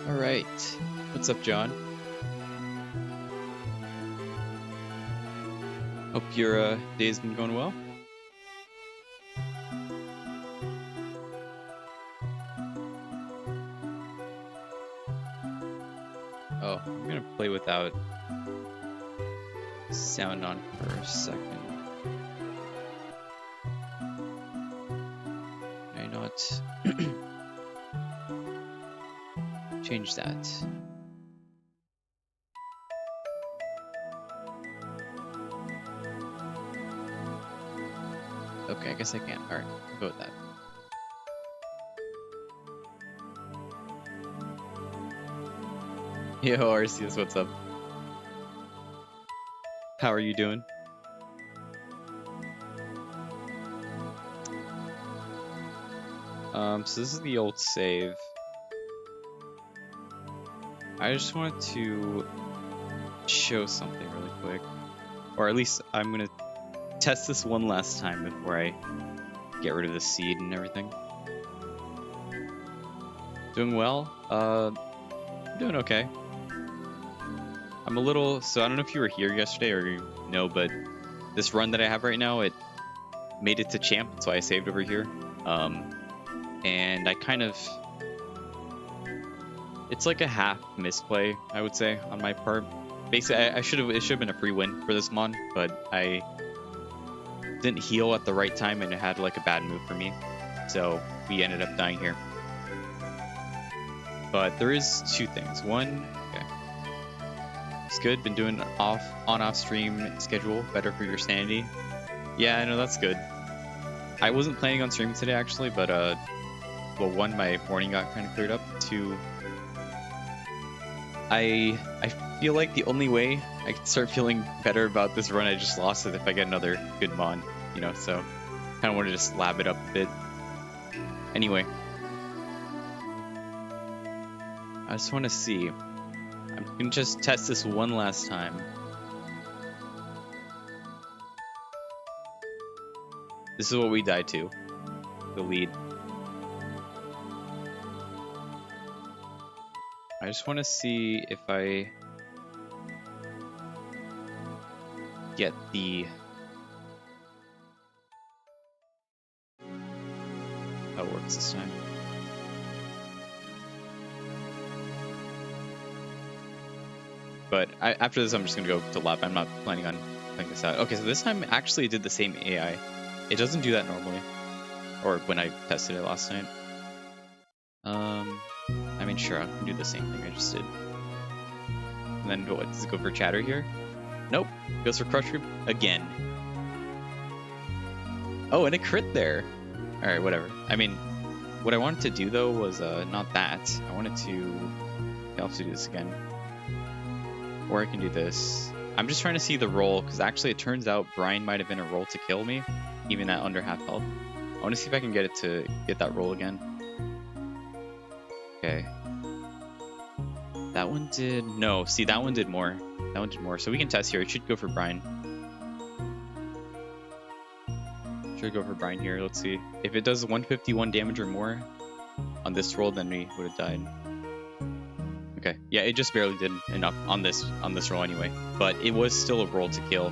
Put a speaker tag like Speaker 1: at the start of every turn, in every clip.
Speaker 1: All right. What's up, John? Hope your day's been going well. Oh, I'm gonna play without sound on for a second. Can I not change that? Okay, I guess I can. Alright, I'll go with that. Yo, Arceus, what's up? How are you doing? So this is the old save. I just wanted to show something really quick. Or at least I'm gonna test this one last time before I get rid of the seed and everything. Doing well? I'm doing okay. I'm a little, so I don't know if you were here yesterday or you know, but this run that I have right now, it made it to champ, so I saved over here. And I kind of, it's like a half misplay, I would say, on my part. Basically, it should have been a free win for this mon, but I didn't heal at the right time and it had like a bad move for me. So we ended up dying here. But there is two things. One, okay. It's good, been doing on-off stream schedule, better for your sanity. Yeah, I know, that's good. I wasn't planning on streaming today actually, but well, one, my morning got kind of cleared up. Two, I feel like the only way I can start feeling better about this run I just lost is if I get another good mon, you know, so kind of want to just lab it up a bit. Anyway, I just want to see. I'm going to just test this one last time. This is what we died to. The lead. I just want to see if I get the it works this time. But after this, I'm just going to go to lab. I'm not planning on playing this out. Okay, so this time actually it did the same AI. It doesn't do that normally. Or when I tested it last night. I mean, sure, I can do the same thing I just did. And then what, does it go for chatter here? Nope. Goes for crush group again. Oh, and a crit there. Alright, whatever. I mean, what I wanted to do though was not that. I wanted to... I'll have to do this again. Or I can do this. I'm just trying to see the roll, because actually it turns out Brian might have been a roll to kill me, even at under half health. I want to see if I can get it to get that roll again. Okay. That one did... No, see, that one did more. That one did more. So we can test here. It should go for Brian. Should go for Brian here. Let's see. If it does 151 damage or more on this roll, then we would have died. Okay, yeah, it just barely did enough on this roll anyway, but it was still a roll to kill,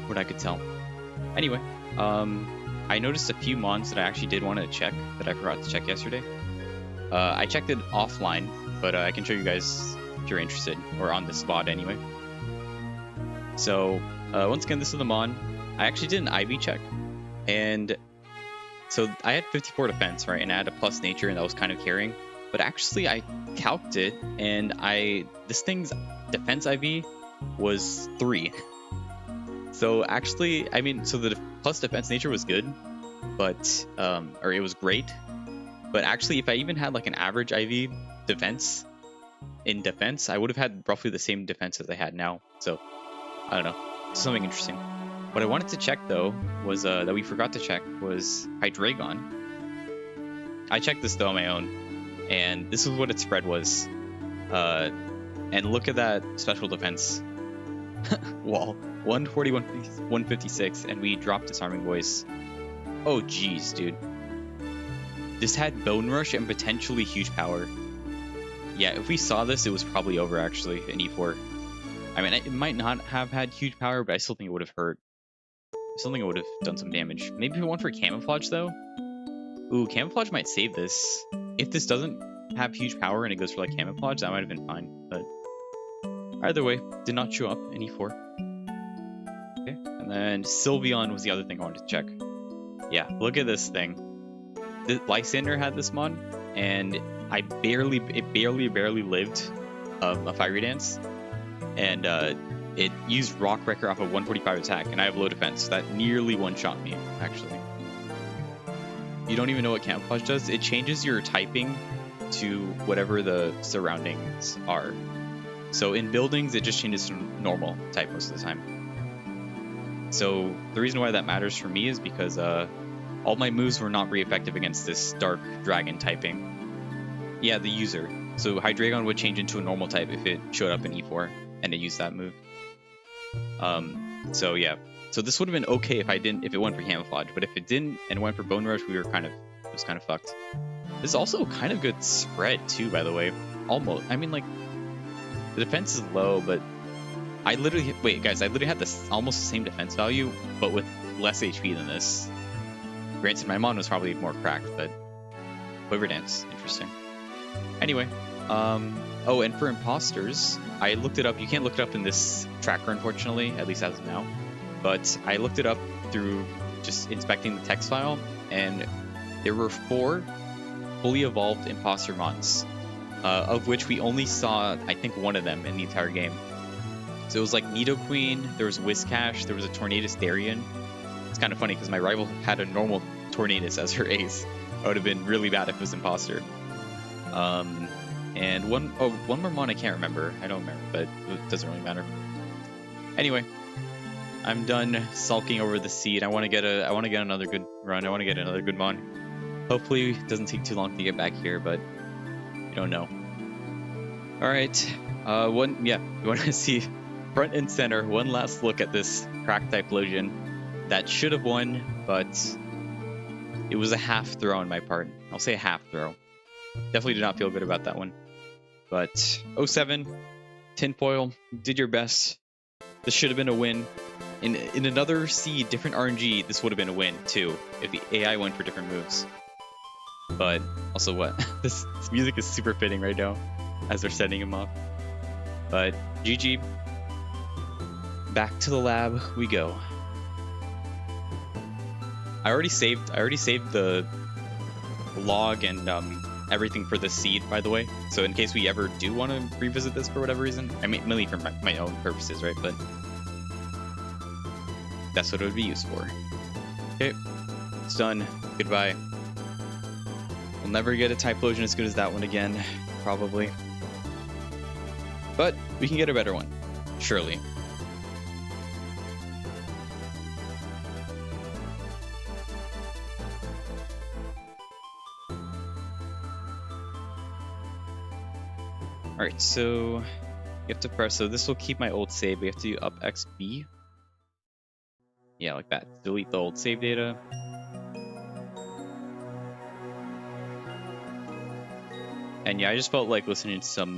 Speaker 1: what I could tell. Anyway, I noticed a few mons that I actually did want to check that I forgot to check yesterday. I checked it offline, but I can show you guys if you're interested, or on the spot anyway. So once again, this is the mon. I actually did an IV check, and so I had 54 defense, right, and I had a plus nature, and that was kind of carrying. But actually, I calced it, and this thing's defense IV was 3. So actually, I mean, so the plus defense nature was good, but or it was great. But actually, if I even had like an average IV defense in defense, I would have had roughly the same defense as I had now. So I don't know, something interesting. What I wanted to check though was that we forgot to check was Hydreigon. I checked this though on my own. And this is what its spread was. And look at that special defense wall. 141, 156, and we dropped Disarming Voice. Oh, jeez, dude. This had Bone Rush and potentially huge power. Yeah, if we saw this, it was probably over, actually, in E4. I mean, it might not have had huge power, but I still think it would have hurt. I still think it would have done some damage. Maybe if we went for Camouflage, though? Ooh, Camouflage might save this. If this doesn't have huge power and it goes for like Camouflage, that might have been fine. But either way, did not show up in E4. Okay, and then Sylveon was the other thing I wanted to check. Yeah, look at this thing. The Lysander had this mon, and it barely lived a Fiery Dance, and it used Rock Wrecker off a 145 attack, and I have low defense. So that nearly one-shot me, actually. You don't even know what Camouflage does. It changes your typing to whatever the surroundings are. So in buildings, it just changes to normal type most of the time. So the reason why that matters for me is because all my moves were not very effective against this Dark Dragon typing. Yeah, the user. So Hydreigon would change into a normal type if it showed up in E4 and it used that move. So yeah. So this would have been okay if it went for Camouflage, but if it didn't and went for Bone Rush, it was kind of fucked. This is also kind of good spread too, by the way. Almost. I mean, like, the defense is low, but I literally had this almost the same defense value, but with less HP than this. Granted, my mon was probably more cracked, but Quiver Dance, interesting. Anyway, oh, and for imposters, I looked it up. You can't look it up in this tracker, unfortunately, at least as of now. But I looked it up through just inspecting the text file, and there were 4 fully evolved imposter mons, of which we only saw, I think, 1 of them in the entire game. So it was like Nidoqueen, there was Whiscash, there was a Tornadus Darien. It's kind of funny because my rival had a normal Tornadus as her ace. That would have been really bad if it was imposter. And one more mon I can't remember. I don't remember, but it doesn't really matter. Anyway, I'm done sulking over the seed. I want to get another good run. I want to get another good mon. Hopefully it doesn't take too long to get back here, but you don't know. All right, you want to see front and center. One last look at this crack Typhlosion that should have won, but it was a half throw on my part. I'll say a half throw. Definitely did not feel good about that one. But 07, Tinfoil, did your best. This should have been a win. In another seed, different RNG, this would have been a win too, if the AI went for different moves. But also what? This music is super fitting right now as they're setting him up. But GG. Back to the lab we go. I already saved the log and everything for the seed, by the way. So in case we ever do want to revisit this for whatever reason, I mean, mainly for my own purposes, right? But that's what it would be used for. Okay, it's done. Goodbye. We'll never get a Typhlosion as good as that one again, probably. But we can get a better one, surely. Alright, so you have to press, so this will keep my old save. We have to do up XB. Yeah, like that. Delete the old save data. And yeah, I just felt like listening to some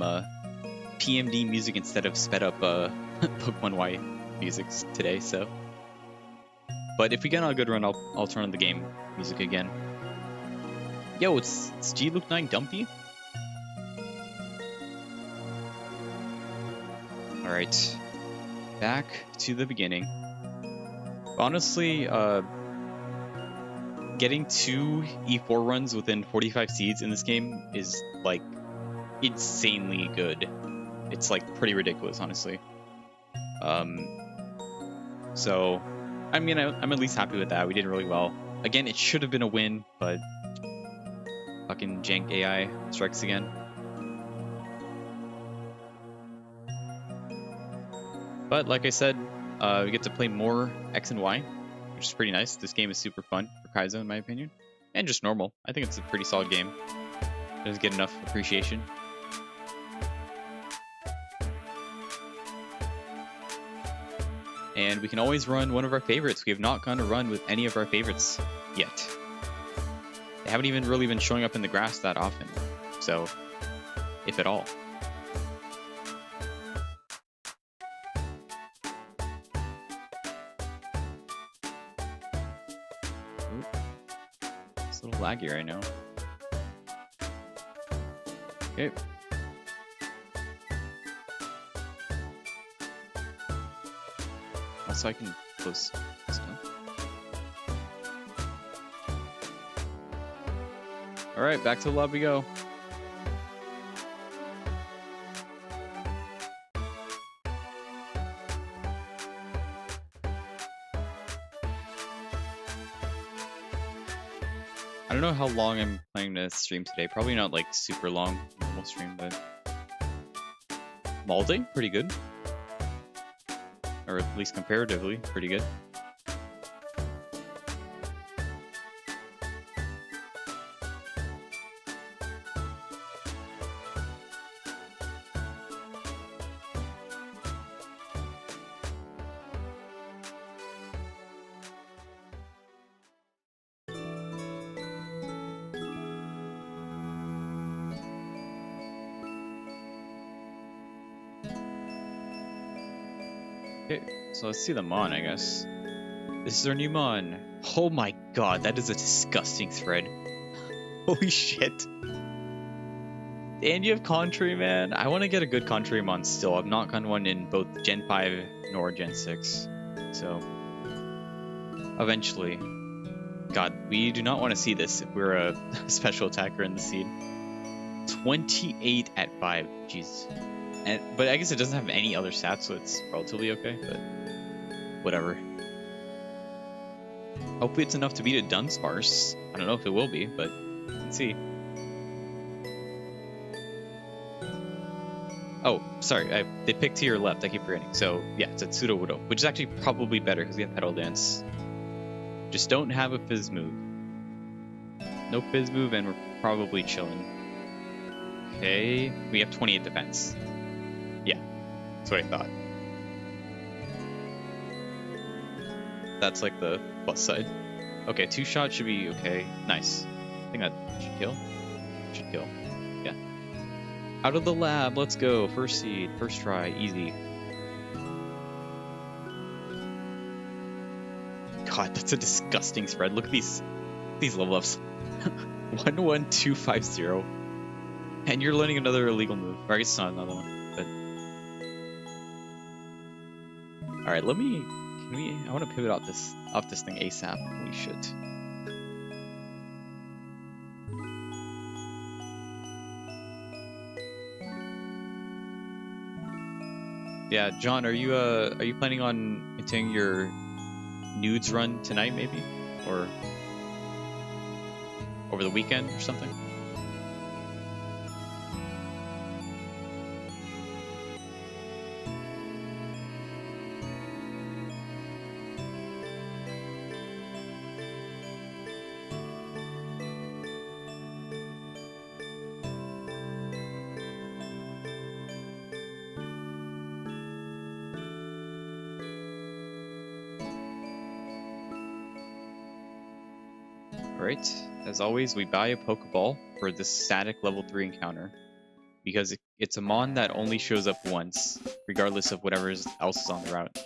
Speaker 1: PMD music instead of sped up Pokemon Y music today, so. But if we get on a good run, I'll turn on the game music again. Yo, it's G-Luke 9 Dumpy? Alright, back to the beginning. Honestly, getting 2 E4 runs within 45 seeds in this game is, like, insanely good. It's, like, pretty ridiculous, honestly. So, I mean, I'm at least happy with that. We did really well. Again, it should have been a win, but fucking jank AI strikes again. But like I said, we get to play more X and Y, which is pretty nice. This game is super fun for Kaizo, in my opinion. And just normal. I think it's a pretty solid game. It doesn't get enough appreciation. And we can always run one of our favorites. We have not gone to run with any of our favorites yet. They haven't even really been showing up in the grass that often. So, if at all. It's a little laggy right now. Okay. Also, I can close stuff. Alright, back to the lab we go. I don't know how long I'm planning to stream today. Probably not like super long, normal stream, but Malding, pretty good. Or at least comparatively, pretty good. Okay, so let's see the Mon, I guess. This is our new Mon. Oh my god, that is a disgusting thread. Holy shit. And you have Contrary, man. I want to get a good Contrary Mon still. I've not gotten one in both Gen 5 nor Gen 6. So, eventually. God, we do not want to see this if we're a special attacker in the seed. 28 at 5. Jeez. But I guess it doesn't have any other stats, so it's relatively okay, but whatever. Hopefully it's enough to beat a Dunsparce. I don't know if it will be, but let's see. Oh, sorry, they picked to your left, I keep forgetting. So, yeah, it's a Sudowoodo, which is actually probably better because we have Petal Dance. Just don't have a Fizz move. No Fizz move, and we're probably chilling. Okay, we have 28 defense. Yeah, that's what I thought. That's like the plus side. Okay, 2 shots should be okay. Nice. I think that should kill. Should kill. Yeah. Out of the lab, let's go. First seed, first try, easy. God, that's a disgusting spread. Look at these level ups. 11250. And you're learning another illegal move. Or I guess it's not another one, but... Alright, let me... Can we... I want to pivot off this thing ASAP. Holy shit. Yeah, John, are you planning on continuing your nudes run tonight, maybe? Or over the weekend or something? Alright, as always, we buy a Pokeball for this static level 3 encounter. Because it's a Mon that only shows up once, regardless of whatever else is on the route.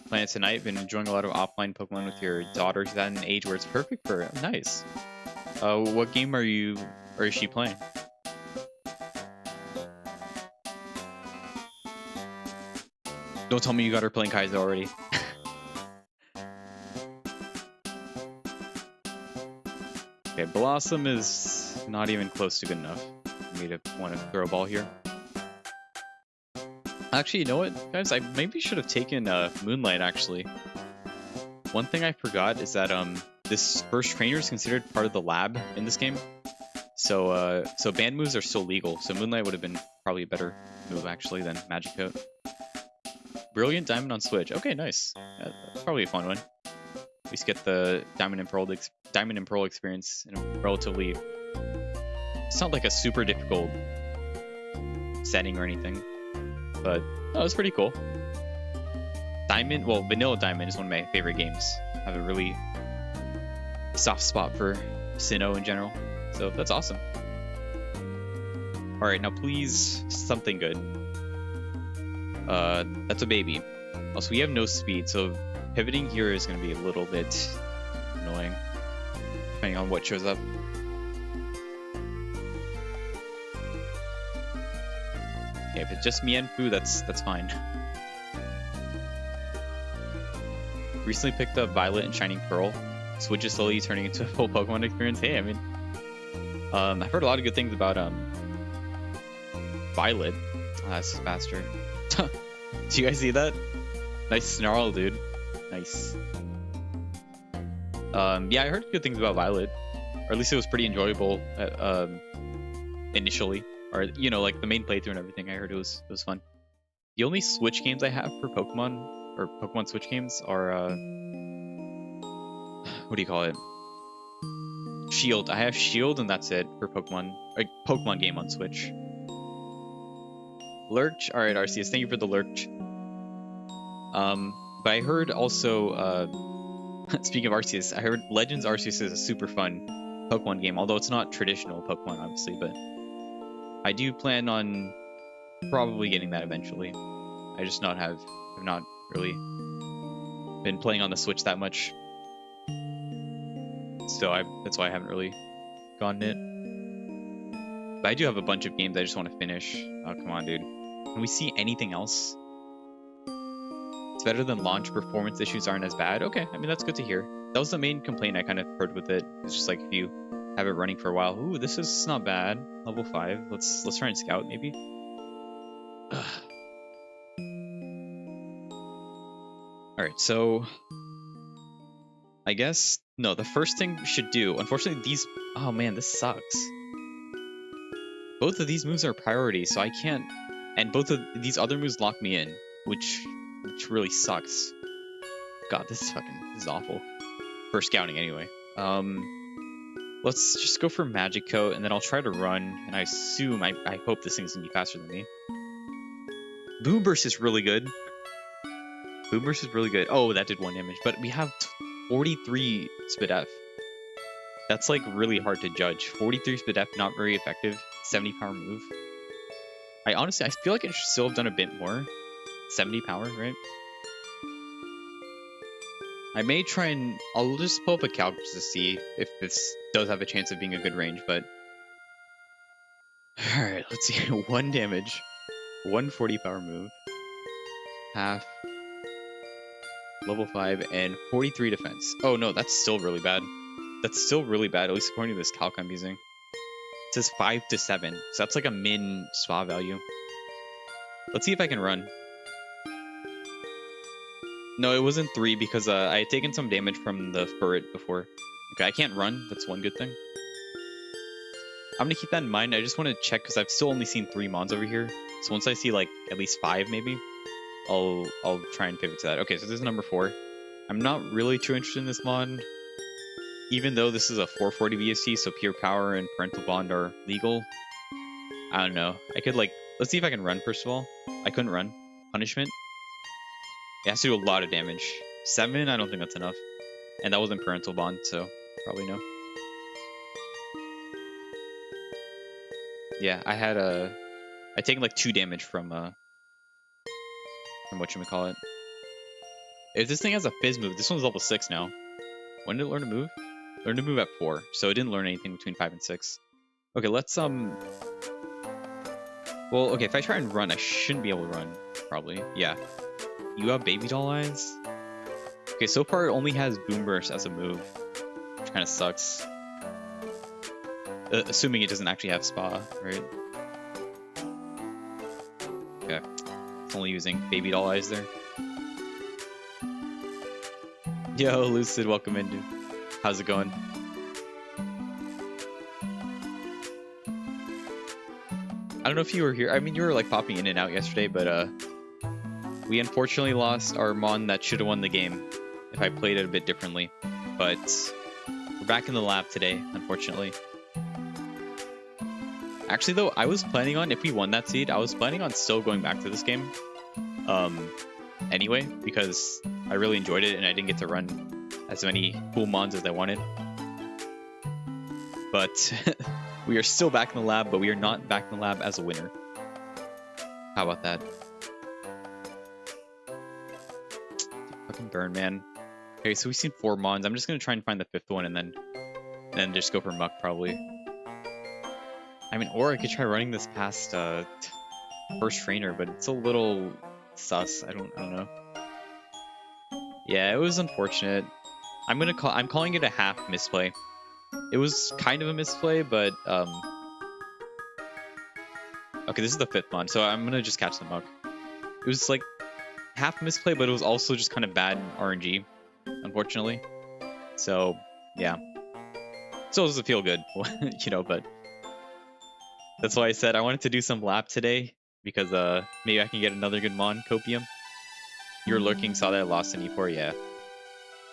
Speaker 1: Playing it tonight, been enjoying a lot of offline Pokemon with your daughter. She's at an age where it's perfect for it. Nice. What game is she playing? Don't tell me you got her playing Kaizo already. Okay, Blossom is not even close to good enough for me to want to throw a ball here. Actually, you know what, guys? I maybe should have taken Moonlight, actually. One thing I forgot is that this first trainer is considered part of the lab in this game. So banned moves are still legal, so Moonlight would have been probably a better move, actually, than Magic Coat. Brilliant Diamond on Switch. Okay, nice. That's probably a fun one. At least get the Diamond and Pearl experience in a relatively... It's not like a super difficult setting or anything, but it was pretty cool. Diamond, well, Vanilla Diamond is one of my favorite games. I have a really soft spot for Sinnoh in general, so that's awesome. Alright, now please, something good. That's a baby. Also, we have no speed, so pivoting here is going to be a little bit annoying, depending on what shows up. Okay, if it's just Mienfoo, that's fine. Recently picked up Violet and Shining Pearl. Switch is slowly turning into a full Pokemon experience. Hey, I mean, I've heard a lot of good things about Violet. Oh, that's faster. Do you guys see that? Nice snarl, dude. Nice. Yeah, I heard good things about Violet, or at least it was pretty enjoyable initially, or you know, like the main playthrough and everything. I heard it was fun. The only Switch games I have for Pokemon, or Pokemon Switch games, are what do you call it? Shield. I have Shield, and that's it for Pokemon. Like Pokemon game on Switch. Lurch. All right, Arceus. Thank you for the Lurch. But I heard also, speaking of Arceus, I heard Legends Arceus is a super fun Pokemon game, although it's not traditional Pokemon, obviously, but I do plan on probably getting that eventually. I just have not really been playing on the Switch that much, so that's why I haven't really gotten it. But I do have a bunch of games I just want to finish. Oh, come on, dude. Can we see anything else? It's better than launch. Performance issues aren't as bad. Okay, I mean, that's good to hear. That was the main complaint I kind of heard with it. It's just like if you have it running for a while. Ooh, this is not bad. Level 5. Let's try and scout maybe. Alright, so I guess no, the first thing we should do, unfortunately these, oh man, this sucks. Both of these moves are priority, so I can't, and both of these other moves lock me in, which really sucks. God, this is awful. For scouting anyway. Let's just go for Magic Coat, and then I'll try to run, and I hope this thing's gonna be faster than me. Boom Burst is really good. Boom Burst is really good. Oh, that did 1 damage, but we have 43 Speed F. That's like really hard to judge. 43 Speed F, not very effective. 70 power move. I feel like I should still have done a bit more. 70 power, right? I may try and I'll just pull up a calc just to see if this does have a chance of being a good range, but all right, let's see. 1 damage, 140 power move, half, level 5, and 43 defense. Oh no, that's still really bad. That's still really bad, at least according to this calc I'm using. It says 5 to 7, so that's like a min spa value. Let's see if I can run. No, it wasn't 3 because I had taken some damage from the ferret before. Okay, I can't run. That's one good thing. I'm gonna keep that in mind. I just want to check because I've still only seen 3 mons over here. So once I see like at least 5 maybe, I'll try and pivot to that. Okay, so this is number 4. I'm not really too interested in this mon. Even though this is a 440 VSC, so pure power and parental bond are legal. I don't know. I could like, let's see if I can run first of all. I couldn't run. Punishment. It has to do a lot of damage. 7, I don't think that's enough. And that wasn't parental bond, so probably no. Yeah, I taken like 2 damage from whatchamacallit. If this thing has a fizz move, this one's level 6 now. When did it learn to move? Learn to move at 4, so it didn't learn anything between 5 and 6. Okay, let's well, okay, if I try and run, I shouldn't be able to run, probably. Yeah. You have baby doll eyes? Okay, so far it only has boom burst as a move, which kind of sucks. Assuming it doesn't actually have spa, right? Okay, it's only using baby doll eyes there. Yo, Lucid, welcome in, dude. How's it going? I don't know if you were here. I mean, you were like popping in and out yesterday, but we unfortunately lost our mon that should have won the game if I played it a bit differently. But we're back in the lab today, unfortunately. Actually, though, I was planning on, if we won that seed, I was planning on still going back to this game. Anyway, because I really enjoyed it and I didn't get to run as many cool mons as I wanted. But we are still back in the lab, but we are not back in the lab as a winner. How about that? Fucking burn, man. Okay, so we've seen 4 mons. I'm just gonna try and find the 5th one and then just go for muck probably. I mean, or I could try running this past first trainer, but it's a little sus. I don't know. Yeah, it was unfortunate. I'm calling it a half misplay. It was kind of a misplay, but okay, this is the 5th mon, so I'm gonna just catch the muck. It was like half misplay, but it was also just kind of bad RNG, unfortunately. So yeah, still doesn't feel good, you know. But that's why I said I wanted to do some lap today because maybe I can get another good mon copium. You're lurking, saw that I lost an E4, yeah.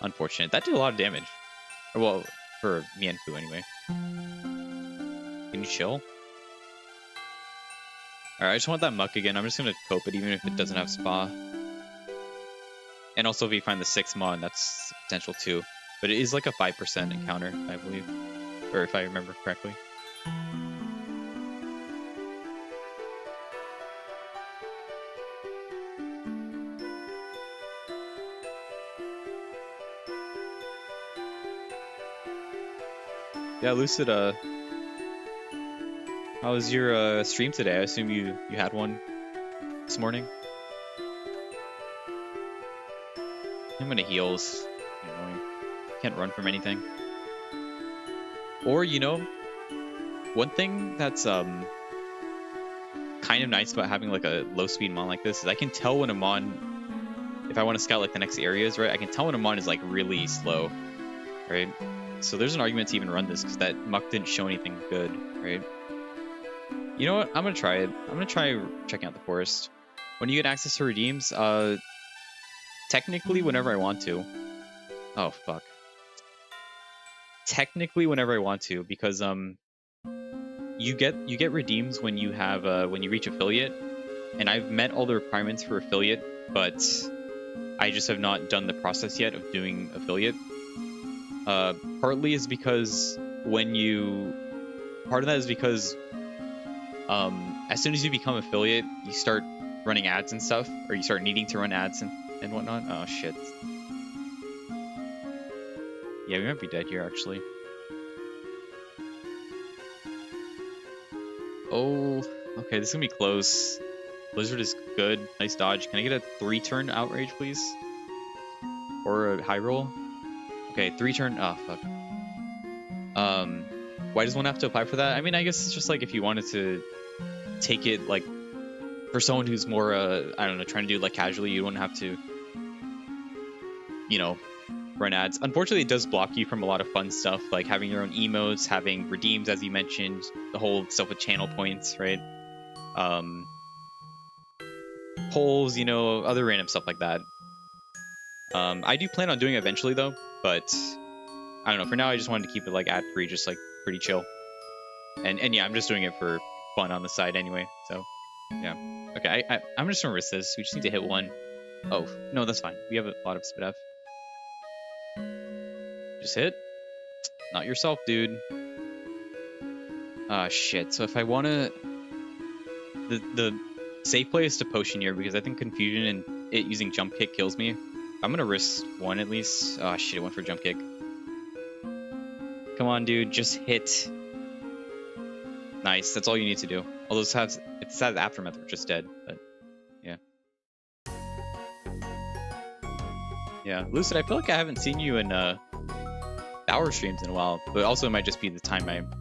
Speaker 1: Unfortunate. That did a lot of damage. Well, for me and Fu anyway. Can you chill? Alright, I just want that muck again. I'm just gonna cope it even if it doesn't have spa. And also if we find the 6th mon, that's potential too. But it is like a 5% encounter, I believe. Or if I remember correctly. Yeah, Lucid, how was your stream today? I assume you had one this morning. I'm gonna heals. Annoying. Can't run from anything. Or, you know, one thing that's kind of nice about having like a low speed mon like this is I can tell when a mon, if I want to scout like the next areas, right? I can tell when a mon is like really slow, right? So there's an argument to even run this because that muck didn't show anything good, right? You know what? I'm gonna try it. I'm gonna try checking out the forest. When you get access to redeems, technically whenever I want to. Oh fuck. Technically whenever I want to, because you get redeems when you have when you reach affiliate, and I've met all the requirements for affiliate, but I just have not done the process yet of doing affiliate. Partly is because part of that is because as soon as you become affiliate, you start running ads and stuff, or you start needing to run ads and whatnot. Oh shit. Yeah, we might be dead here, actually. Oh, okay, this is gonna be close. Blizzard is good. Nice dodge. Can I get a 3-turn outrage, please? Or a high roll? Okay, 3-turn. Oh, fuck. Why does one have to apply for that? I mean, I guess it's just like if you wanted to take it like for someone who's more, I don't know, trying to do it like casually, you wouldn't have to, you know, run ads. Unfortunately, it does block you from a lot of fun stuff, like having your own emotes, having redeems, as you mentioned, the whole stuff with channel points, right? Polls, you know, other random stuff like that. I do plan on doing it eventually, though, but I don't know. For now, I just wanted to keep it like ad-free, just like pretty chill. And yeah, I'm just doing it for fun on the side anyway. So yeah. Okay, I'm just gonna risk this. We just need to hit one. Oh no, that's fine. We have a lot of spit F. Just hit. Not yourself, dude. Ah, shit. So if I wanna, the safe play is to potion here because I think confusion and it using jump kick kills me. I'm gonna risk one at least. Oh shit, it went for jump kick. Come on, dude, just hit. Nice, that's all you need to do. Although it has aftermath, we're just dead. But yeah. Yeah, Lucid, I feel like I haven't seen you in hour streams in a while, but also it might just be the time I'm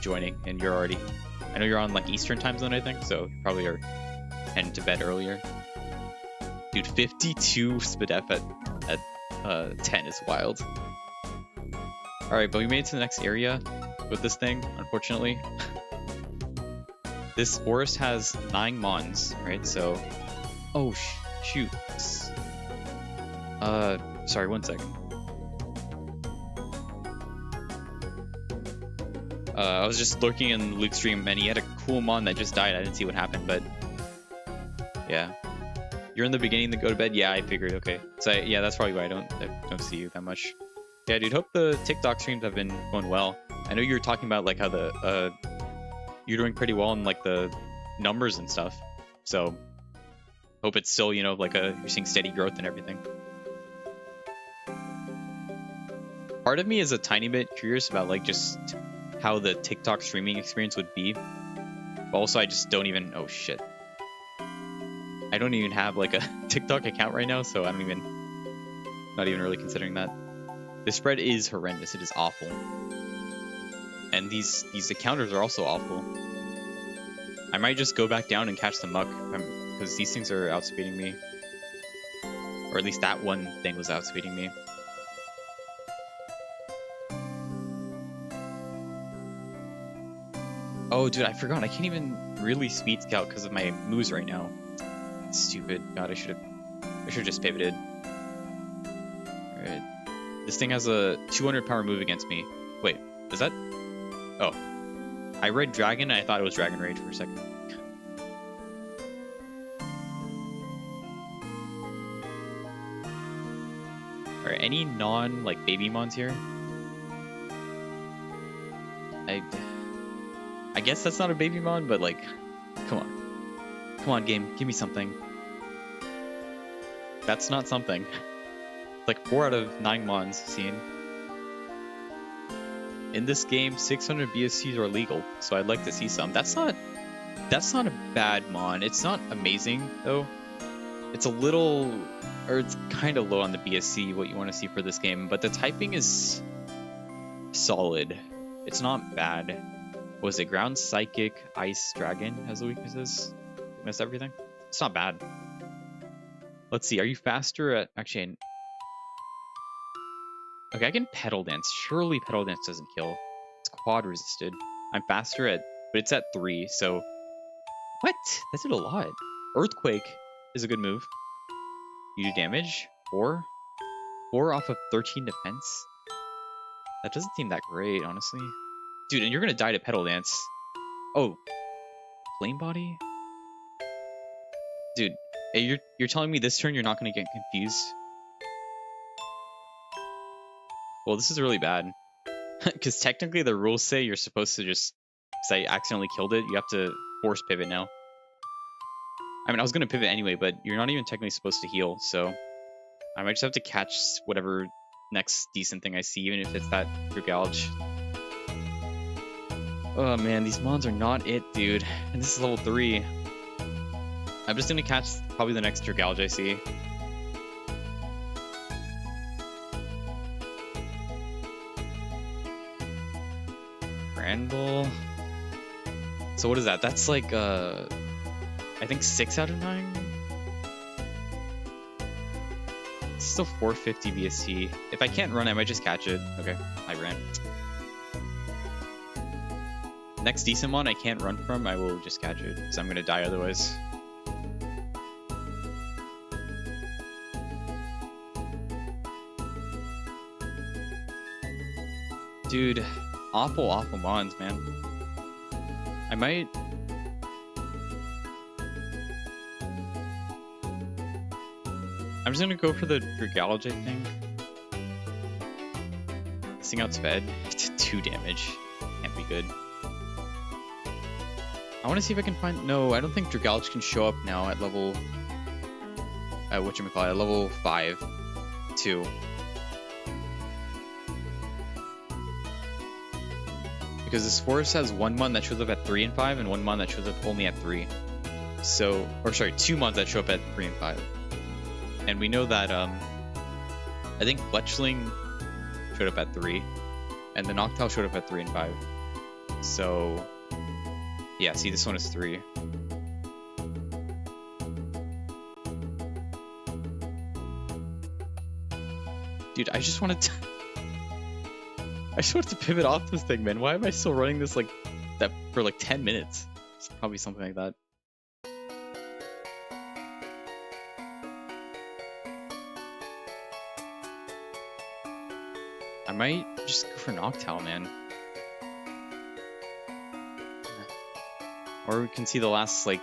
Speaker 1: joining and you're already. I know you're on like Eastern time zone, I think, so you probably are heading to bed earlier. Dude, 52 SPDF at 10 is wild. All right, but we made it to the next area with this thing, unfortunately. This forest has 9 mons, right? So, oh shoot. Sorry, 1 second. I was just lurking in Luke's stream, and he had a cool mon that just died. I didn't see what happened, but yeah. You're in the beginning to go to bed? Yeah, I figured. Okay, so yeah, that's probably why I don't see you that much. Yeah, dude. Hope the TikTok streams have been going well. I know you were talking about like how the you're doing pretty well in like the numbers and stuff. So hope it's still, you know, like you're seeing steady growth and everything. Part of me is a tiny bit curious about like just how the TikTok streaming experience would be. But also I just don't even, oh shit. I don't even have like a TikTok account right now, so not even really considering that. The spread is horrendous. It is awful. And these encounters are also awful. I might just go back down and catch the muck, because these things are outspeeding me. Or at least that one thing was outspeeding me. Oh, dude, I forgot. I can't even really speed scout because of my moves right now. That's stupid. God, I should have just pivoted. Alright. This thing has a 200 power move against me. Wait, is that? Oh. I read Dragon and I thought it was Dragon Rage for a second. Alright, any like baby mons here? I guess that's not a baby mon, but like, come on. Come on, game, give me something. That's not something. Like 4 out of 9 mons seen. In this game, 600 BSCs are legal, so I'd like to see some. That's not a bad mon. It's not amazing though. It's a little, or it's kind of low on the BSC, what you want to see for this game, but the typing is solid. It's not bad. Was it Ground, Psychic, Ice, Dragon has the weaknesses? Missed everything? It's not bad. Let's see, are you faster at... Actually... Okay, I can Pedal Dance. Surely Pedal Dance doesn't kill. It's quad resisted. I'm faster at... But it's at 3, so... What? That did a lot. Earthquake is a good move. You do damage? 4? 4 off of 13 defense? That doesn't seem that great, honestly. Dude, and you're gonna die to Pedal Dance. Oh. Flame Body? Dude, hey, you're telling me this turn you're not gonna get confused? Well, this is really bad. Because technically the rules say you're supposed to just... Because I accidentally killed it, you have to force pivot now. I mean, I was gonna pivot anyway, but you're not even technically supposed to heal, so... I might just have to catch whatever next decent thing I see, even if it's that Dragalge. Oh man, these mons are not it, dude. And this is level 3. I'm just gonna catch probably the next Dragalge I see. Granbull. So what is that? That's like I think 6 out of 9. It's still 450 VST. If I can't run, I might just catch it. Okay, I ran. Next decent one I can't run from, I will just catch it, because I'm gonna die otherwise. Dude, awful mons, man. I'm just gonna go for the Dragalge, I think. This thing outsped. 2 damage. Can't be good. I want to see if I can find... No, I don't think Dragalge can show up now at level... whatchamacallit, at level 5. 2. Because this forest has 1 mon that shows up at 3 and 5, and 1 mon that shows up only at 3. So... Or sorry, 2 mons that show up at 3 and 5. And we know that, I think Fletchling showed up at 3, and the Noctowl showed up at 3 and 5. So, yeah, see, this one is 3. Dude, I just wanted to... I just wanted to pivot off this thing, man. Why am I still running this, like, that for, like, 10 minutes? It's probably something like that. I might just go for Noctowl, man. Or we can see the last, like,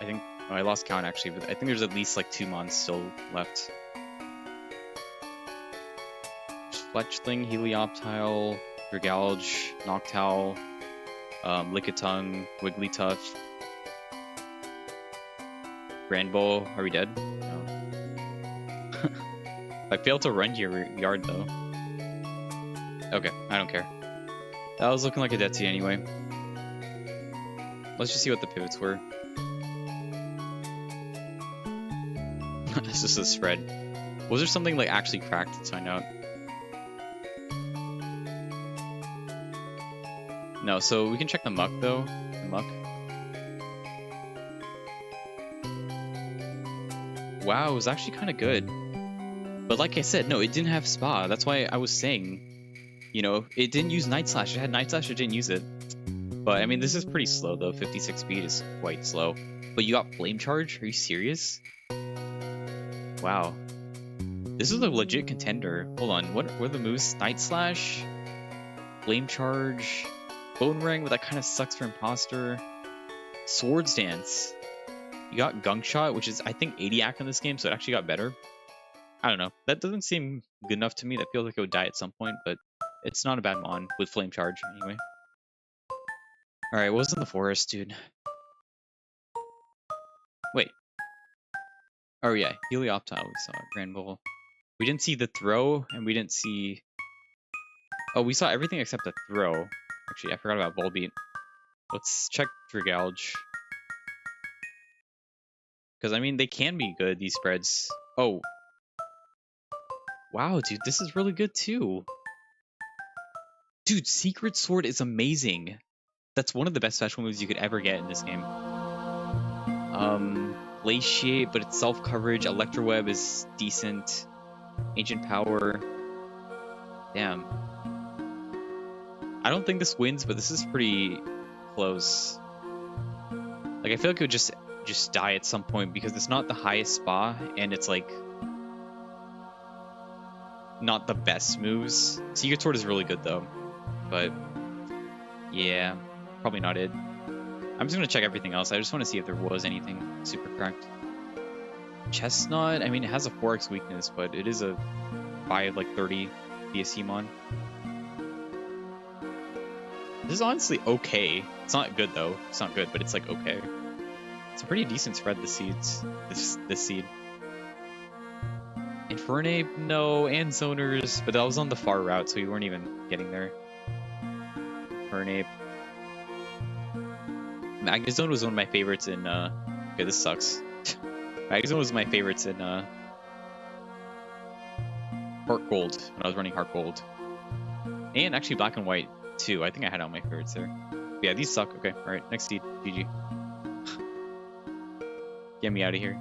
Speaker 1: I think, oh, I lost count actually, but I think there's at least like 2 mons still left. Fletchling, Helioptile, Dragalge, Noctowl, Lickitung, Wigglytuff, Granbull. Are we dead? No. I failed to run your yard though. Okay, I don't care. That was looking like a dead seed anyway. Let's just see what the pivots were. It's just a spread. Was there something like actually cracked? Let's find out. No, so we can check the muck though. The muck. Wow, it was actually kind of good. But like I said, no, it didn't have spa. That's why I was saying, you know, it didn't use Night Slash. It had Night Slash, it didn't use it. But I mean, this is pretty slow though. 56 speed is quite slow. But you got Flame Charge? Are you serious? Wow. This is a legit contender. Hold on, what were the moves? Night Slash, Flame Charge, Bone Ring, but that kind of sucks for Imposter. Swords Dance. You got Gunk Shot, which is I think 80 act in this game, so it actually got better. I don't know. That doesn't seem good enough to me. That feels like it would die at some point, but it's not a bad mon with Flame Charge anyway. Alright, what was in the forest, dude? Wait. Oh yeah, Helioptile we saw, Granbull. We didn't see the throw, and we didn't see... Oh, we saw everything except the throw. Actually, I forgot about Volbeat. Let's check Dragalge. Because, I mean, they can be good, these spreads. Oh. Wow, dude, this is really good, too. Dude, Secret Sword is amazing. That's one of the best special moves you could ever get in this game. Glaciate, but it's self-coverage. Electroweb is decent. Ancient Power. Damn. I don't think this wins, but this is pretty close. Like, I feel like it would just die at some point because it's not the highest spa, and it's like not the best moves. Secret Sword is really good though, but yeah, probably not it. I'm just gonna check everything else. I just want to see if there was anything super cracked. Chestnut, I mean, it has a 4x weakness, but it is a 530 BSC mon. This is honestly okay. It's not good though. It's not good, but it's like okay. It's a pretty decent spread. The seeds, this seed. Infernape, no, and Zoners, but that was on the far route, so we weren't even getting there. Infernape. Magnezone was one of my favorites in, okay, this sucks. Magnezone was my favorites in, Heart Gold, when I was running Heart Gold. And actually Black and White, too. I think I had all my favorites there. But yeah, these suck. Okay, alright, next seed. GG. Get me out of here.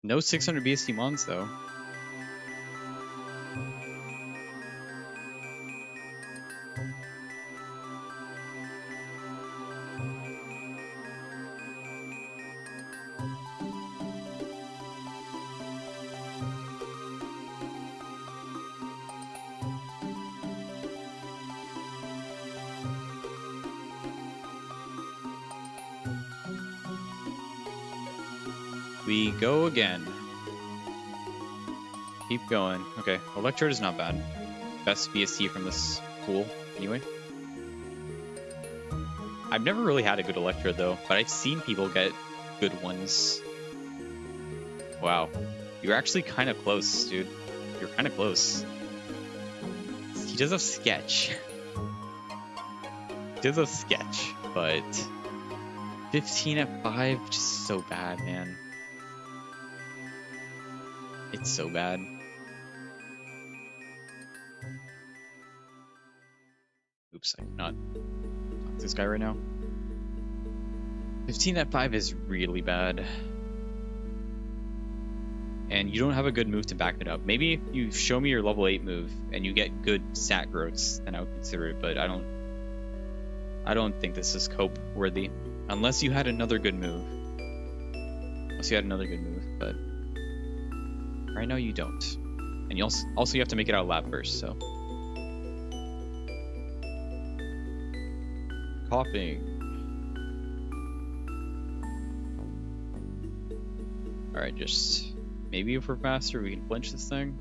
Speaker 1: No 600 BST Mons, though. We go again. Keep going. Okay, Electrode is not bad. Best BST from this pool, anyway. I've never really had a good Electrode, though, but I've seen people get good ones. Wow. You're actually kind of close, dude. You're kind of close. He does have Sketch. He does have Sketch, but 15 at 5, just so bad, man. It's so bad. Oops, I cannot talk to this guy right now. 15 at 5 is really bad. And you don't have a good move to back it up. Maybe if you show me your level 8 move and you get good stat growths, then I would consider it, but I don't think this is cope worthy. Unless you had another good move. But right now you don't. And you also you have to make it out of lab first, so. Coughing. Alright, just maybe if we're faster we can flinch this thing.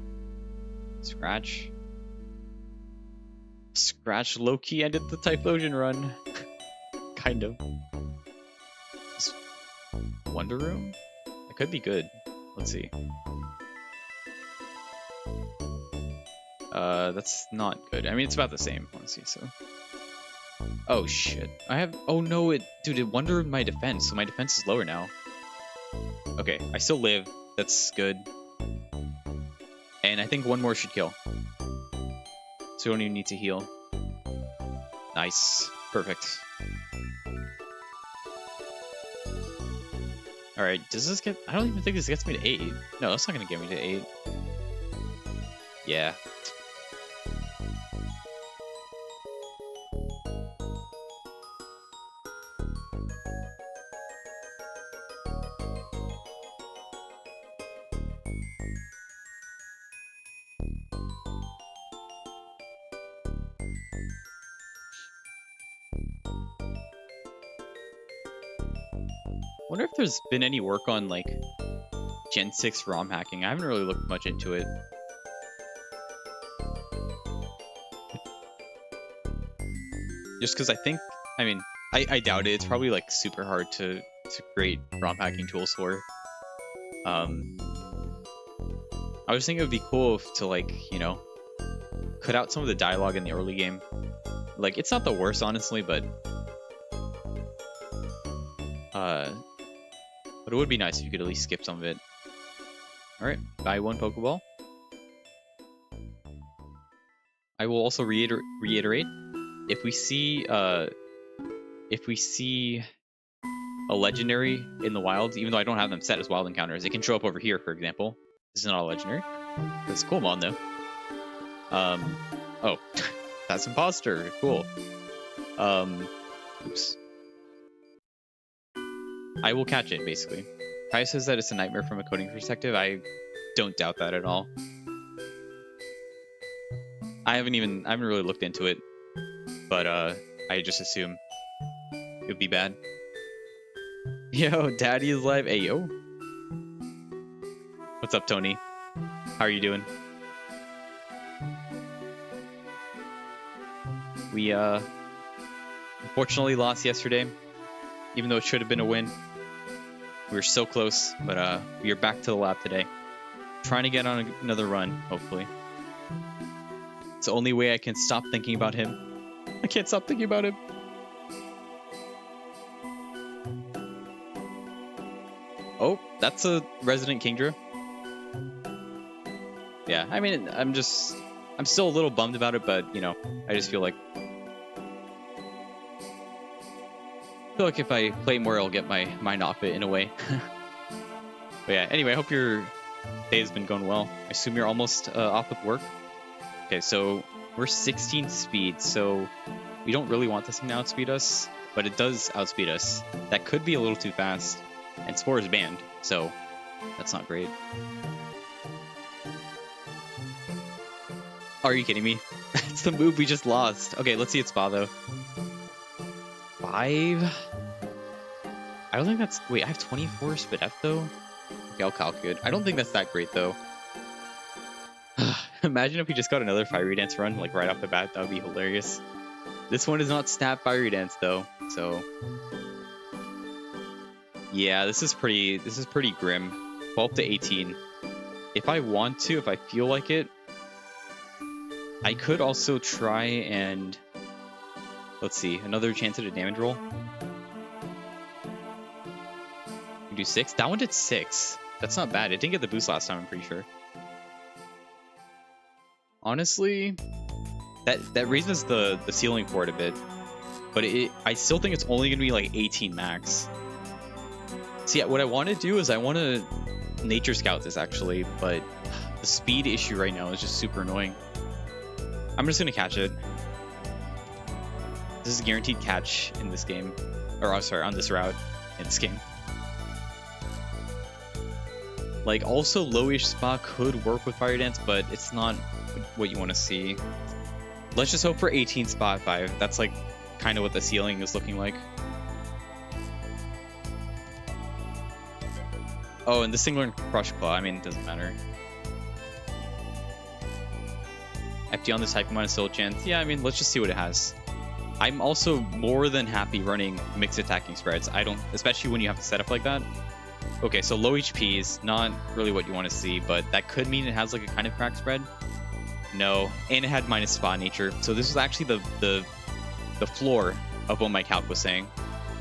Speaker 1: Scratch. Scratch low-key ended the Typhlosion run. Kind of. Wonder Room? It could be good. Let's see. That's not good. I mean, it's about the same. Let's see, so. Oh, shit. Oh no, dude, it Wonder my defense, so my defense is lower now. Okay, I still live. That's good. And I think one more should kill. So we don't even need to heal. Nice. Perfect. Alright, does this get... I don't even think this gets me to 8. No, that's not gonna get me to 8. Yeah. Wonder if there's been any work on, like, Gen 6 ROM hacking. I haven't really looked much into it. Just because I mean, I doubt it. It's probably, like, super hard to create ROM hacking tools for. I was thinking it would be cool to, like, you know, cut out some of the dialogue in the early game. Like, it's not the worst, honestly, but it would be nice if you could at least skip some of it. Alright, buy one Pokeball. I will also reiterate, if we see a legendary in the wild, even though I don't have them set as wild encounters, it can show up over here, for example. This is not a legendary. That's a cool mon, though. Oh, that's Imposter. Cool. Oops. I will catch it, basically. Kai says that it's a nightmare from a coding perspective. I don't doubt that at all. I haven't really looked into it, but I just assume it would be bad. Yo, Daddy is live. Hey, yo. What's up, Tony? How are you doing? We Unfortunately, lost yesterday, even though it should have been a win. We were so close, but we are back to the lab today. Trying to get on another run, hopefully. It's the only way I can stop thinking about him. I can't stop thinking about him. Oh, that's a resident Kingdra. Yeah, I mean, I'm still a little bummed about it, but, you know, I just feel like if I play more, I'll get my mind off it in a way. But yeah, anyway, I hope your day has been going well. I assume you're almost off with work. Okay, so we're 16 speed, so we don't really want this thing to outspeed us, but it does outspeed us. That could be a little too fast, and Spore is banned, so that's not great. Are you kidding me? It's the move we just lost. Okay, let's see its spa though. 5? I don't think that's... Wait, I have 24 Spit F though? Okay, I'll calculate. I don't think that's that great though. Imagine if we just got another Fiery Dance run, like right off the bat. That would be hilarious. This one is not stat Fiery Dance though, so... Yeah, this is pretty grim. 12 to 18. If I want to, if I feel like it, I could also try and... Let's see, another chance at a damage roll. We do 6. That one did 6. That's not bad. It didn't get the boost last time, I'm pretty sure. Honestly, that raises the ceiling for it a bit. But I still think it's only going to be like 18 max. So yeah, what I want to do is I want to Nature Scout this actually, but the speed issue right now is just super annoying. I'm just going to catch it. This is a guaranteed catch in this game. Or, oh, sorry, on this route in this game. Like, also lowish spa could work with Fire Dance, but it's not what you want to see. Let's just hope for 18 spa at 5. That's like kind of what the ceiling is looking like. Oh, and this thing learned Crush Claw. I mean, it doesn't matter. FD on this Hypomon is still a chance. Yeah, I mean, let's just see what it has. I'm also more than happy running mixed attacking spreads. I don't, especially when you have to set up like that. Okay, so low HP is not really what you want to see, but that could mean it has like a kind of crack spread. No, and it had minus spa nature. So this was actually the floor of what my calc was saying.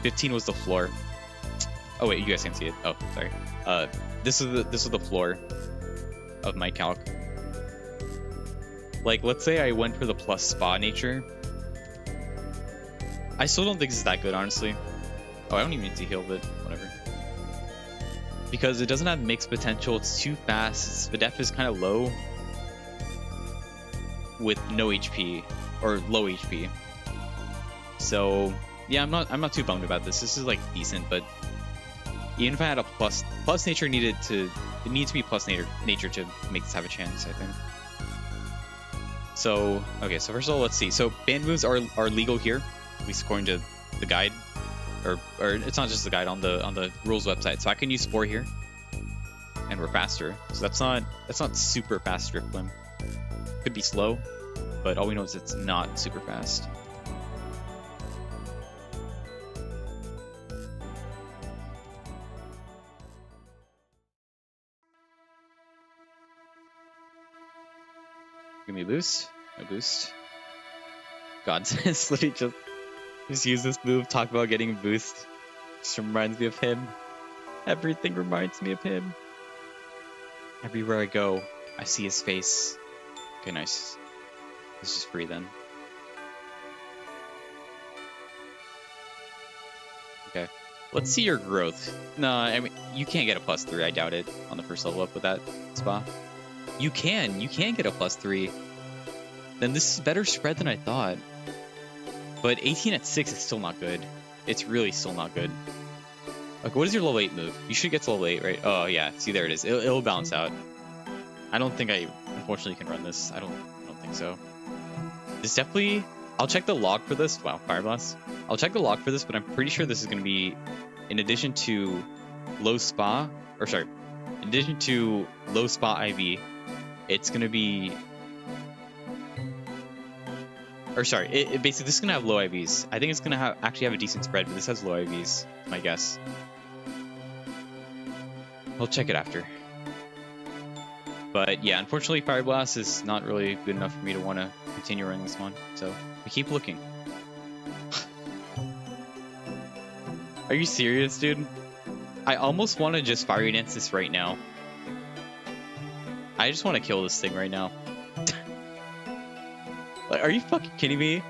Speaker 1: 15 was the floor. Oh wait, you guys can't see it. Oh, sorry. This is the floor of my calc. Like, let's say I went for the plus spa nature. I still don't think this is that good, honestly. Oh, I don't even need to heal, but whatever. Because it doesn't have mixed potential. It's too fast. The def is kind of low with no HP or low HP. So yeah, I'm not too bummed about this. This is like decent, but even if I had a plus nature, needs to be plus nature to make this have a chance, I think. So okay, so first of all, let's see. So banned moves are legal here, at least according to the guide, or it's not just the guide, on the rules website. So I can use Spore here, and we're faster. So that's not super fast Drift Limb. Could be slow, but all we know is it's not super fast. Give me a boost. No boost. God, it's literally just use this move, talk about getting a boost. Just reminds me of him. Everything reminds me of him. Everywhere I go, I see his face. Okay, nice. This is free then. Okay. Let's see your growth. No, I mean, you can't get a +3, I doubt it, on the first level up with that spa. You can get a +3. Then this is better spread than I thought. But 18 at 6 is still not good. It's really still not good. Okay, what is your level 8 move? You should get to level 8, right? Oh yeah, see, there it is. It'll balance out. I don't think I unfortunately can run this. I don't think so. This definitely... I'll check the log for this. Wow, Fire Blast. I'll check the log for this, but I'm pretty sure this is going to be, in addition to low spa, or sorry, in addition to low spa IV, it's going to be Or sorry, it basically this is gonna have low IVs. I think it's gonna actually have a decent spread, but this has low IVs. My guess. I'll check it after. But yeah, unfortunately, Fire Blast is not really good enough for me to want to continue running this one. So we keep looking. Are you serious, dude? I almost want to just Fiery Dance this right now. I just want to kill this thing right now. Like, are you fucking kidding me?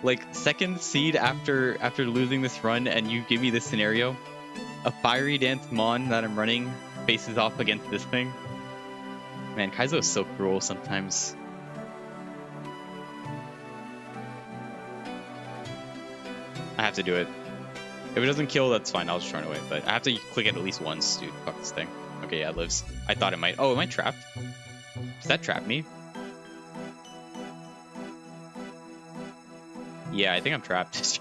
Speaker 1: Like, second seed after losing this run, and you give me this scenario? A Fiery Dance Mon that I'm running faces off against this thing? Man, Kaizo is so cruel sometimes. I have to do it. If it doesn't kill, that's fine. I'll just run away. But I have to click it at least once, dude. Fuck this thing. Okay, yeah, it lives. I thought it might. Oh, am I trapped? Does that trap me? Yeah, I think I'm trapped.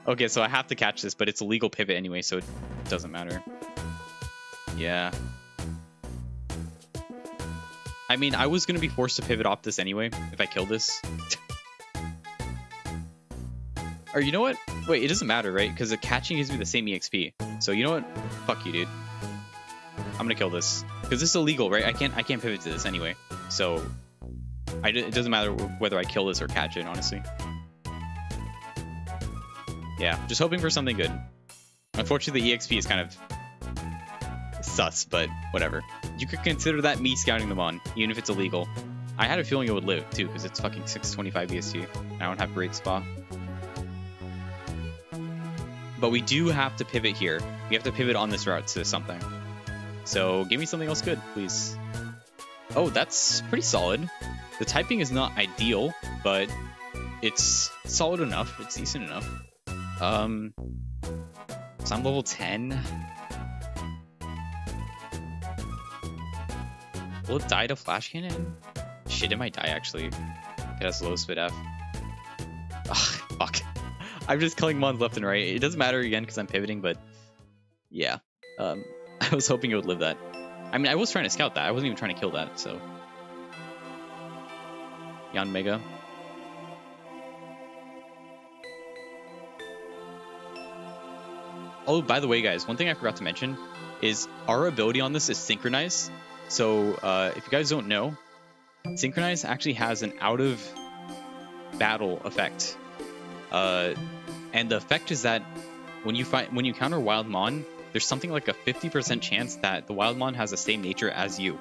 Speaker 1: Okay, so I have to catch this, but it's a legal pivot anyway, so it doesn't matter. Yeah. I mean, I was going to be forced to pivot off this anyway, if I kill this. Or you know what? Wait, it doesn't matter, right? Because the catching gives me the same EXP. So you know what? Fuck you, dude. I'm gonna kill this. Because this is illegal, right? I can't pivot to this anyway. So it doesn't matter whether I kill this or catch it, honestly. Yeah, just hoping for something good. Unfortunately, the EXP is kind of sus, but whatever. You could consider that me scouting them on, even if it's illegal. I had a feeling it would live, too, because it's fucking 625 BST. I don't have great spa. But we do have to pivot here. We have to pivot on this route to something. So give me something else good, please. Oh, that's pretty solid. The typing is not ideal, but it's solid enough. It's decent enough. So I'm level 10. Will it die to Flash Cannon? Shit, it might die actually. It has low speed F. Ugh, fuck. I'm just killing mons left and right. It doesn't matter again because I'm pivoting, but yeah. I was hoping it would live that. I mean, I was trying to scout that. I wasn't even trying to kill that, so. Yan Mega. Oh, by the way, guys, one thing I forgot to mention is our ability on this is Synchronize. So, if you guys don't know, Synchronize actually has an out-of-battle effect. And the effect is that when you counter Wild Mon, there's something like a 50% chance that the Wild Mon has the same nature as you.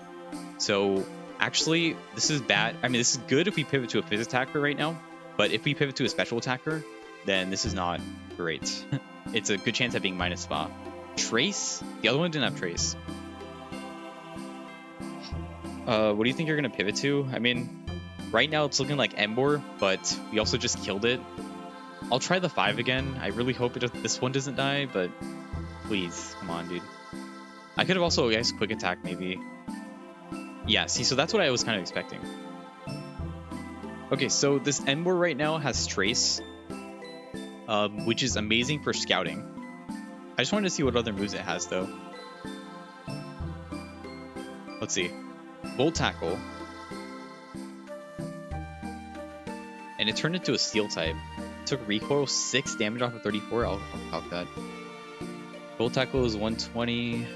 Speaker 1: So actually, this is bad. I mean, this is good if we pivot to a Fizz attacker right now, but if we pivot to a special attacker, then this is not great. It's a good chance at being minus spa. Trace? The other one didn't have Trace. What do you think you're going to pivot to? I mean, right now it's looking like Embor, but we also just killed it. I'll try the 5 again. I really hope this one doesn't die, but please, come on, dude. I could have also, guys, quick attack maybe. Yeah, see, so that's what I was kind of expecting. Okay, so this Embor right now has Trace, which is amazing for scouting. I just wanted to see what other moves it has, though. Let's see. Volt Tackle. And it turned into a Steel type. Took recoil 6 damage off of 34. I'll calc that. Volt Tackle is 120.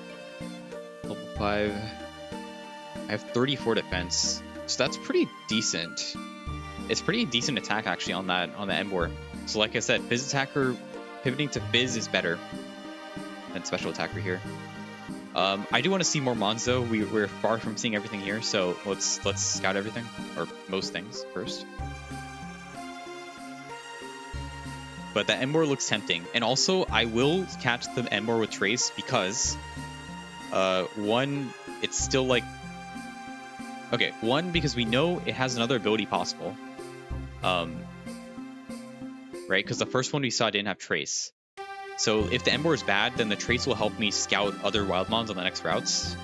Speaker 1: Level 5. I have 34 defense. So that's pretty decent. It's pretty decent attack actually on the Embor. So like I said, Fizz attacker pivoting to Fizz is better than special attacker here. I do want to see more mons though. We're far from seeing everything here, so let's scout everything, or most things first. But that Embor looks tempting, and also I will catch the Embor with Trace because one, it's still like, okay, one, because we know it has another ability possible, right? Because the first one we saw didn't have Trace. So if the Embor is bad, then the Trace will help me scout other wild mons on the next routes.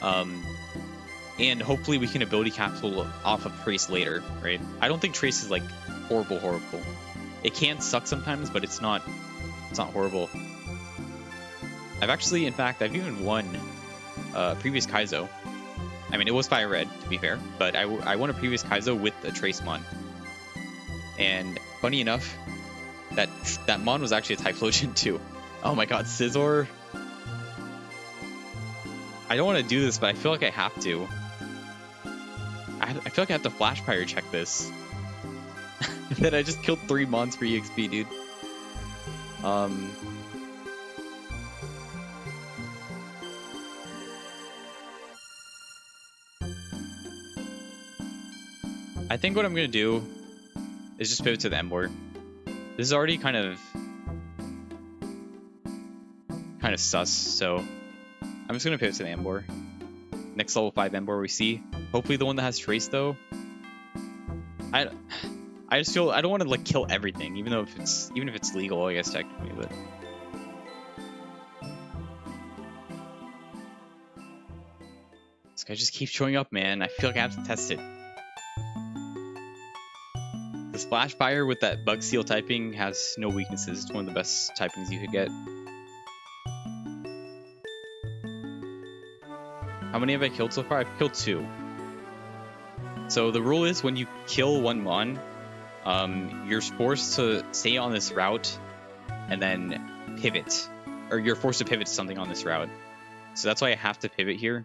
Speaker 1: And hopefully we can ability capsule off of Trace later, right? I don't think Trace is like horrible. It can suck sometimes, but it's not horrible. I've even won previous Kaizo. I mean, it was Fire Red, to be fair, but I won a previous Kaizo with a Trace Mon. And funny enough, that Mon was actually a Typhlosion too. Oh my god, Scizor. I don't want to do this, but I feel like I have to. I feel like I have to Flash Fire check this. That I just killed 3 Mons for EXP, dude. I think what I'm gonna do is just pivot to the Emboar. This is already kind of sus, so I'm just gonna pivot to the Emboar. Next level 5 Emboar we see. Hopefully the one that has Trace though. I just feel I don't want to like kill everything, even if it's legal, I guess technically, but this guy just keeps showing up, man. I feel like I have to test it. The Splash Fire with that Bug Seal typing has no weaknesses. It's one of the best typings you could get. How many have I killed so far? I've killed 2. So the rule is when you kill 1 Mon, you're forced to stay on this route and then pivot. Or you're forced to pivot to something on this route. So that's why I have to pivot here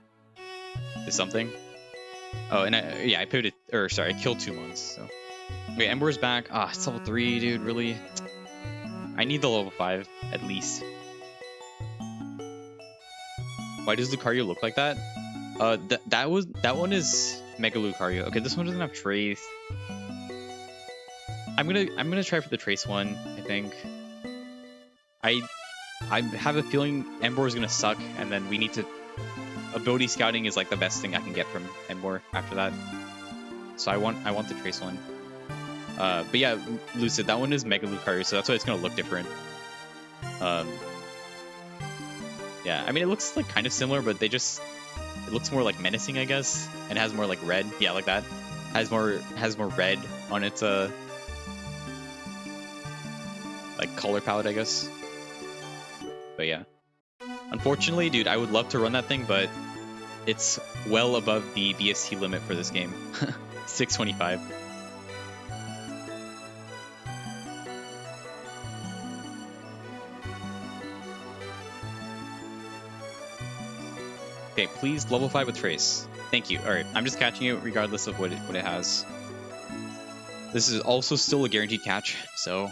Speaker 1: to something. Oh, and I pivoted, or sorry, I killed 2 Mons, so. Okay, Emboar's back. Ah, it's level 3, dude, really? I need the level 5, at least. Why does Lucario look like that? That one is Mega Lucario. Okay, this one doesn't have Trace. I'm gonna try for the Trace one, I think. I have a feeling Emboar is gonna suck, and then we need to... Ability Scouting is like the best thing I can get from Emboar after that. So I want the Trace one. But yeah, Lucid, that one is Mega Lucario, so that's why it's gonna look different. Yeah, I mean, it looks like kind of similar, but it looks more like menacing, I guess, and has more like red. Yeah, like that. Has more red on its like color palette, I guess. But yeah, unfortunately, dude, I would love to run that thing, but it's well above the BST limit for this game. 625. Okay, please level 5 with Trace. Thank you. Alright, I'm just catching it regardless of what it has. This is also still a guaranteed catch, so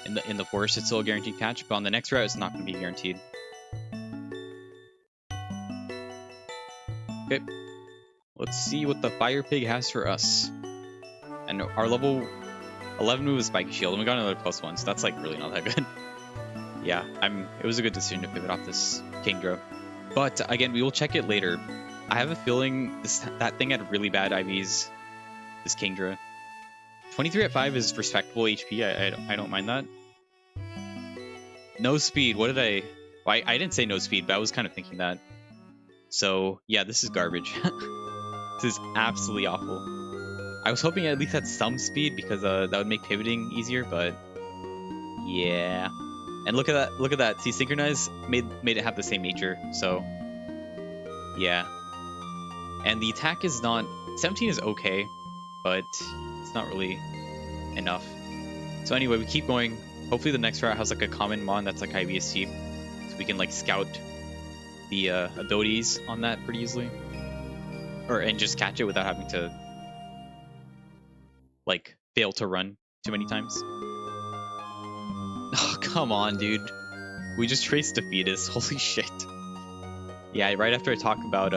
Speaker 1: in the forest it's still a guaranteed catch, but on the next route it's not going to be guaranteed. Okay, let's see what the Fire Pig has for us. And our level 11 move is Spike Shield, and we got another +1, so that's like really not that good. Yeah, it was a good decision to pivot off this Kingdra. But again, we will check it later. I have a feeling that thing had really bad IVs, this Kingdra. 23 at 5 is respectable HP. I don't mind that. No speed. What did I... Well, I didn't say no speed, but I was kind of thinking that. So yeah, this is garbage. This is absolutely awful. I was hoping I at least had some speed because that would make pivoting easier, but yeah. And look at that! Look at that! See, Synchronize made it have the same nature. So yeah. And the attack is not... 17 is okay, but it's not really enough. So anyway, we keep going. Hopefully the next route has like a common Mon that's like IVST, so we can like scout the abilities on that pretty easily, and just catch it without having to like fail to run too many times. Oh, come on, dude. We just traced Defeatus. Holy shit. Yeah, right after I talk about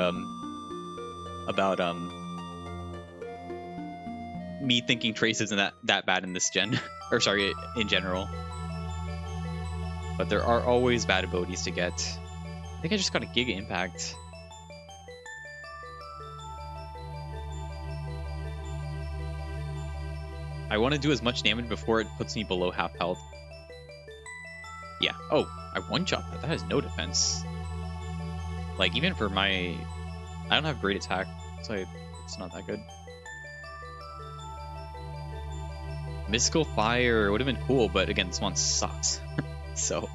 Speaker 1: me thinking Trace isn't that bad in this gen. Or sorry, in general. But there are always bad abilities to get. I think I just got a Giga Impact. I want to do as much damage before it puts me below half health. Yeah. Oh, I one-shot that. That has no defense. Like, even for my... I don't have great attack, so it's not that good. Mystical Fire would have been cool, but again, this one sucks. So,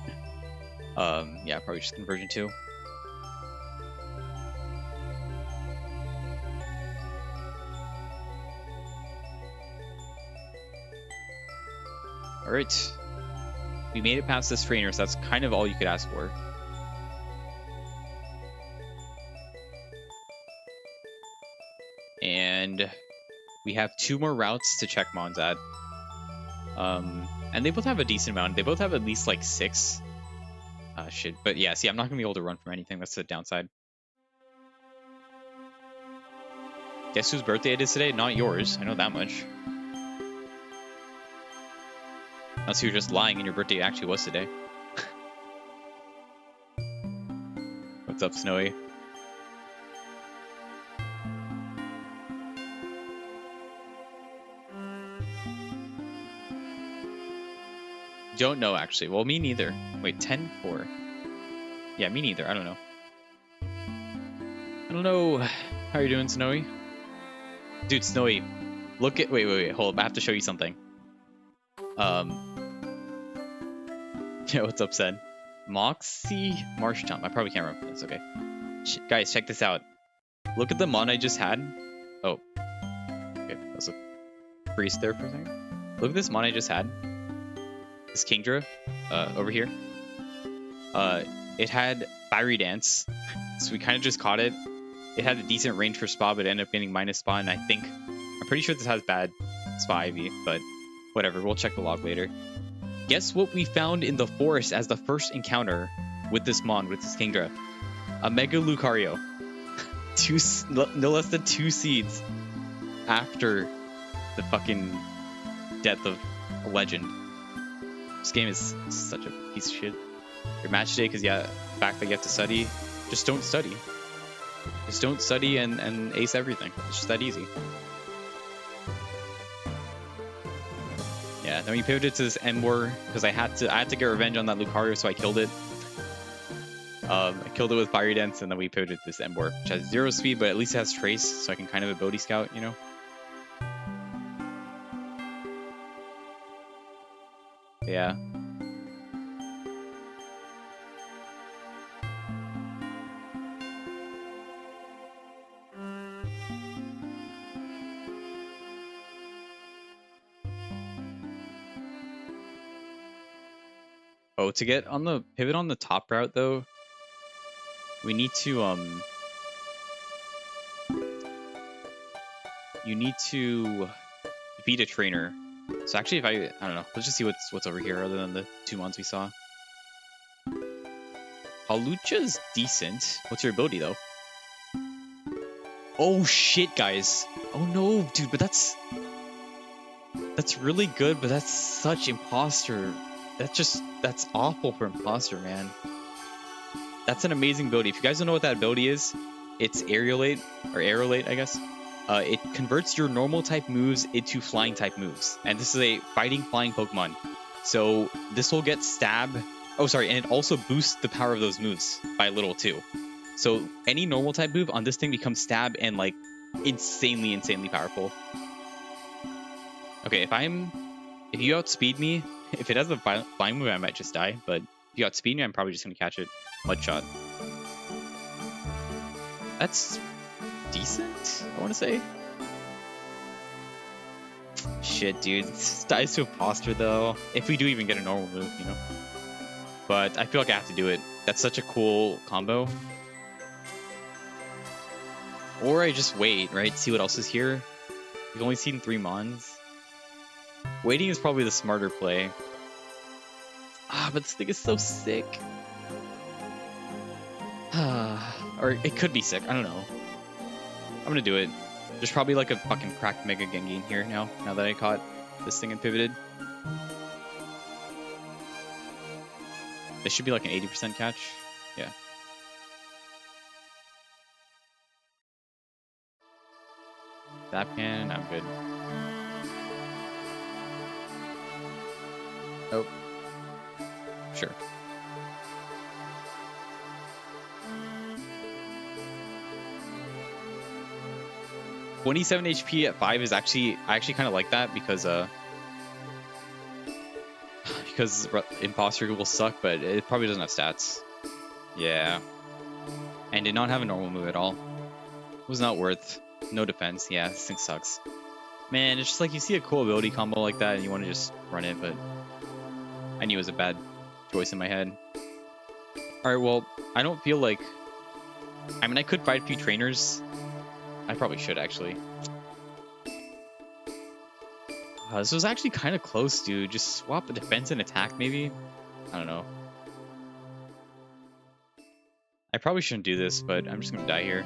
Speaker 1: yeah, probably just Conversion 2. All right. We made it past this trainer, so that's kind of all you could ask for. And we have 2 more routes to check Mons at. And they both have a decent amount. They both have at least like 6. Shit. But yeah, see, I'm not going to be able to run from anything. That's the downside. Guess whose birthday it is today? Not yours. I know that much. Unless you were just lying and your birthday actually was today. What's up, Snowy? Don't know, actually. Well, me neither. Wait, 10-4. Yeah, me neither. I don't know. I don't know. How are you doing, Snowy? Dude, Snowy, look at... Wait. Hold up. I have to show you something. Yeah, what's up, Sen? Moxie Marshtomp. I probably can't remember. That's okay. Guys, check this out. Look at the mon I just had. Oh. Okay, that was a freeze there for a second. Look at this mon I just had. This Kingdra, over here. It had Fiery Dance, so we kind of just caught it. It had a decent range for Spa, but ended up getting minus Spa, and I'm pretty sure this has bad Spa IV, but whatever, we'll check the log later. Guess what we found in the forest as the first encounter with this Mon, with this Kingdra? A Mega Lucario. No less than 2 seeds after the fucking death of a legend. This game is such a piece of shit. Your match day, because yeah, the fact that you have to study, just don't study. Just don't study and ace everything. It's just that easy. Yeah, then we pivoted to this Ember because I had to get revenge on that Lucario, so I killed it. I killed it with Fiery Dance, and then we pivoted to this Ember, which has 0 speed, but at least it has Trace, so I can kind of ability scout, you know? Yeah. Oh, to get on the pivot on the top route though, we need to you need to defeat a trainer. So actually, if I don't know, let's just see what's over here other than the 2 mons we saw. Halucha's decent. What's your ability though? Oh shit, guys. Oh no, dude, but that's really good, but that's such imposter. That's awful for imposter, man. That's an amazing ability. If you guys don't know what that ability is, it's Aerolate, or Aerolate, I guess. It converts your normal type moves into flying type moves. And this is a fighting flying Pokemon. So this will get stab. Oh, sorry. And it also boosts the power of those moves by a little too. So any normal type move on this thing becomes stab and like insanely powerful. Okay, if you outspeed me, if it has a flying move, I might just die. But if you outspeed me, I'm probably just gonna catch it. Mud shot. That's decent, I want to say. Shit, dude. This dies to imposter though. If we do even get a normal move, you know. But I feel like I have to do it. That's such a cool combo. Or I just wait, right? See what else is here. We've only seen 3 mons. Waiting is probably the smarter play. Ah, but this thing is so sick. Or it could be sick. I don't know. I'm gonna do it. There's probably like a fucking cracked Mega Gengi in here now that I caught this thing and pivoted. This should be like an 80% catch. Yeah. That can, I'm good. Oh. Sure. $27 HP at 5 is I actually kind of like that because Imposter will suck, but it probably doesn't have stats. Yeah. And did not have a normal move at all. Was not worth. No defense. Yeah, this thing sucks. Man, it's just like you see a cool ability combo like that and you want to just run it, but I knew it was a bad choice in my head. Alright, well, I don't feel like... I mean, I could fight a few trainers. I probably should, actually. This was actually kind of close, dude. Just swap a defense and attack, maybe? I don't know. I probably shouldn't do this, but I'm just gonna die here.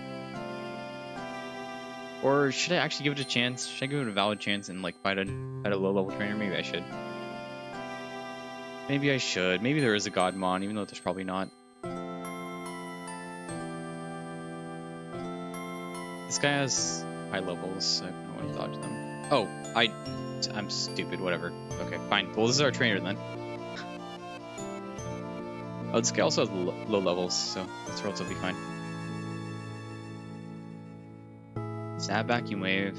Speaker 1: Or should I actually give it a chance? Should I give it a valid chance and like fight a low-level trainer? Maybe I should. Maybe I should. Maybe there is a Godmon, even though there's probably not. This guy has high levels, so I don't want to dodge them. Oh, I'm stupid, whatever. Okay, fine. Well, this is our trainer then. Oh, this guy also has low levels, so that's relatively fine. Stab Vacuum Wave.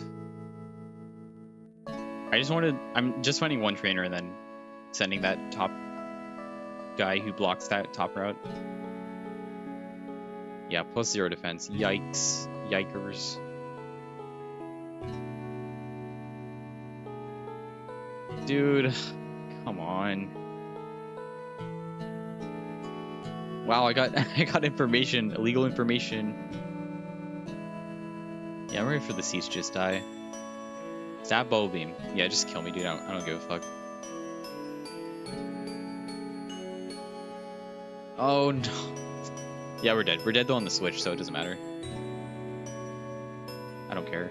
Speaker 1: I'm just finding one trainer and then sending that top guy who blocks that top route. Yeah, plus 0 defense. Yikes. Yikers. Dude, come on. Wow, I got information, illegal information. Yeah, I'm ready for the Siege to just die. Stab Bubble Beam. Yeah, just kill me, dude. I don't give a fuck. Oh no. Yeah, we're dead. We're dead though on the switch, so it doesn't matter. I don't care.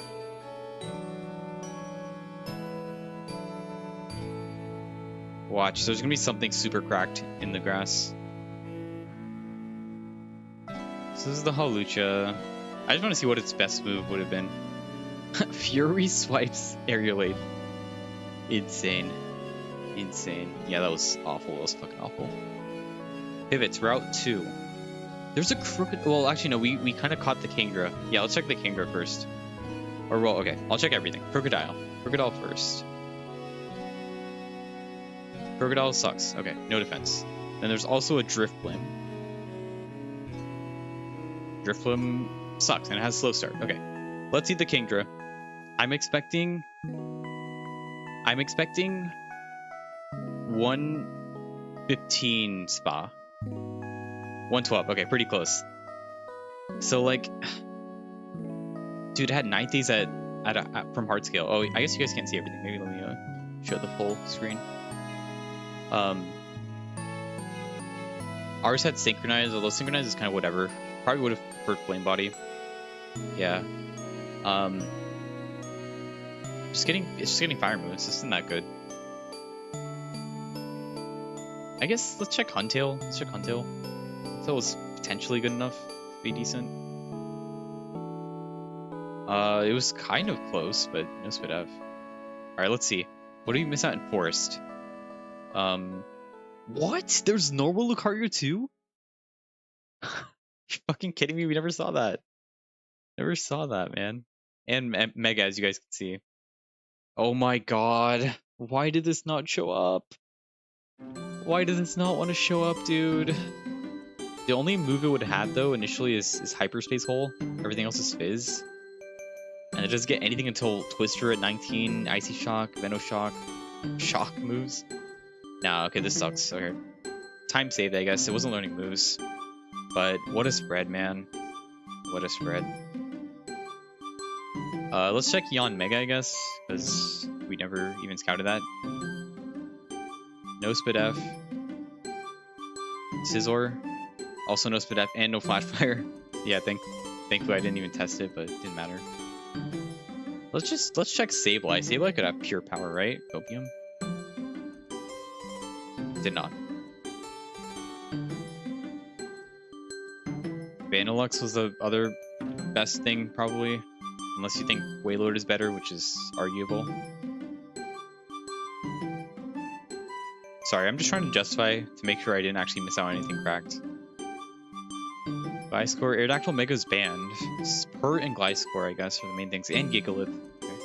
Speaker 1: Watch, there's gonna be something super cracked in the grass. So this is the Hawlucha. I just want to see what its best move would have been. Fury swipes Aerial. Insane. Insane. Yeah, that was awful. That was fucking awful. Pivots, Route 2. There's a crooked... Well, actually, no, we kind of caught the Kingdra. Yeah, let's check the Kingdra first. Or, well, okay. I'll check everything. Crocodile. Crocodile first. Crocodile sucks. Okay, no defense. Then there's also a Drifblim. Drifblim sucks, and it has slow start. Okay, let's see the Kingdra. I'm expecting 115 spa. 112. Okay, pretty close. So like, dude, it had 90s from hard scale. Oh, I guess you guys can't see everything. Maybe let me show the full screen. Ours had synchronized, although synchronized is kind of whatever. Probably would have hurt Flame Body. Yeah. It's just getting fire moves. This isn't that good. I guess let's check Huntail. Let's check Huntail. Huntail was potentially good enough to be decent. It was kind of close, but no spit F. Alright, let's see. What do you miss out in Forest? What? There's normal Lucario too? You're fucking kidding me? We never saw that. Never saw that, man. And Mega, as you guys can see. Oh my god. Why did this not show up? Why does this not want to show up, dude? The only move it would have, though, initially is Hyperspace Hole. Everything else is Fizz. And it doesn't get anything until Twister at 19, Icy Shock, Venoshock, Shock moves. Nah, okay, this sucks. Okay. Time saved, I guess. It wasn't learning moves. But what a spread, man. What a spread. Let's check Yon Mega, I guess, because we never even scouted that. No Spit F. Scizor. Also no Spit F and no Flash Fire. Yeah, thankfully I didn't even test it, but it didn't matter. Let's check Sableye. Sableye could have pure power, right? Copium? Did not. Vanillux was the other best thing, probably. Unless you think Wailord is better, which is arguable. Sorry, I'm just trying to justify to make sure I didn't actually miss out on anything cracked. Gliscor, Aerodactyl Mega's banned. Spurt and Gliscor, I guess, are the main things. And Gigalith. Okay.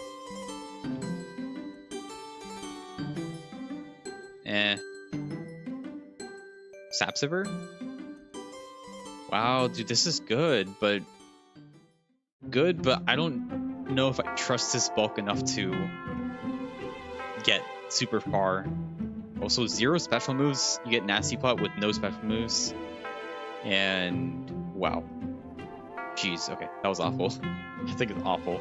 Speaker 1: Sapsiver? Wow, dude, this is good, but I don't know if I trust this bulk enough to get super far. Also, 0 special moves. You get Nasty Plot with no special moves. And wow. Jeez, okay, that was awful. I think it's awful.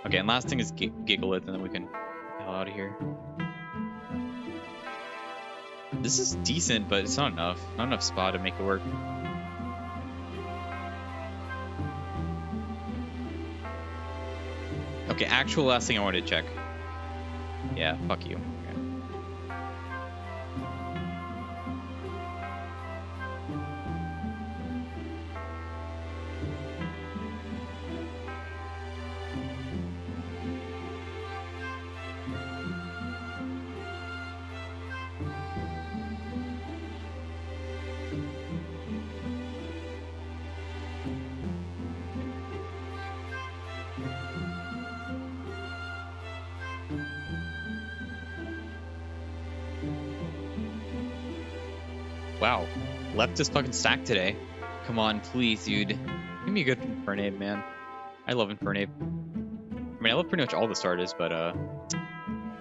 Speaker 1: Okay, and last thing is Giggleth, and then we can get the hell out of here. This is decent, but it's not enough. Not enough spa to make it work. Okay, actual last thing I wanted to check. Yeah, fuck you. Okay. Wow, left is fucking stacked today. Come on, please, dude. Give me a good Infernape, man. I love Infernape. I mean, I love pretty much all the starters, but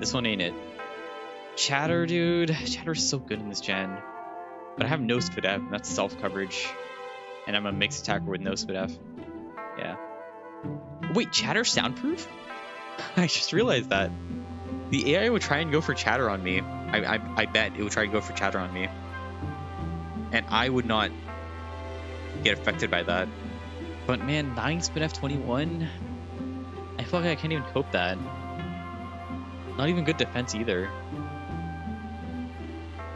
Speaker 1: this one ain't it. Chatter, dude. Chatter's so good in this gen. But I have no Spadef, that's self-coverage. And I'm a mixed attacker with no Spadef. Yeah. Wait, Chatter soundproof? I just realized that. The AI would try and go for Chatter on me. I bet it would try and go for Chatter on me. And I would not get affected by that. But man, 9 Spadef 21? I feel like I can't even cope that. Not even good defense either.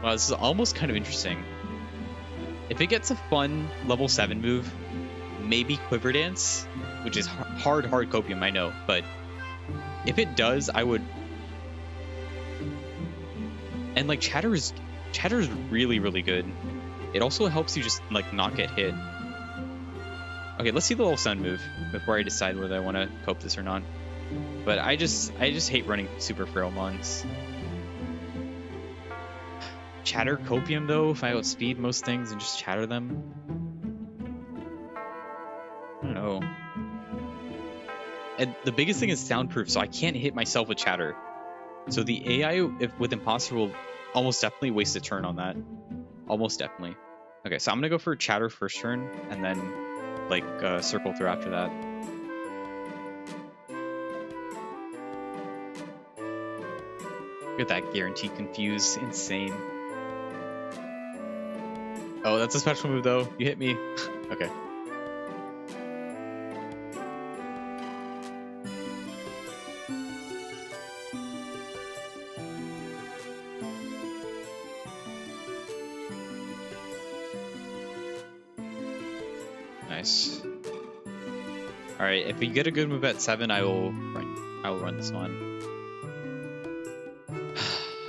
Speaker 1: Wow, this is almost kind of interesting. If it gets a fun level 7 move, maybe Quiver Dance, which is hard copium, I know, but if it does, I would... And like Chatter is really, really good. It also helps you just like not get hit. Okay, let's see the level 7 move before I decide whether I want to cope this or not. But I just hate running super Pheromons. Chatter copium though, if I outspeed most things and just chatter them. I don't know. And the biggest thing is soundproof, so I can't hit myself with chatter. So the AI with Imposter will almost definitely waste a turn on that. Almost definitely. Okay, so I'm gonna go for chatter first turn, and then like circle through after that. Look at that guaranteed confuse, insane. Oh, that's a special move though. You hit me. Okay. Nice. All right, if we get a good move at 7, I will run this one.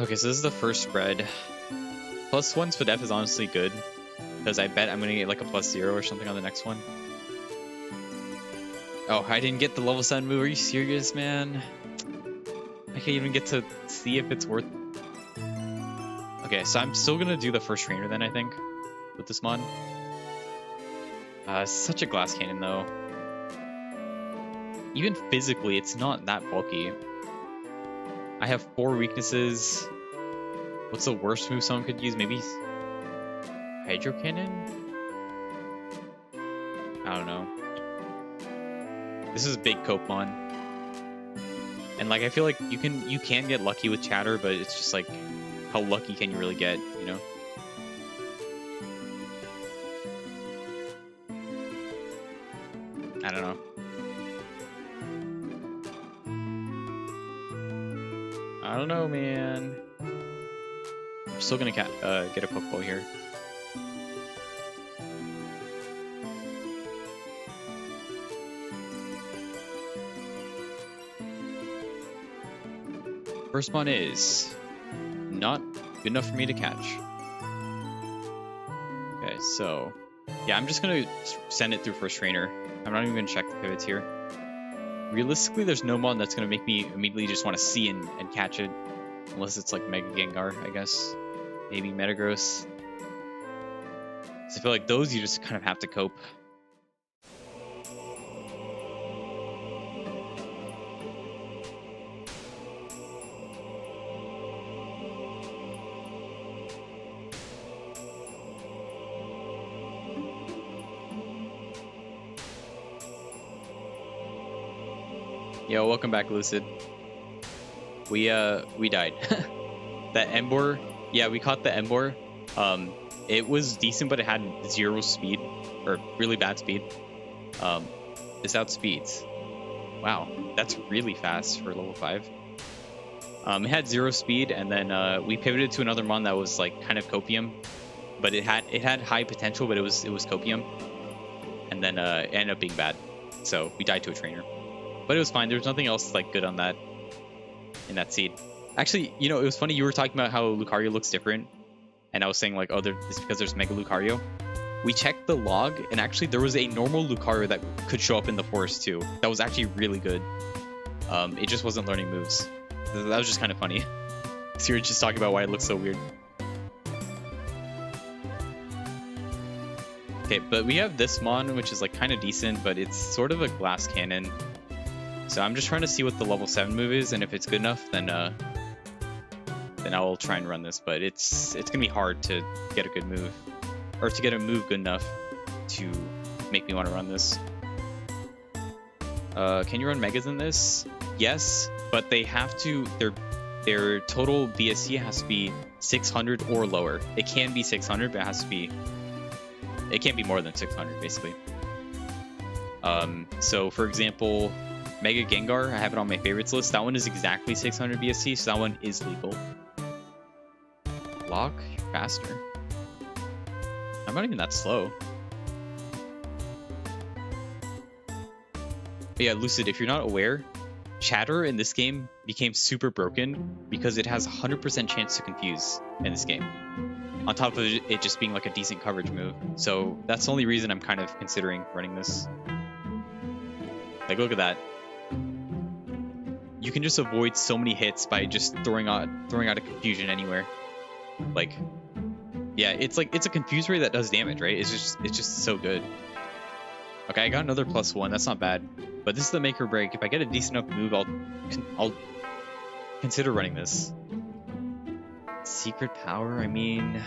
Speaker 1: Okay, so this is the first spread. +1 Spadef is honestly good, because I bet I'm gonna get like a +0 or something on the next one. Oh, I didn't get the level 7 move. Are you serious, man? I can't even get to see if it's worth... Okay, so I'm still gonna do the first trainer then, I think, with this mod. Such a glass cannon though. Even physically, it's not that bulky. I have 4 weaknesses. What's the worst move someone could use? Maybe Hydro Cannon? I don't know. This is big Copemon. And like I feel like you can get lucky with chatter, but it's just like how lucky can you really get, you know? I don't know. I don't know, man. I'm still gonna get a Pokeball here. First one is not good enough for me to catch. Okay, so yeah, I'm just gonna send it through first trainer. I'm not even gonna check the pivots here. Realistically, there's no mod that's gonna make me immediately just want to see and catch it. Unless it's like Mega Gengar, I guess. Maybe Metagross. So I feel like those you just kind of have to cope. Yo, welcome back, Lucid. We died. That Embor, yeah, we caught the Embor. It was decent, but it had 0 speed, or really bad speed. This outspeeds. Wow, that's really fast for level 5. It had 0 speed, and then we pivoted to another mon that was like kind of copium, but it had high potential, but it was copium, and then it ended up being bad. So we died to a trainer, but it was fine. There was nothing else like good on that in that seed. Actually, you know, it was funny. You were talking about how Lucario looks different, and I was saying like, oh, it's because there's Mega Lucario. We checked the log, and actually there was a normal Lucario that could show up in the forest too. That was actually really good. It just wasn't learning moves. That was just kind of funny. So you're just talking about why it looks so weird. Okay, but we have this mon, which is like kind of decent, but it's sort of a glass cannon. So I'm just trying to see what the level 7 move is, and if it's good enough, then I'll try and run this. But it's gonna be hard to get a good move, or to get a move good enough to make me want to run this. Can you run megas in this? Yes, but they have to. Their total BSC has to be 600 or lower. It can be 600, but it has to be. It can't be more than 600, basically. So for example, Mega Gengar, I have it on my favorites list. That one is exactly 600 BSC, so that one is legal. Lock, you're faster. I'm not even that slow. But yeah, Lucid, if you're not aware, Chatter in this game became super broken because it has 100% chance to confuse in this game. On top of it just being like a decent coverage move. So that's the only reason I'm kind of considering running this. Like, look at that. You can just avoid so many hits by just throwing out a confusion anywhere. Like, yeah, it's a confuse ray that does damage, right? It's just so good. Okay, I got another +1. That's not bad. But this is the make or break. If I get a decent enough move, I'll consider running this. Secret power, I mean,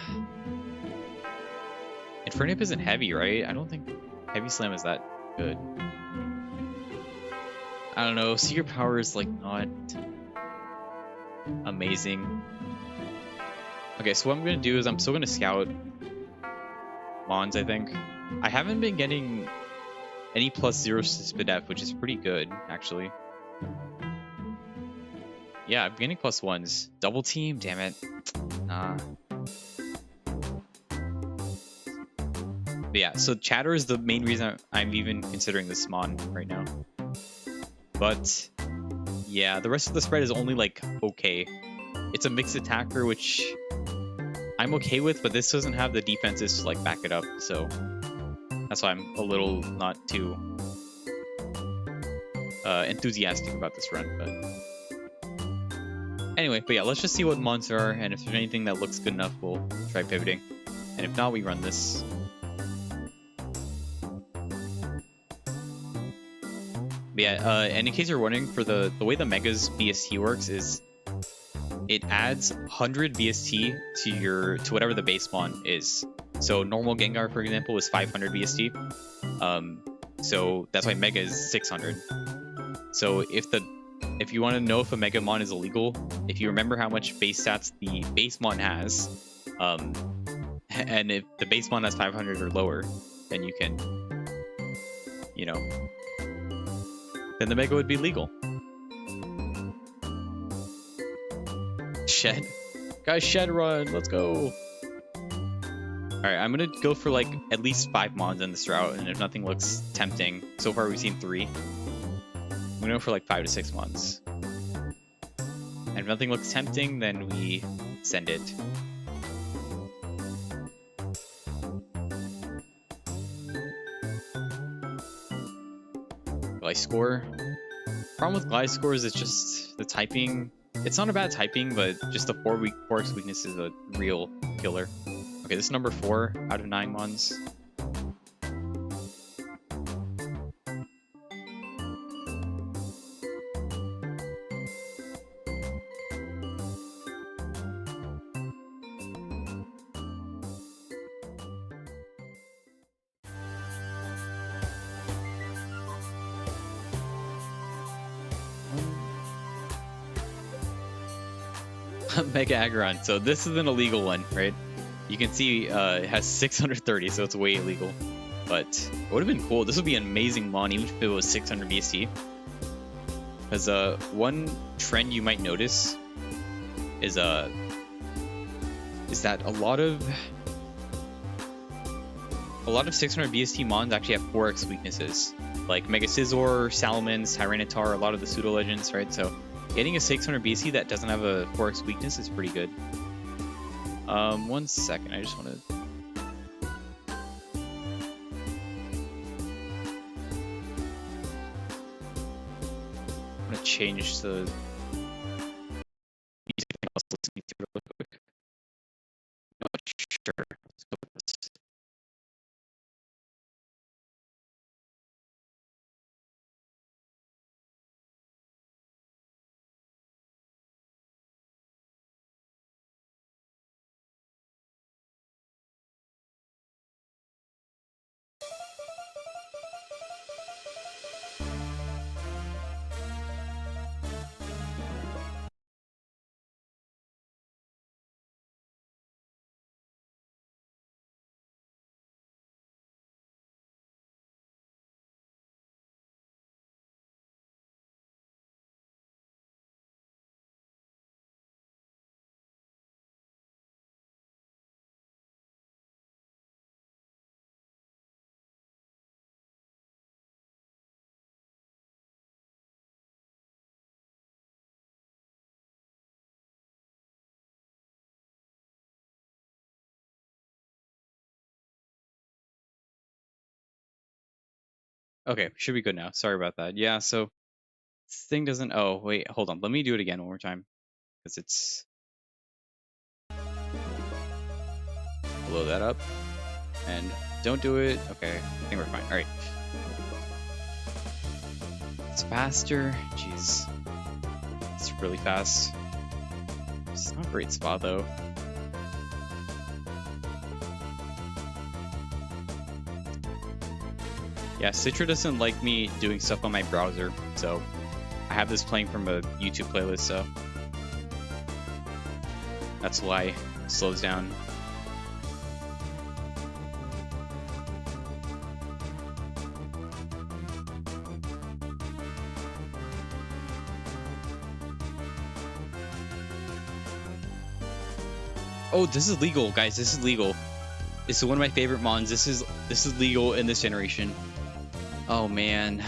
Speaker 1: Infernip isn't heavy, right? I don't think Heavy Slam is that good. I don't know, Secret power is like not amazing. Okay, so what I'm gonna do is I'm still gonna scout Mons, I think. I haven't been getting any +0 to Spadef, which is pretty good, actually. Yeah, I'm getting +1s. Double team, damn it. Nah. But yeah, so Chatter is the main reason I'm even considering this Mon right now. But yeah, the rest of the spread is only like okay. It's a mixed attacker, which I'm okay with, but this doesn't have the defenses to like back it up, so that's why I'm a little not too enthusiastic about this run. But anyway, but yeah, let's just see what mons there are, and if there's anything that looks good enough, we'll try pivoting. And if not, we run this. But yeah, and in case you're wondering, for the way the Mega's BST works is it adds 100 BST to whatever the base mon is. So normal Gengar, for example, is 500 BST. So that's why Mega is 600. So if you want to know if a Mega Mon is illegal, if you remember how much base stats the base Mon has, and if the base Mon has 500 or lower, then you can, you know, then the Mega would be legal. Shed. Guys, Shed run, let's go. Alright, I'm gonna go for like at least 5 Mons in this route, and if nothing looks tempting, so far we've seen 3. I'm gonna go for like 5 to 6 Mons. And if nothing looks tempting, then we send it. Gliscor. Problem with Gliscor is it's just the typing. It's not a bad typing, but just the 4x weakness is a real killer. Okay, this is number 4 out of 9 Mons. Mega Aggron. So this is an illegal one, right? You can see it has 630, so it's way illegal. But it would have been cool. This would be an amazing mon, even if it was 600 BST. Because one trend you might notice is that a lot of 600 BST mons actually have 4x weaknesses, like Mega Scizor, Salamence, Tyranitar, a lot of the pseudo legends, right? So getting a 600 BST that doesn't have a 4x weakness is pretty good. 1 second, I just want to. Change the music thing I was listening to real quick. Not sure. Let's go with this. Okay, should be good now. Sorry about that. Yeah, so this thing doesn't. Oh, wait, hold on. Let me do it again one more time because it's. Blow that up. And don't do it. Okay, I think we're fine. All right. It's faster. Jeez. It's really fast. It's not a great spot, though. Yeah, Citra doesn't like me doing stuff on my browser, so I have this playing from a YouTube playlist, so that's why it slows down. Oh, this is legal, guys. This is legal. This is one of my favorite mons. This is legal in this generation. Oh man.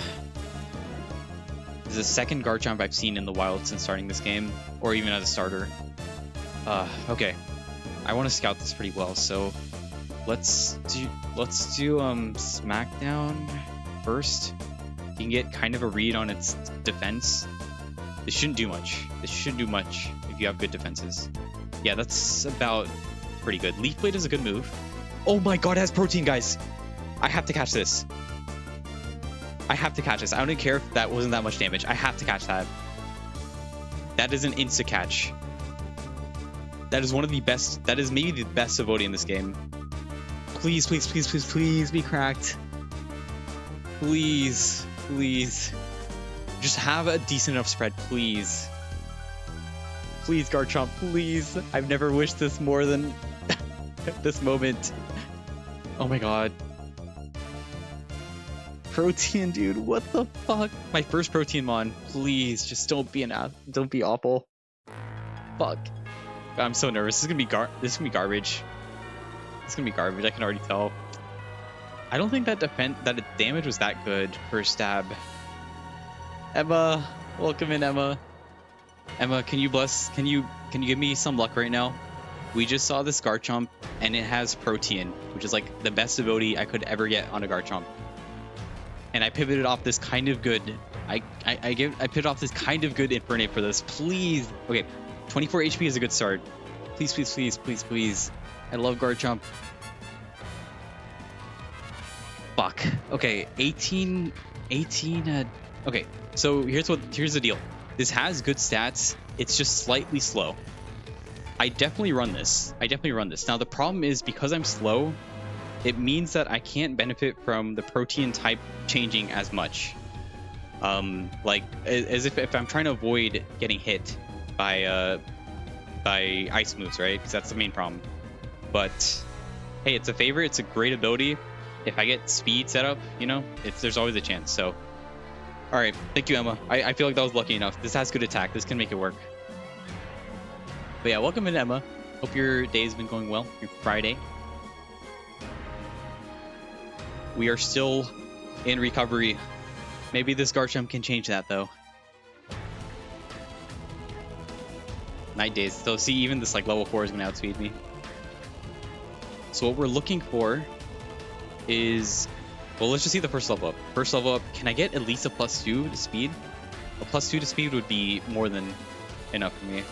Speaker 1: This is the second Garchomp I've seen in the wild since starting this game, or even as a starter. Okay. I want to scout this pretty well, so let's do Smackdown first. You can get kind of a read on its defense. This shouldn't do much. This shouldn't do much if you have good defenses. Yeah, that's about pretty good. Leaf Blade is a good move. Oh my god, it has protein, guys! I have to catch this. I have to catch this. I don't even care if that wasn't that much damage. I have to catch that. That is an insta-catch. That is one of the best. That is maybe the best Savoti in this game. Please, please, please, please, please be cracked. Please, please. Just have a decent enough spread, please. Please, Garchomp, please. I've never wished this more than this moment. Oh my god. Protein, dude, what the fuck? My first Protein mon. Please, just don't be awful. Fuck. I'm so nervous. This is gonna be garbage. This is gonna be garbage. I can already tell. I don't think that damage was that good for a stab. Emma, welcome in, Emma. Emma, can you give me some luck right now? We just saw this Garchomp, and it has Protein, which is like the best ability I could ever get on a Garchomp. And I pivoted off this kind of good. I pivoted off this kind of good Infernape for this. Please. Okay, 24 HP is a good start. Please, please, please, please, please. I love Garchomp. Fuck. Okay, 18. Okay, so here's the deal. This has good stats. It's just slightly slow. I definitely run this. Now the problem is because I'm slow, it means that I can't benefit from the Protein type changing as much. Like as if I'm trying to avoid getting hit by by ice moves, right? Because that's the main problem. But hey, it's a favorite. It's a great ability. If I get speed set up, you know, there's always a chance. So, all right, thank you, Emma. I feel like that was lucky enough. This has good attack. This can make it work. But yeah, welcome in, Emma. Hope your day has been going well. Your Friday. We are still in recovery. Maybe this Garchomp can change that, though. Night days. So see, even this like level 4 is gonna outspeed me. So what we're looking for is, well, let's just see the first level up. First level up, can I get at least a +2 to speed? A +2 to speed would be more than enough for me.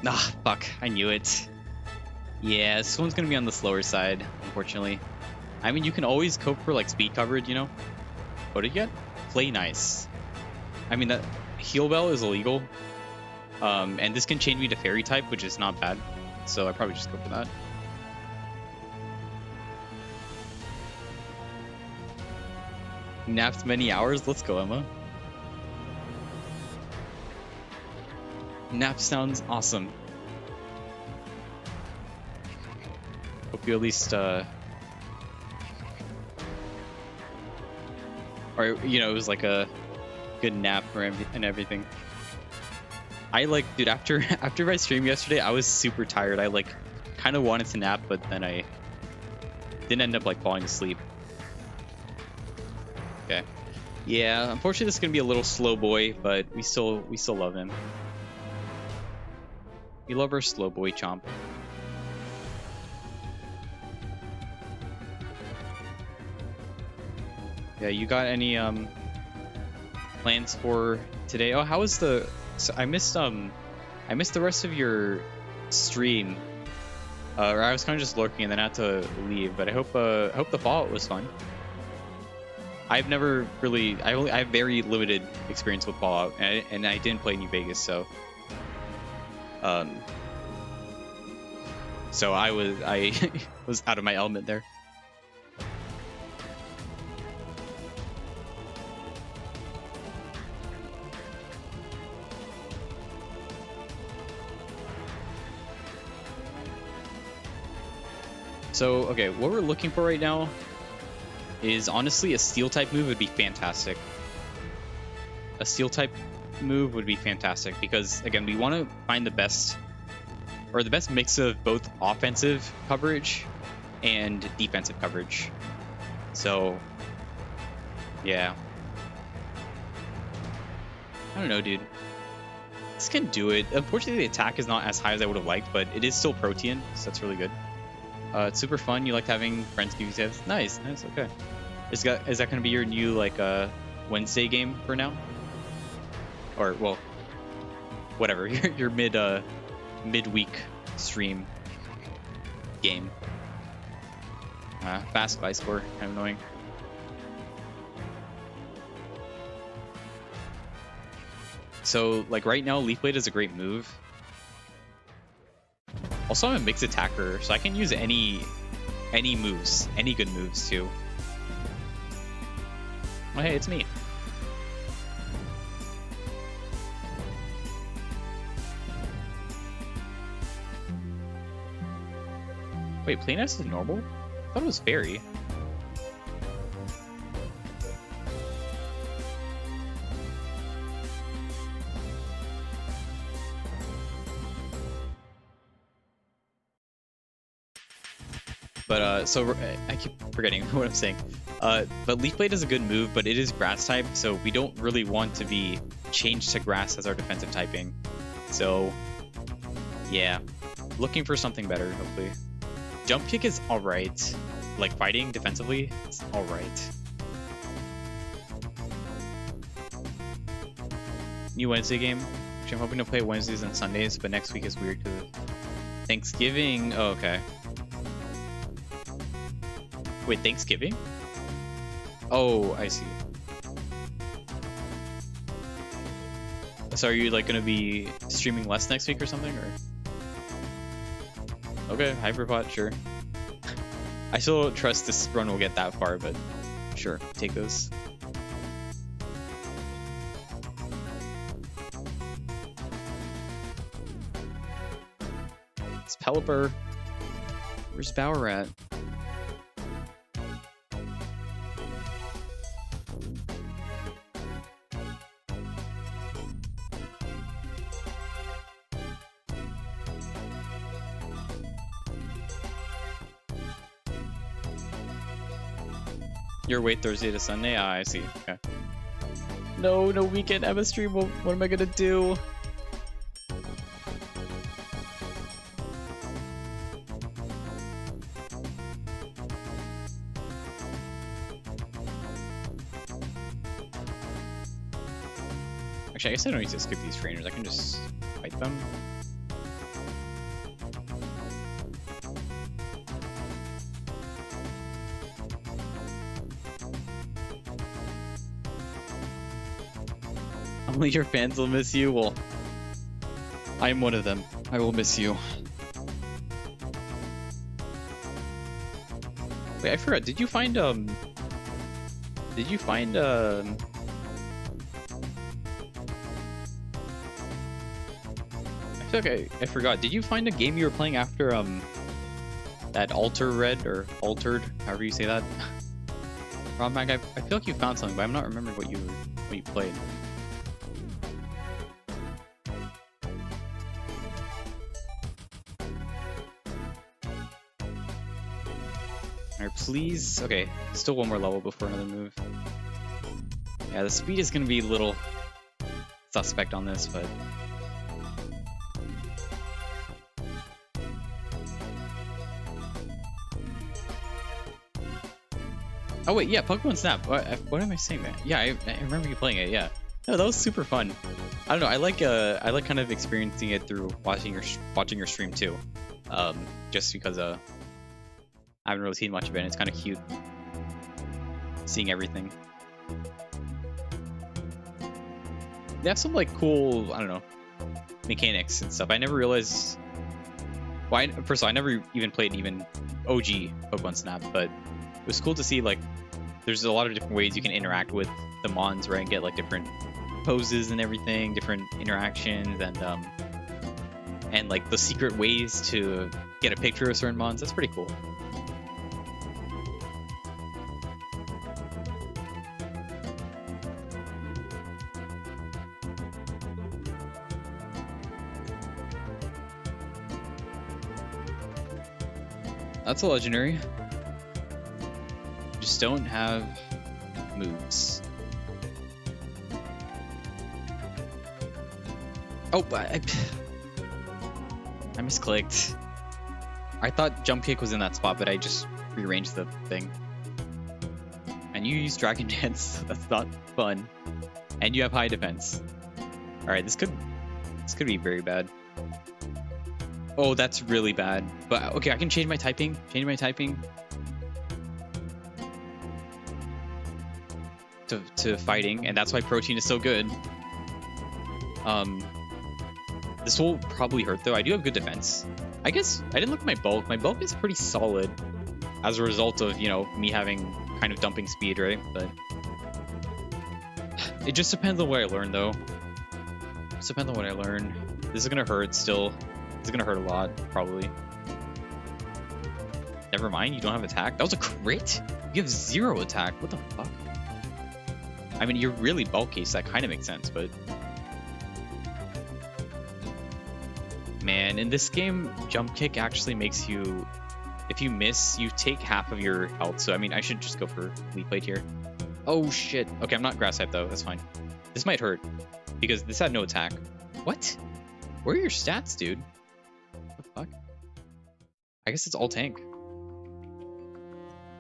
Speaker 1: Ah, fuck, I knew it. Yeah, this one's gonna be on the slower side, unfortunately. I mean, you can always cope for like speed coverage, you know? What did you get? Play nice. I mean, that heal bell is illegal. And this can change me to fairy type, which is not bad. So I probably just go for that. Napped many hours? Let's go, Emma. Nap sounds awesome. Hope you at least, or, you know, it was like a good nap and everything. I like, dude, after my stream yesterday, I was super tired. I like kind of wanted to nap, but then I didn't end up like falling asleep. Okay. Yeah, unfortunately this is gonna be a little slow boy, but we still love him. We love our slow boy Chomp. Yeah, you got any plans for today? Oh, how was the? So I missed the rest of your stream. Or I was kind of just lurking and then I had to leave. But I hope the Fallout was fun. I've never really, I have very limited experience with Fallout, and I didn't play New Vegas, so so I was out of my element there. So, okay, what we're looking for right now is honestly a steel type move would be fantastic. A steel type move would be fantastic because, again, we want to find the best mix of both offensive coverage and defensive coverage. So, yeah. I don't know, dude. This can do it. Unfortunately, the attack is not as high as I would have liked, but it is still Protean, so that's really good. It's super fun. You like having friends give you tips. Nice, okay. Is that going to be your new like Wednesday game for now? Or well, whatever. Your midweek stream game. Fast fly score, kind of annoying. So like right now, Leaf Blade is a great move. Also, I'm a mixed attacker, so I can use any moves, any good moves too. Oh, hey, it's me. Wait, Playnest is normal? I thought it was fairy. But so I keep forgetting what I'm saying. But Leaf Blade is a good move, but it is grass type, so we don't really want to be changed to grass as our defensive typing. So yeah, looking for something better, hopefully. Jump kick is alright. Like fighting defensively, it's alright. New Wednesday game, which I'm hoping to play Wednesdays and Sundays, but next week is weird because Thanksgiving. Oh, okay. Wait, Thanksgiving? Oh, I see. So are you like gonna be streaming less next week or something, or? Okay, Hyperpot, sure. I still don't trust this run will get that far, but sure, take those. It's Pelipper. Where's Bauer at? Your wait Thursday to Sunday? Ah, I see. Okay. No weekend Emma stream. What am I gonna do? Actually, I guess I don't need to skip these trainers. I can just fight them. Only your fans will miss you. Well, I am one of them. I will miss you. Wait, I forgot. Did you find I feel like I forgot. Did you find a game you were playing after that Alter Red or Altered, however you say that? Rob Mag, I feel like you found something, but I'm not remembering what you played. Alright, please. Okay, still one more level before another move. Yeah, the speed is gonna be a little suspect on this, but oh wait, yeah, Pokemon Snap. What am I saying there? Yeah, I remember you playing it. Yeah, no, that was super fun. I don't know. I like kind of experiencing it through watching your stream too. Just because I haven't really seen much of it. And it's kind of cute seeing everything. They have some like cool, I don't know, mechanics and stuff. I never realized. Well, first of all, I never even played OG Pokemon Snap, but it was cool to see like there's a lot of different ways you can interact with the Mons, right? And get like different poses and everything, different interactions, and like the secret ways to get a picture of certain Mons. That's pretty cool. That's a legendary. Just don't have moves. Oh, I misclicked. I thought jump kick was in that spot, but I just rearranged the thing. And you use Dragon Dance, so that's not fun. And you have high defense. All right, this could be very bad. Oh, that's really bad. But okay, I can change my typing. To fighting, and that's why protein is so good. This will probably hurt though. I do have good defense. I guess I didn't look at my bulk. My bulk is pretty solid as a result of, you know, me having kind of dumping speed, right? But it just depends on what I learn though. Just depends on what I learn. This is gonna hurt still. This is gonna hurt a lot, probably. Never mind, you don't have attack. That was a crit? You have 0 attack. What the fuck? I mean, you're really bulky, so that kind of makes sense, but... Man, in this game, jump kick actually makes you... If you miss, you take half of your health, so I mean, I should just go for Leaf Blade here. Oh, shit. Okay, I'm not Grass type, though. That's fine. This might hurt, because this had no attack. What? Where are your stats, dude? What the fuck? I guess it's all tank.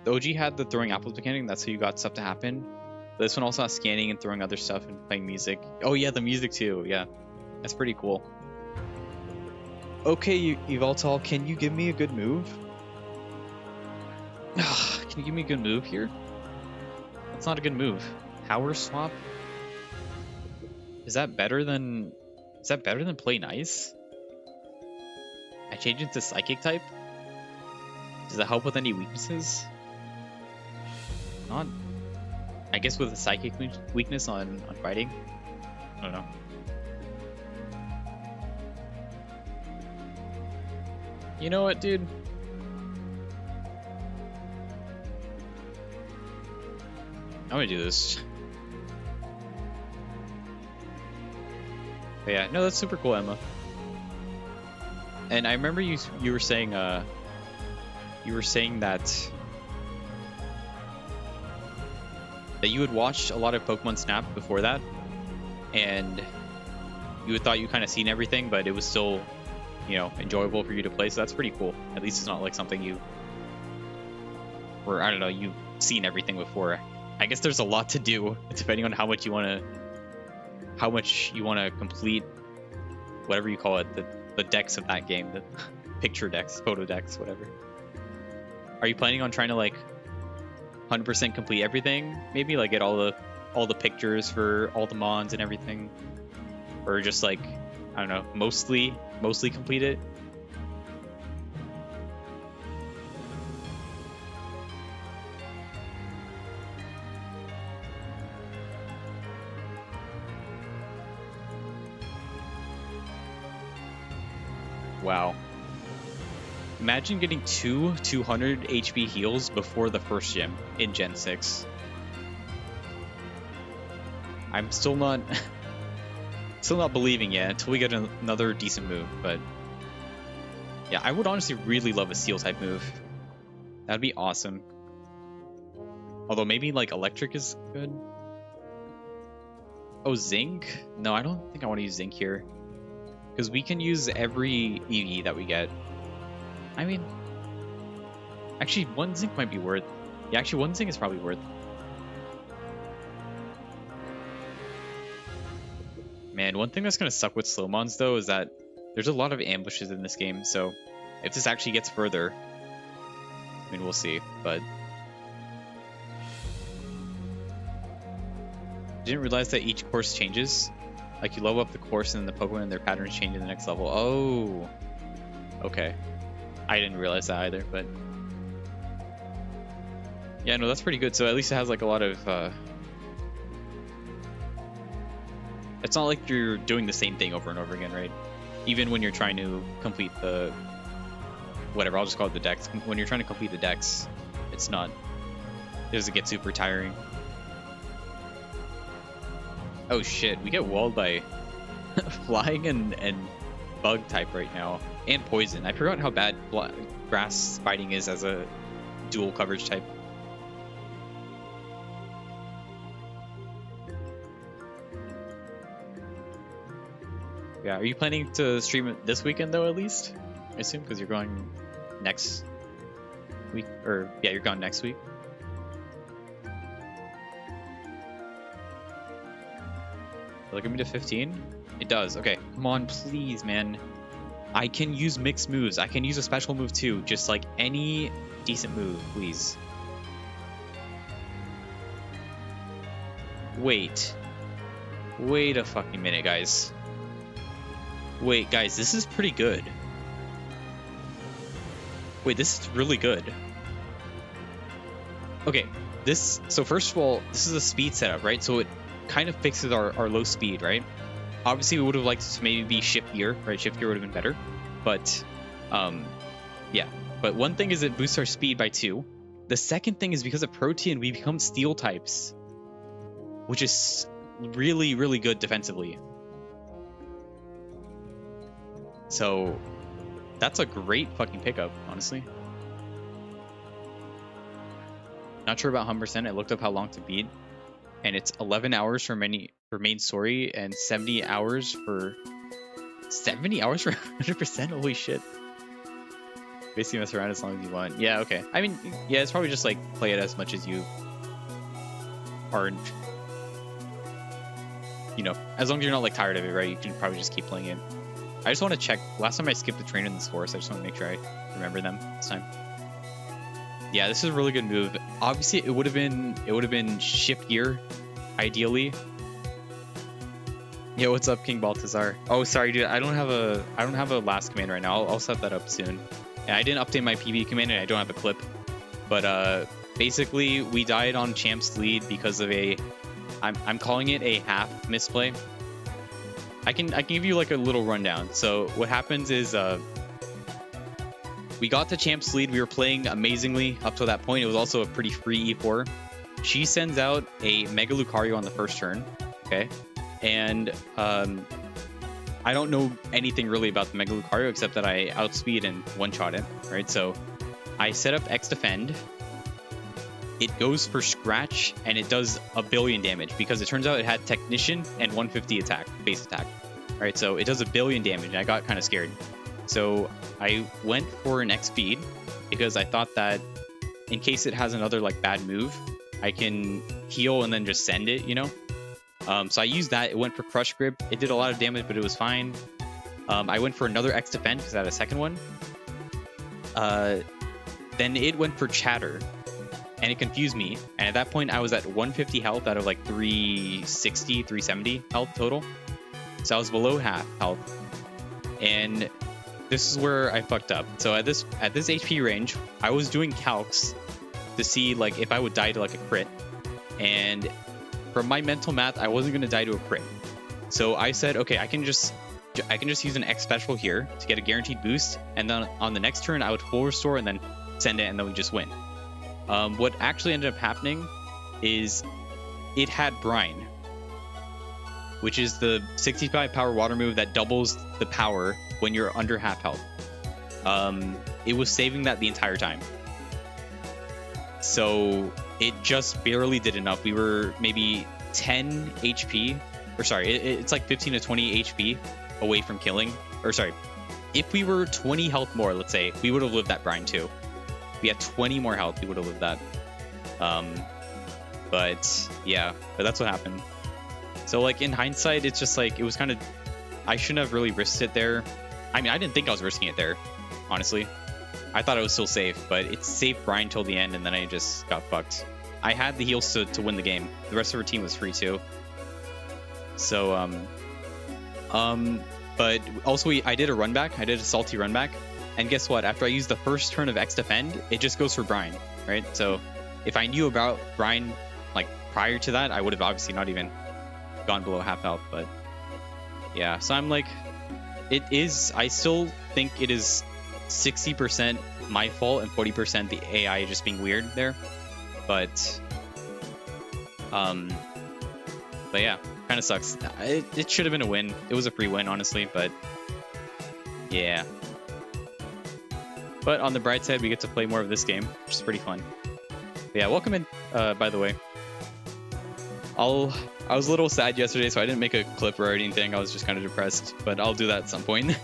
Speaker 1: The OG had the throwing apples mechanic, that's how you got stuff to happen. But this one also has scanning and throwing other stuff and playing music. Oh yeah, the music too, yeah. That's pretty cool. Okay, Yveltal, can you give me a good move? Can you give me a good move here? That's not a good move. Power Swap? Is that better than Play Nice? I change it to Psychic type? Does that help with any weaknesses? Not. I guess with a Psychic weakness on fighting? I don't know. You know what, dude? I'm gonna do this. But yeah, no, that's super cool, Emma. And I remember you were saying that you had watched a lot of Pokemon Snap before that, and you had thought you kind of seen everything, but it was still, you know, enjoyable for you to play. So that's pretty cool. At least it's not like something you, or I don't know, you've seen everything before. I guess there's a lot to do depending on how much you want to complete, whatever you call it, the decks of that game, the picture decks, photo decks, whatever. Are you planning on trying to like 100% complete everything? Maybe like get all the pictures for all the mons and everything, or just like, I don't know, mostly complete it? Wow. Imagine getting 200 HP heals before the first gym in Gen 6. I'm still not believing yet until we get another decent move, but yeah, I would honestly really love a Steel type move. That'd be awesome. Although maybe like Electric is good. Oh, Zinc? No, I don't think I want to use Zinc here, because we can use every EV that we get. I mean, actually, one Zinc might be worth. Yeah, actually, one Zinc is probably worth. Man, one thing that's going to suck with slow mons, though, is that there's a lot of ambushes in this game. So if this actually gets further, I mean, we'll see. But didn't realize that each course changes. Like, you level up the course and then the Pokemon and their patterns change in the next level. Oh, okay. I didn't realize that either, but yeah, no, that's pretty good. So at least it has like a lot of it's not like you're doing the same thing over and over again, right? Even when you're trying to complete the whatever, I'll just call it the decks. When you're trying to complete the decks, it's not, it doesn't get super tiring. Oh shit, we get walled by flying and bug type right now, and poison. I forgot how bad grass fighting is as a dual coverage type. Yeah, are you planning to stream it this weekend though, at least? I assume, because you're going next week, or yeah, you're gone next week. Look at me to 15. It does. Okay, come on, please, man. I can use mixed moves. I can use a special move too. Just like any decent move, please. Wait a fucking minute, guys. Wait, guys, this is pretty good. Wait, this is really good. Okay, so first of all, this is a speed setup, right? So it kind of fixes our low speed, right? Obviously, we would have liked to maybe be shift gear, right? Shift gear would have been better, but yeah. But one thing is it boosts our speed by 2. The second thing is because of Protean, we become steel types, which is really, really good defensively. So that's a great fucking pickup, honestly. Not sure about 100%. I looked up how long to beat, and it's 11 hours for main story and 70 hours for 100%. Holy shit! Basically, mess around as long as you want. Yeah, okay. I mean, yeah, it's probably just like play it as much as you are. You know, as long as you're not like tired of it, right? You can probably just keep playing it. I just want to check. Last time I skipped the trainer in this forest, I just want to make sure I remember them this time. Yeah, this is a really good move. Obviously, it would have been shift gear, ideally. Yeah, what's up, King Baltazar? Oh, sorry, dude. I don't have a last command right now. I'll set that up soon. And I didn't update my PB command, and I don't have a clip. But basically, we died on Champ's lead because of I'm calling it a half misplay. I can give you like a little rundown. So what happens is we got to Champ's lead. We were playing amazingly up to that point. It was also a pretty free E4. She sends out a Mega Lucario on the first turn, okay? And I don't know anything really about the Mega Lucario except that I outspeed and one-shot it, right? So I set up X Defend. It goes for Scratch, and it does a billion damage because it turns out it had Technician and 150 attack, base attack. All right, so it does a billion damage, and I got kind of scared. So I went for an X Speed because I thought that in case it has another like bad move, I can heal and then just send it, you know? So I used that. It went for Crush Grip. It did a lot of damage, but it was fine. I went for another X Defend because I had a second one. Then it went for Chatter, and it confused me. And at that point, I was at 150 health out of like 360, 370 health total. So I was below half health. And this is where I fucked up. So at this HP range, I was doing calcs to see like if I would die to like a crit. And from my mental math, I wasn't going to die to a crit. So I said, okay, I can just use an X special here to get a guaranteed boost. And then on the next turn, I would full restore and then send it, and then we just win. What actually ended up happening is it had Brine, which is the 65 power water move that doubles the power when you're under half health. It was saving that the entire time. So it just barely did enough. We were maybe 10 HP, or sorry, it's like 15 to 20 HP away from killing. Or sorry, if we were 20 health more, let's say, we would have lived that Brine too. If we had 20 more health, we would have lived that. But yeah, but that's what happened. So like in hindsight, it's just like, it was kind of, I shouldn't have really risked it there. I mean, I didn't think I was risking it there, honestly. I thought it was still safe, but it saved Brine till the end, and then I just got fucked. I had the heals to win the game. The rest of our team was free too. So, but also I did a run back. I did a salty run back. And guess what? After I used the first turn of X Defend, it just goes for Brine, right? So if I knew about Brine, like prior to that, I would have obviously not even gone below half health, but yeah. So I'm like, I still think it is 60% my fault and 40% the AI just being weird there. But yeah, kind of sucks. It should have been a win. It was a free win, honestly, but yeah. But on the bright side, we get to play more of this game, which is pretty fun. But yeah, welcome in, by the way. I was a little sad yesterday, so I didn't make a clip or anything. I was just kind of depressed, but I'll do that at some point.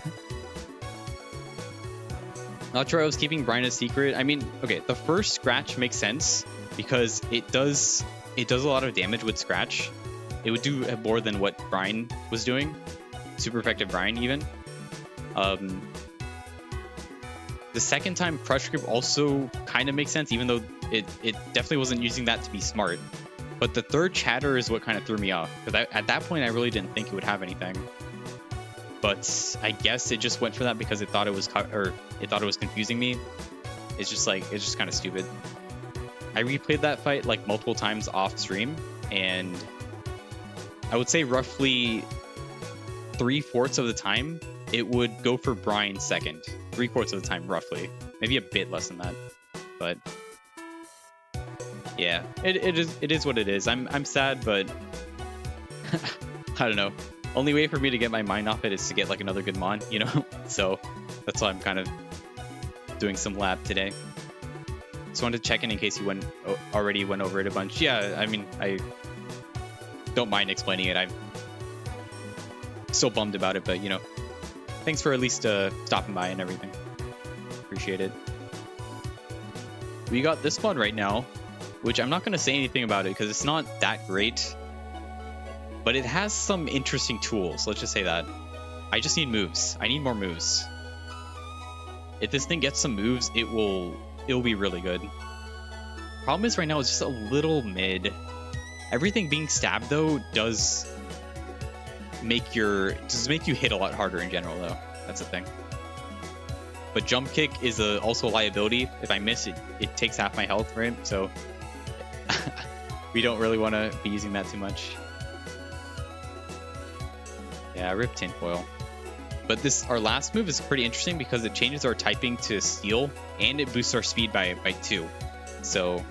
Speaker 1: Not sure I was keeping Brine a secret. I mean, okay, the first Scratch makes sense because it does a lot of damage with Scratch. It would do more than what Brine was doing. Super effective Brine, even. The second time Crush Grip also kind of makes sense, even though it definitely wasn't using that to be smart. But the third Chatter is what kind of threw me off, because at that point I really didn't think it would have anything. But I guess it just went for that because it thought it was confusing me. It's just kind of stupid. I replayed that fight like multiple times off stream, and I would say roughly 3/4 of the time it would go for Brine second. 3/4 of the time, roughly. Maybe a bit less than that, but yeah, it is what it is. I'm sad, but I don't know. Only way for me to get my mind off it is to get like another good mon, you know? So that's why I'm kind of doing some lab today. Just wanted to check in case you already went over it a bunch. Yeah, I mean, I don't mind explaining it. I'm still bummed about it, but you know, thanks for at least stopping by and everything. Appreciate it. We got this one right now, which I'm not going to say anything about it because it's not that great. But it has some interesting tools. Let's just say that. I just need moves. I need more moves. If this thing gets some moves, it'll be really good. Problem is right now it's just a little mid. Everything being stabbed though does make you hit a lot harder in general though. That's the thing. But jump kick is also a liability. If I miss it, it takes half my health, right? So we don't really want to be using that too much. Yeah, rip Tinfoil. But our last move is pretty interesting because it changes our typing to steel and it boosts our speed by 2. So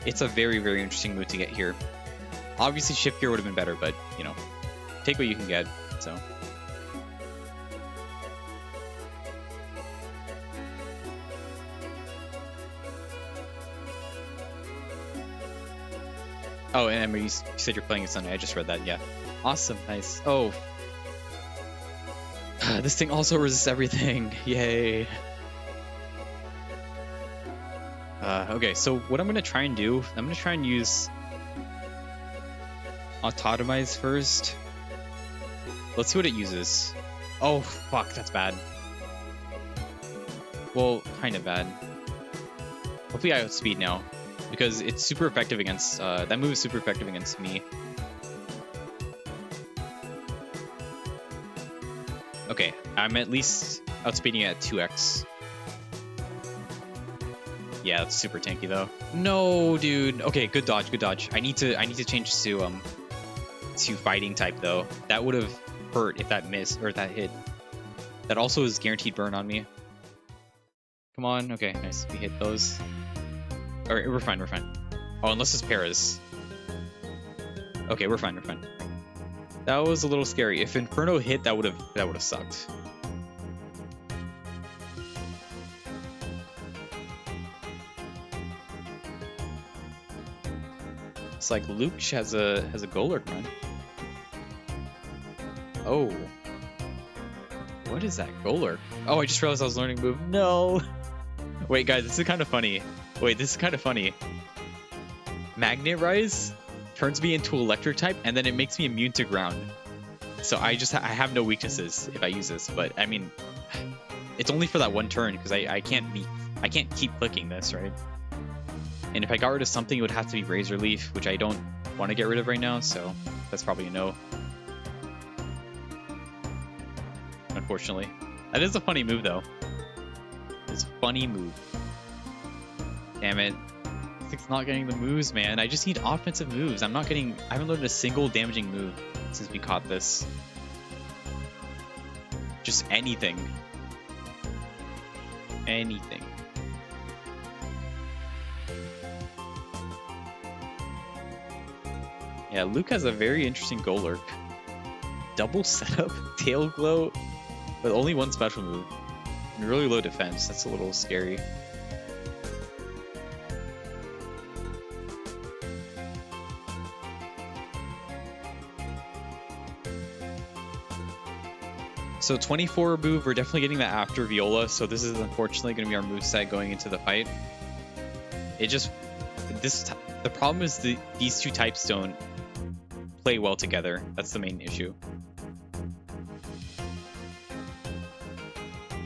Speaker 1: it's a very, very interesting move to get here. Obviously, shift gear would have been better, but, you know, take what you can get, so. Oh, and Emma, you said you're playing it Sunday. I just read that, yeah. Awesome, nice. Oh. This thing also resists everything. Yay. Okay, so what I'm going to try and do, I'm going to try and use Autotomize first. Let's see what it uses. Oh, fuck, that's bad. Well, kind of bad. Hopefully I outspeed now, because it's super effective against, that move is super effective against me. Okay, I'm at least outspeeding at 2x. Yeah, that's super tanky though. No, dude. Okay, good dodge, good dodge. I need to change to fighting type though. That would have hurt if that missed or if that hit. That also is guaranteed burn on me. Come on. Okay, nice. We hit those. All right, we're fine. We're fine. Oh, unless it's Paras. Okay, we're fine. We're fine. That was a little scary. If Inferno hit, that would have sucked. It's like Luke has a Golurk run. Oh. What is that Golurk? Oh, I just realized I was learning a move. No. Wait, guys, this is kind of funny. Wait, this is kind of funny. Magnet Rise turns me into electric type, and then it makes me immune to ground. So I have no weaknesses if I use this. But I mean, it's only for that one turn because I can't keep clicking this, right? And if I got rid of something, it would have to be Razor Leaf, which I don't want to get rid of right now, so that's probably a no. Unfortunately. That is a funny move, though. It's a funny move. Damn it. It's not getting the moves, man. I just need offensive moves. I haven't learned a single damaging move since we caught this. Just anything. Anything. Yeah, Luke has a very interesting Golurk. Double setup, Tail Glow, with only one special move. And really low defense. That's a little scary. So 24 move, we're definitely getting that after Viola, so this is unfortunately going to be our moveset going into the fight. The problem is these two types don't play well together. That's the main issue.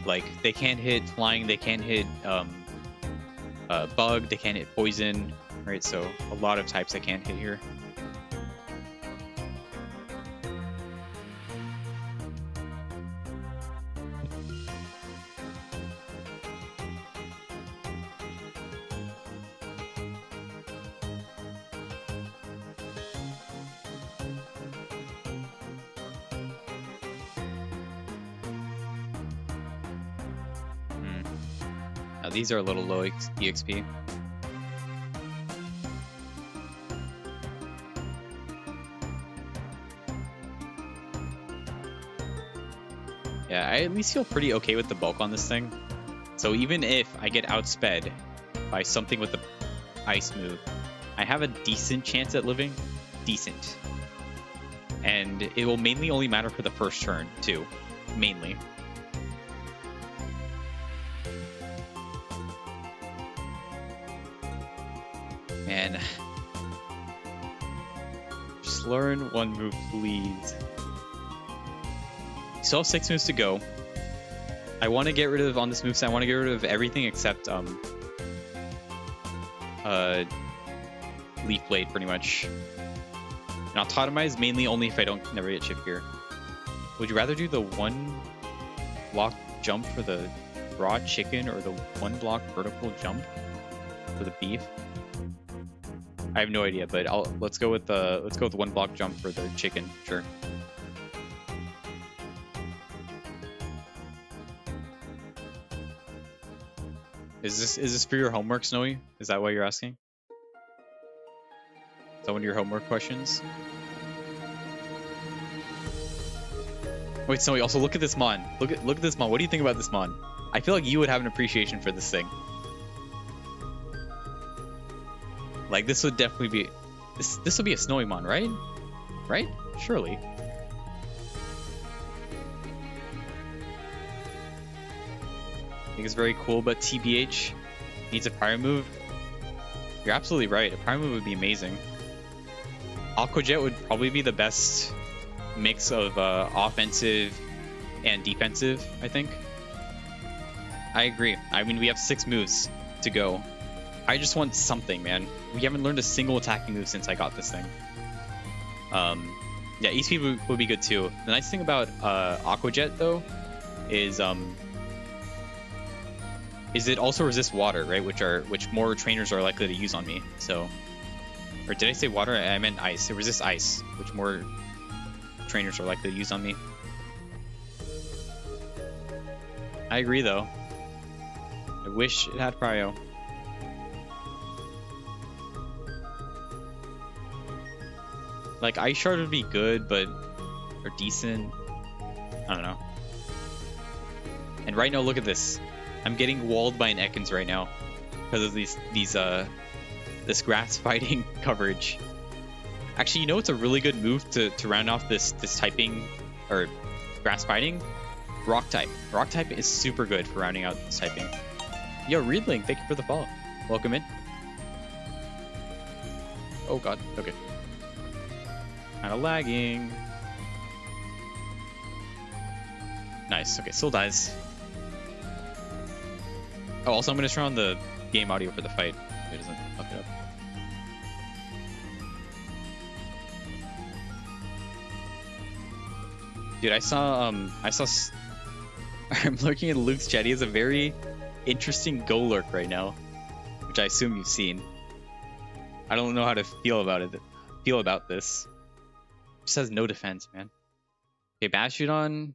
Speaker 1: Like, they can't hit flying, they can't hit bug, they can't hit poison, right? So a lot of types I can't hit here. These are a little low EXP. Yeah, I at least feel pretty okay with the bulk on this thing. So even if I get outsped by something with the ice move, I have a decent chance at living. Decent. And it will mainly only matter for the first turn, too. Mainly. Man. Just learn one move, please. You still have 6 moves to go. I want to get rid of, on this moveset, I want to get rid of everything except Leaf Blade, pretty much. And Autotomize mainly only if I don't never get shift gear. Would you rather do the 1 block jump for the raw chicken or the 1 block vertical jump for the beef? I have no idea, but let's go with the 1 block jump for the chicken, sure. Is this for your homework, Snowy? Is that why you're asking? Is that one of your homework questions? Wait, Snowy, also look at this mon. Look at this mon. What do you think about this mon? I feel like you would have an appreciation for this thing. Like this would definitely be this would be a Snowy mon, right? Right? Surely. I think it's very cool, but TBH needs a Pyro move. You're absolutely right. A Pyro move would be amazing. Aqua Jet would probably be the best mix of offensive and defensive, I think. I agree. I mean, we have 6 moves to go. I just want something, man. We haven't learned a single attacking move since I got this thing. Yeah, E-Speed would be good too. The nice thing about Aqua Jet, though, is it also resists water, right? Which more trainers are likely to use on me. So, or did I say water? I meant ice. It resists ice, which more trainers are likely to use on me. I agree, though. I wish it had Cryo. Like, Ice Shard would be good, but... or decent. I don't know. And right now, look at this. I'm getting walled by an Ekans right now. Because of this grass fighting coverage. Actually, you know what's a really good move to round off this typing... or grass fighting? Rock type. Rock type is super good for rounding out this typing. Yo, Reedling, thank you for the follow. Welcome in. Oh god, okay. Kinda lagging. Nice, okay, still dies. Oh, also I'm gonna turn on the game audio for the fight. It doesn't fuck it up. Dude, I saw I'm looking at Luke's chat. He has a very interesting Go Lurk right now, which I assume you've seen. I don't know how to feel about this. It just has no defense, man. Okay, Bastiodon.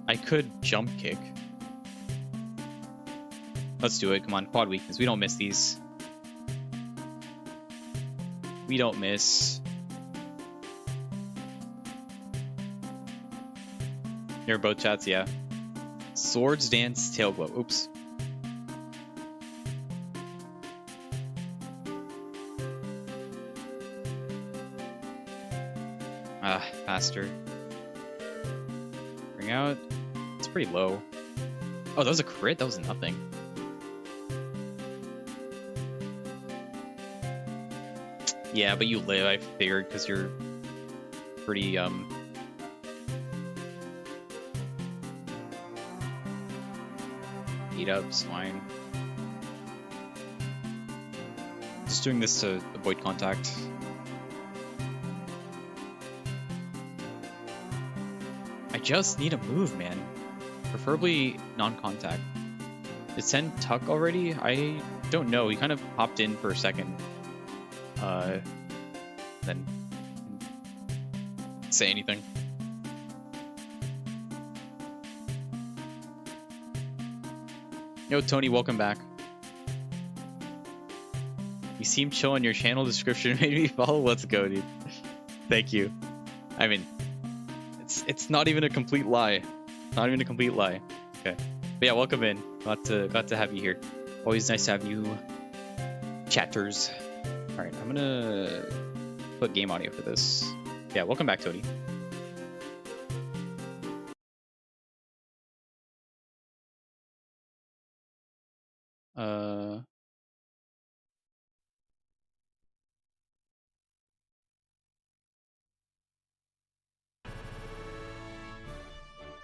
Speaker 1: I could jump kick. Let's do it. Come on, quad weakness. We don't miss these. We don't miss. Your both chats, yeah. Swords Dance, Tail Glow. Oops. Faster. Bring out. It's pretty low. Oh, that was a crit? That was nothing. Yeah, but you live, I figured, because you're pretty, Eat up, swine. Just doing this to avoid contact. I just need a move, man. Preferably non-contact. Is 10 Tuck already? I don't know. He kind of popped in for a second. Then say anything. Yo, Tony, welcome back. You seem chill on your channel description. Made me follow. Let's go, dude. Thank you. I mean, it's not even a complete lie. Not even a complete lie. Okay. But yeah, welcome in. Glad to have you here. Always nice to have you, chatters. All right, I'm gonna put game audio for this. Yeah, welcome back, Tony.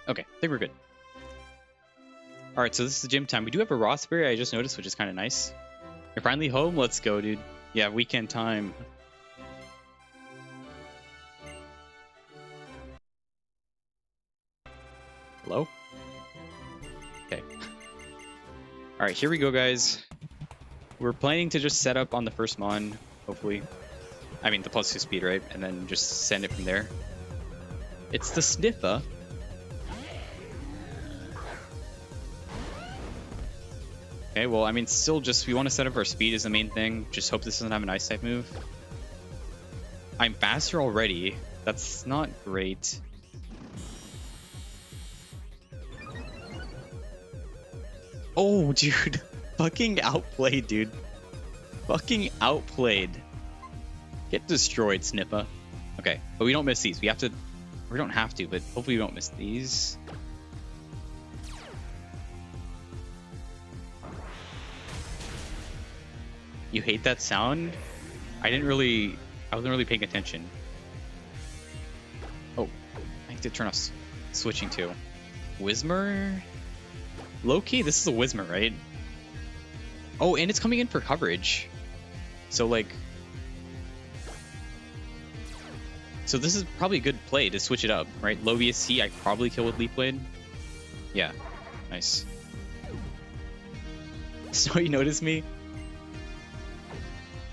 Speaker 1: Okay, I think we're good. All right, so this is gym time. We do have a Rossberry, I just noticed, which is kind of nice. You're finally home? Let's go, dude. Yeah, weekend time. Hello? Okay. All right, here we go, guys. We're planning to just set up on the first mon, hopefully. I mean, the +2 speed, right? And then just send it from there. It's the Sniffer. Okay, well, I mean, still just, we want to set up our speed is the main thing. Just hope this doesn't have an ice type move. I'm faster already. That's not great. Oh, dude. Fucking outplayed, dude. Fucking outplayed. Get destroyed, Snippa. Okay, but we don't miss these. We have to... We don't have to, but hopefully we don't miss these. You hate that sound? I wasn't really paying attention. Oh, I have to turn off switching to. Whismer? Low-key, this is a Whismer, right? Oh, and it's coming in for coverage. So, like... So this is probably a good play to switch it up, right? Low VSC, I probably kill with Leaf Blade. Yeah, nice. So you notice me?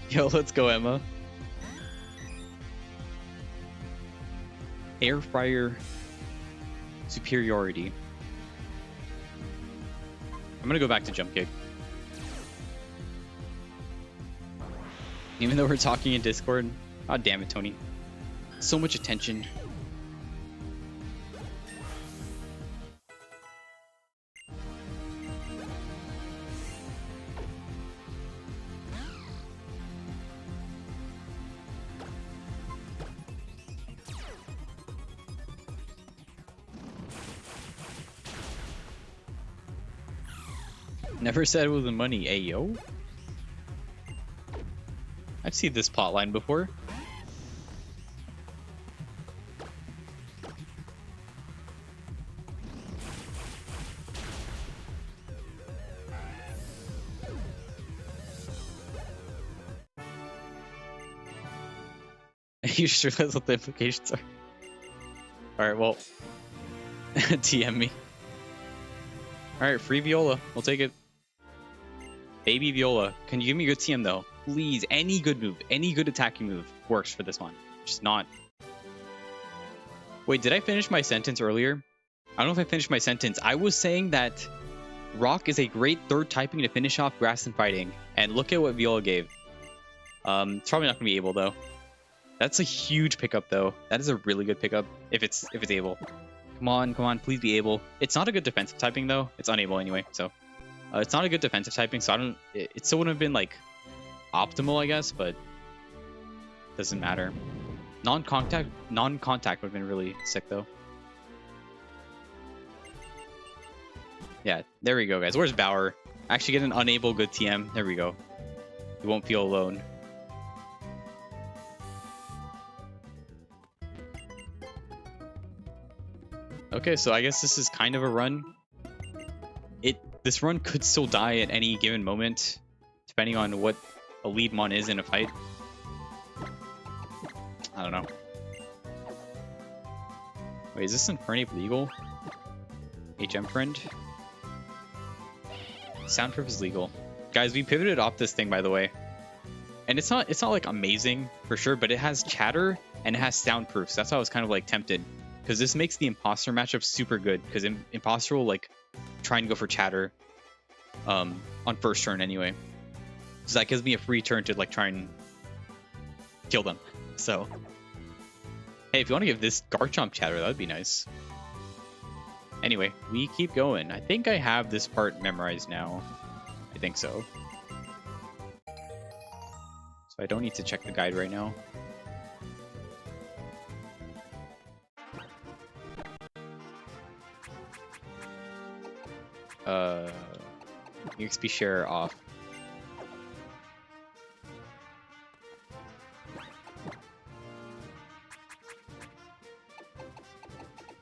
Speaker 1: Yo, let's go, Emma. Air fryer superiority. I'm gonna go back to jump kick. Even though we're talking in Discord. God damn it, Tony. So much attention. Never said it was the money, ayo. I've seen this plotline before. You sure that's what the implications are? Alright, well. TM me. Alright, free Viola. We'll take it. Baby Viola. Can you give me a good TM though? Please, any good move, any good attacking move works for this one. Just not. Wait, did I finish my sentence earlier? I don't know if I finished my sentence. I was saying that Rock is a great third typing to finish off Grass and Fighting. And look at what Viola gave. It's probably not going to be able though. That's a huge pickup though. That is a really good pickup if it's able. Come on, please be able. It's not a good defensive typing though. It's unable anyway, so. It's not a good defensive typing, so I don't... It still wouldn't have been, like, optimal, I guess, but... Doesn't matter. Non-contact would have been really sick, though. Yeah, there we go, guys. Where's Bauer? Actually get an unable good TM. There we go. You won't feel alone. Okay, so I guess this is kind of a run. This run could still die at any given moment, depending on what a lead mon is in a fight. I don't know. Wait, is this Infernape legal? HM friend? Soundproof is legal. Guys, we pivoted off this thing, by the way. And it's not like amazing for sure, but it has chatter and it has soundproof. So that's why I was kind of like tempted. Because this makes the imposter matchup super good. Because imposter will like try and go for chatter on first turn anyway. So that gives me a free turn to like try and kill them. So hey, if you want to give this Garchomp chatter, that would be nice. Anyway, we keep going. I think I have this part memorized now. I think so. So I don't need to check the guide right now. XP share off.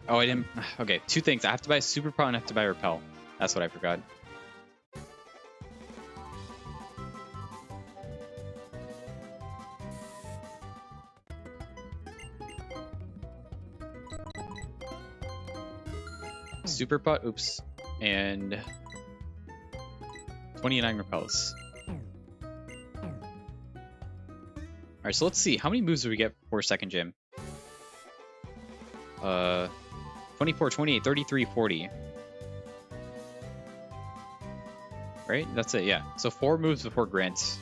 Speaker 1: Oh, I didn't. Okay, two things. I have to buy Super Pro and I have to buy Repel. That's what I forgot. Super Pot, oops, and 29 repels. Alright, so let's see. How many moves do we get for second gym? 24, 28, 33, 40. right? That's it, yeah. So 4 moves before Grant.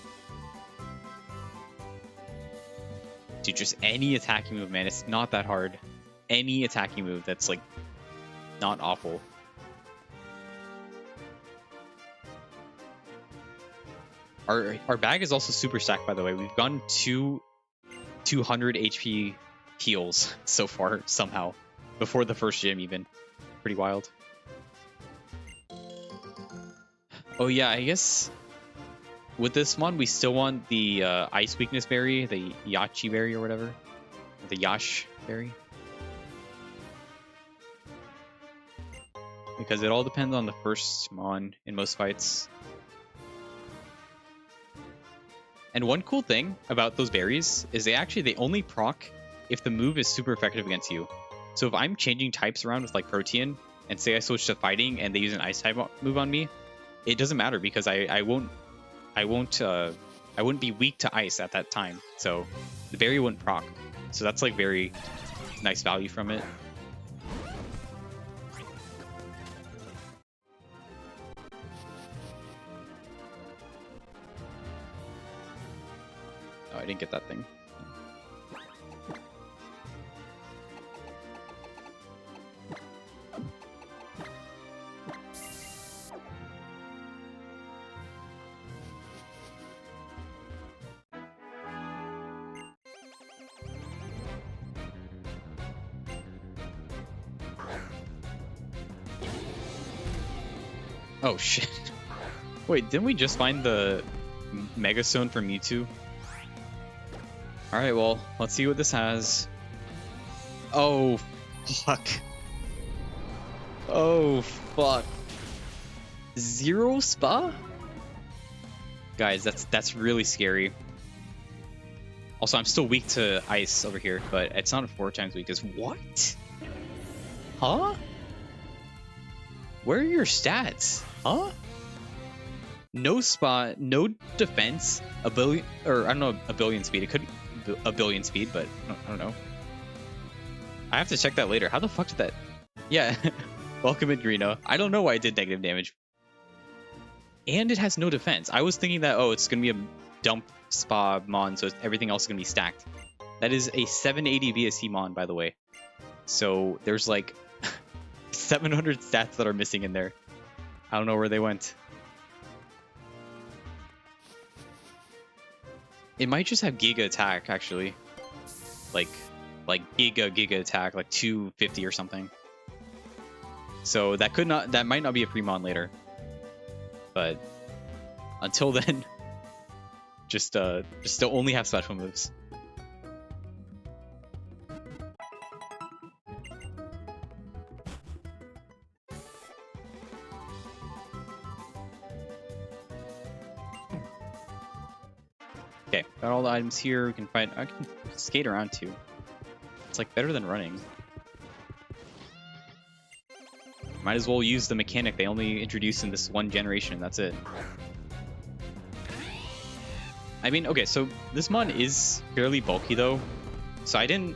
Speaker 1: Dude, just any attacking move, man. It's not that hard. Any attacking move that's, like, not awful. Our bag is also super stacked, by the way. We've gotten 200 HP heals so far, somehow. Before the first gym, even. Pretty wild. Oh, yeah, I guess with this one, we still want the Ice Weakness Berry, the Yachi Berry or whatever. The Yash Berry. Because it all depends on the first Mon in most fights. And one cool thing about those berries is they only proc if the move is super effective against you. So if I'm changing types around with like Protean, and say I switch to fighting and they use an ice type move on me, it doesn't matter because I won't be weak to ice at that time. So the berry wouldn't proc. So that's like very nice value from it. Oh, I didn't get that thing. Oh shit. Wait, didn't we just find the Mega Stone for Mewtwo? Alright, well, let's see what this has. Oh, fuck. Oh, fuck. 0 spa? Guys, that's really scary. Also, I'm still weak to ice over here, but it's not 4 times weak. Is what? Huh? Where are your stats? Huh? No spa, no defense, a billion, or I don't know, a billion speed. It could be a billion speed, but I don't know. I have to check that later. How the fuck did that? Yeah, welcome in, Greeno. I don't know why it did negative damage. And it has no defense. I was thinking that, oh, it's going to be a dump spa mon, so everything else is going to be stacked. That is a 780 VSC mon, by the way. So there's like 700 stats that are missing in there. I don't know where they went. It might just have Giga Attack, actually. Like Giga Attack, like 250 or something. So that might not be a Fremon later. But until then, just still only have special moves. Okay, got all the items here. We can find. I can skate around too. It's like better than running. Might as well use the mechanic they only introduced in this one generation. That's it. I mean, okay, so this mon is fairly bulky though, so I don't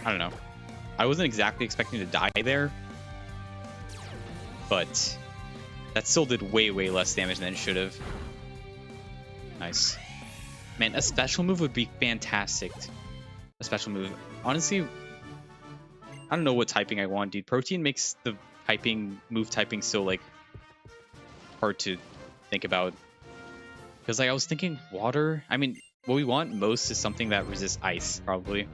Speaker 1: know. I wasn't exactly expecting to die there, but that still did way less damage than it should have. Nice. Man, a special move would be fantastic. A special move. Honestly, I don't know what typing I want, dude. Protein makes the move typing so, like, hard to think about. Because, like, I was thinking water. I mean, what we want most is something that resists ice, probably.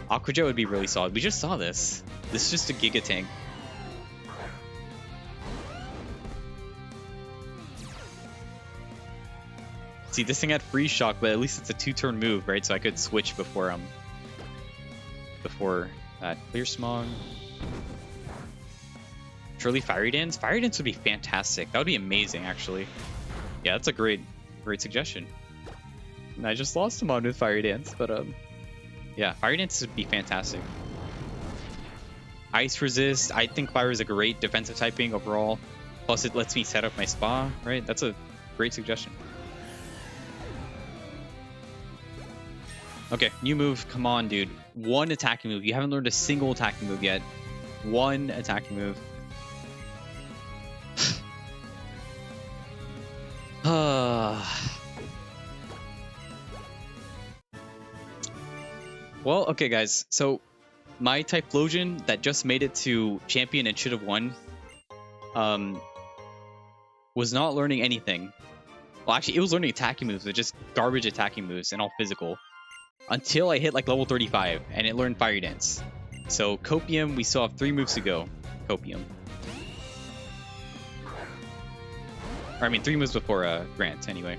Speaker 1: Aqua Jet would be really solid. We just saw this. This is just a Giga Tank. See, this thing had Freeze Shock, but at least it's a 2-turn move, right? So I could switch before that. Clear Smog. Surely Fiery Dance? Fiery Dance would be fantastic. That would be amazing, actually. Yeah, that's a great suggestion. And I just lost him on with Fiery Dance, but yeah, Fiery Dance would be fantastic. Ice Resist. I think Fire is a great defensive typing overall. Plus, it lets me set up my spa, right? That's a great suggestion. Okay, new move. Come on, dude. One attacking move. You haven't learned a single attacking move yet. One attacking move. Well, okay, guys. So my Typhlosion that just made it to champion and should have won, was not learning anything. Well, actually, it was learning attacking moves, but just garbage attacking moves and all physical. Until I hit like level 35, and it learned Fire Dance. So Copium, we still have 3 moves to go. Copium. Or, I mean, 3 moves before Grant, anyway.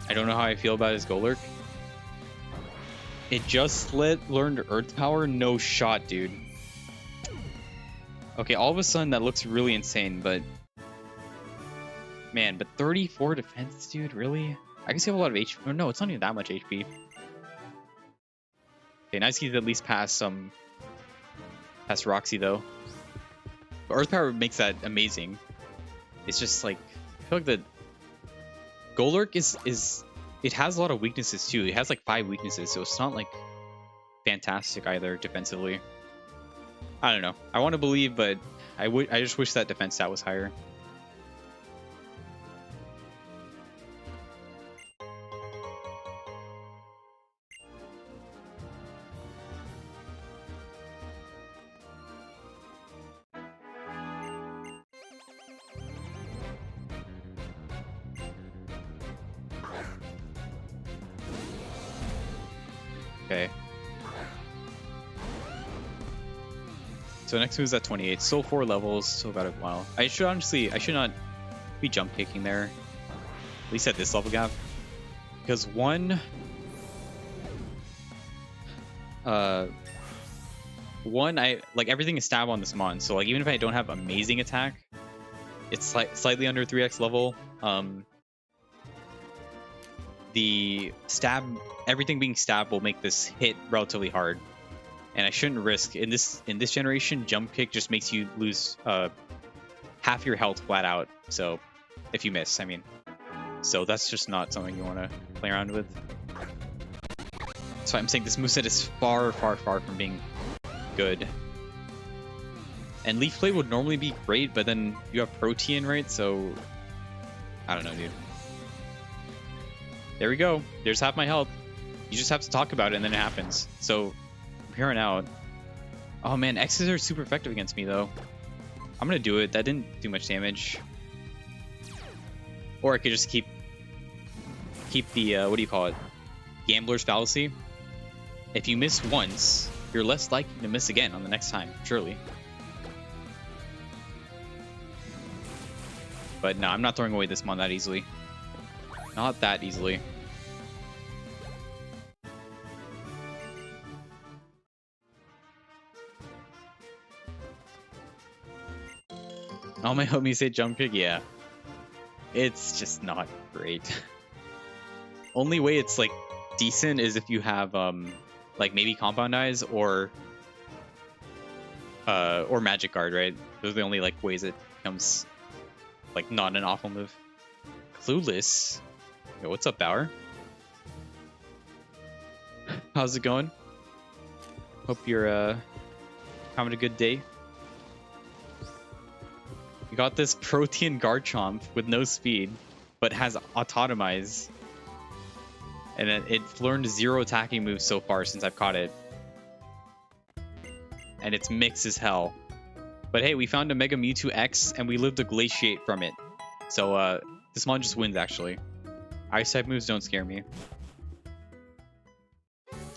Speaker 1: I don't know how I feel about his Golurk. It just learned Earth Power? No shot, dude. Okay, all of a sudden that looks really insane, but... Man, but 34 defense, dude? Really? I guess you have a lot of HP. Oh, no, it's not even that much HP. Okay, nice he's at least past Roxy, though. But Earth Power makes that amazing. It's just like... I feel like the... Golurk is... It has a lot of weaknesses, too. It has like 5 weaknesses, so it's not like fantastic either defensively. I don't know. I want to believe, but I just wish that defense stat was higher. Okay. So next move is at 28. Still 4 levels. Still got a while. I should not be jump kicking there. At least at this level gap. Because one, I like everything is stab on this mon. So like even if I don't have amazing attack, it's slightly under 3x level. The stab, everything being stabbed will make this hit relatively hard. And I shouldn't risk in this generation. Jump kick just makes you lose half your health flat out. So if you miss, I mean, so that's just not something you want to play around with. So I'm saying this moveset is far, far, far from being good. And Leaf Blade would normally be great, but then you have Protean, right? So I don't know, dude. There we go. There's half my health. You just have to talk about it, and then it happens. So. Here on out. Oh man, X's are super effective against me though. I'm gonna do it. That didn't do much damage. Or I could just keep the what do you call it? Gambler's fallacy. If you miss once, you're less likely to miss again on the next time, surely. But no, I'm not throwing away this mon that easily. Not that easily. All my homies say jump kick, yeah. It's just not great. Only way it's like decent is if you have like maybe Compound Eyes or Magic Guard, right? Those are the only like ways it becomes like not an awful move. Clueless. Yo, what's up, Bauer? How's it going? Hope you're having a good day. You got this Protean Garchomp with no speed, but has Autotomize. And it's learned 0 attacking moves so far since I've caught it. And it's mixed as hell. But hey, we found a Mega Mewtwo X, and we lived to Glaciate from it. So this mon just wins, actually. Ice-type moves don't scare me.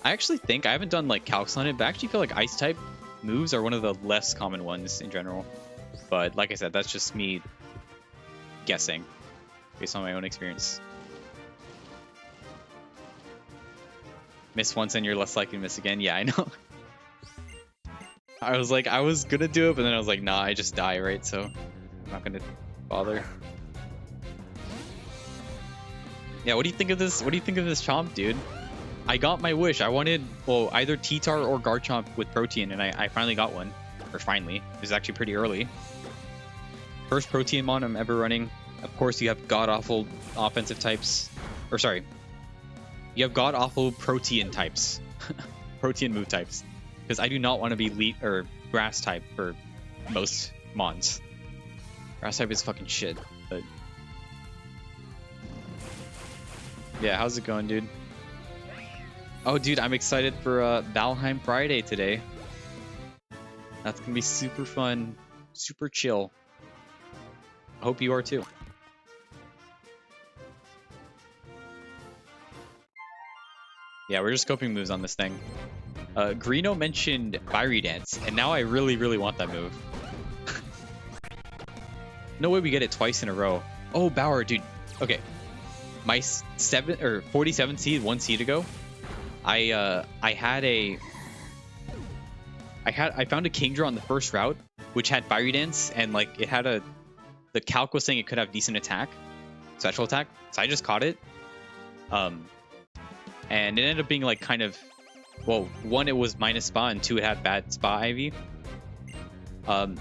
Speaker 1: I actually think, I haven't done like calcs on it, but I actually feel like Ice-type moves are one of the less common ones in general. But like I said, that's just me guessing based on my own experience. Miss once and you're less likely to miss again. Yeah, I know. I was gonna do it, but then I was like, nah, I just die, right? So I'm not gonna bother. Yeah, what do you think of this? What do you think of this Chomp, dude? I got my wish. I wanted, well, either T-Tar or Garchomp with Protean, and I finally got one. Or finally. It was actually pretty early. First Protean mon I'm ever running. Of course, you have god-awful offensive types. Or sorry. You have god-awful Protean types. Protean move types. Because I do not want to be leaf or grass type for most mons. Grass type is fucking shit, but yeah, how's it going, dude? Oh, dude, I'm excited for Valheim Friday today. That's gonna be super fun, super chill. I hope you are too. Yeah, we're just scoping moves on this thing. Greeno mentioned Fiery Dance, and now I really, really want that move. No way we get it twice in a row. Oh, Bauer, dude. Okay, my 47 seed, 1 seed ago, I found a Kingdra on the first route, which had Fiery Dance, and like it had the calc was saying it could have decent attack, special attack. So I just caught it. And it ended up being like kind of, well, 1, it was minus spa, and 2, it had bad spa IV.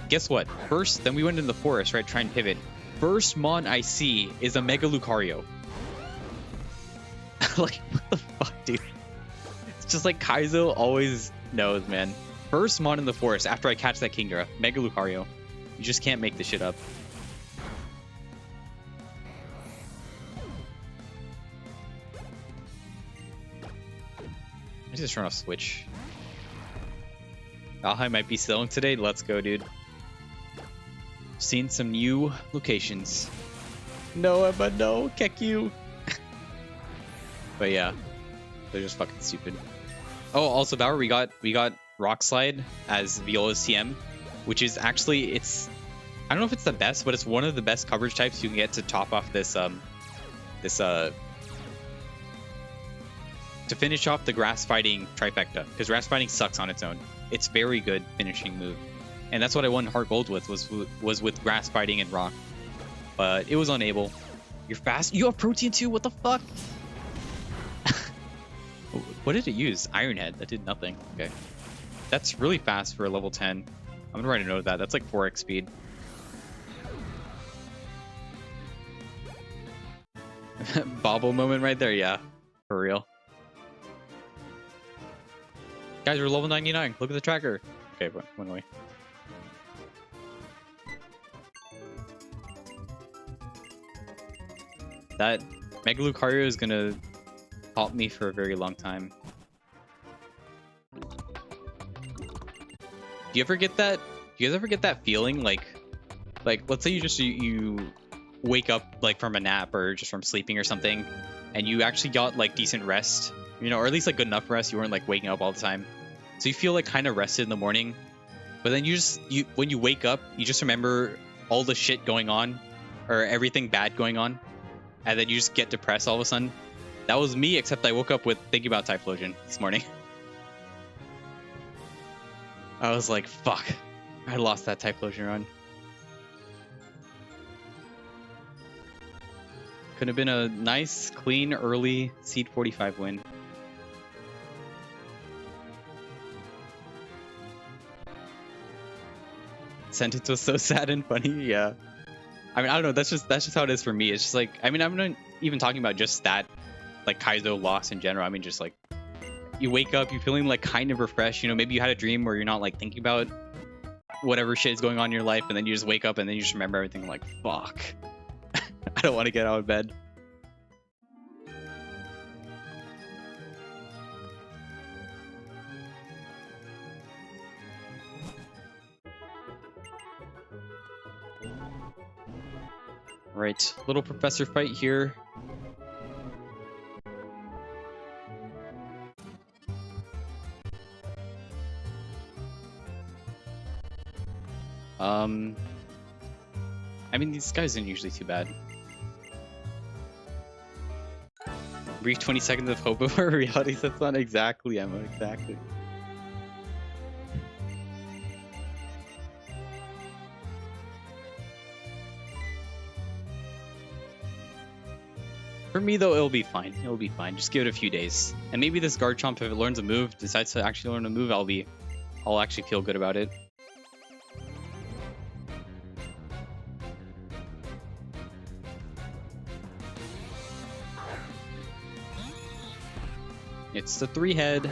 Speaker 1: Guess what? First, then we went in the forest, right? Try and pivot. First mon I see is a Mega Lucario. Like, what the fuck, dude? It's just like Kaizo always knows, man. First mon in the forest after I catch that Kingdra, Mega Lucario. You just can't make this shit up. I just turn off Switch. Valheim might be selling today. Let's go, dude. Seen some new locations. No, Emma, no. Keku. But yeah, they're just fucking stupid. Oh, also, Bauer, we got Rock Slide as Viola's TM, which is actually, it's, I don't know if it's the best, but it's one of the best coverage types you can get to top off this to finish off the grass fighting trifecta, because grass fighting sucks on its own. It's very good finishing move, and that's what I won Heart Gold with, was with grass fighting and rock, but it was unable. You're fast. You have protein too. What the fuck? What did it use? Iron Head. That did nothing. Okay, that's really fast for a level 10. I'm gonna write a note of that. That's like 4x speed. Bobble moment right there. Yeah, for real. Guys, we're level 99. Look at the tracker. Okay, went away. That Mega Lucario is gonna haunt me for a very long time. Do you ever get that? Do you guys ever get that feeling like let's say you wake up like from a nap or just from sleeping or something, and you actually got like decent rest, you know, or at least like good enough rest. You weren't like waking up all the time, so you feel like kind of rested in the morning. But then when you wake up, you just remember all the shit going on, or everything bad going on, and then you just get depressed all of a sudden. That was me, except I woke up with thinking about Typhlosion this morning. I was like, fuck, I lost that Typhlosion run. Could have been a nice, clean, early Seed 45 win. Sentence was so sad and funny. Yeah, I mean, I don't know. That's just how it is for me. It's just like, I mean, I'm not even talking about just that, like Kaizo loss in general. I mean, just like you wake up, you're feeling like kind of refreshed. You know, maybe you had a dream where you're not like thinking about whatever shit is going on in your life, and then you just wake up and then you just remember everything. Like, fuck, I don't want to get out of bed. Right, little professor fight here. I mean, these guys aren't usually too bad. Brief 20 seconds of hope before reality sets on. Exactly, Emma, exactly. For me, though, it'll be fine. It'll be fine. Just give it a few days. And maybe this Garchomp, if it learns a move, decides to actually learn a move, I'll actually feel good about it. It's the 3-head.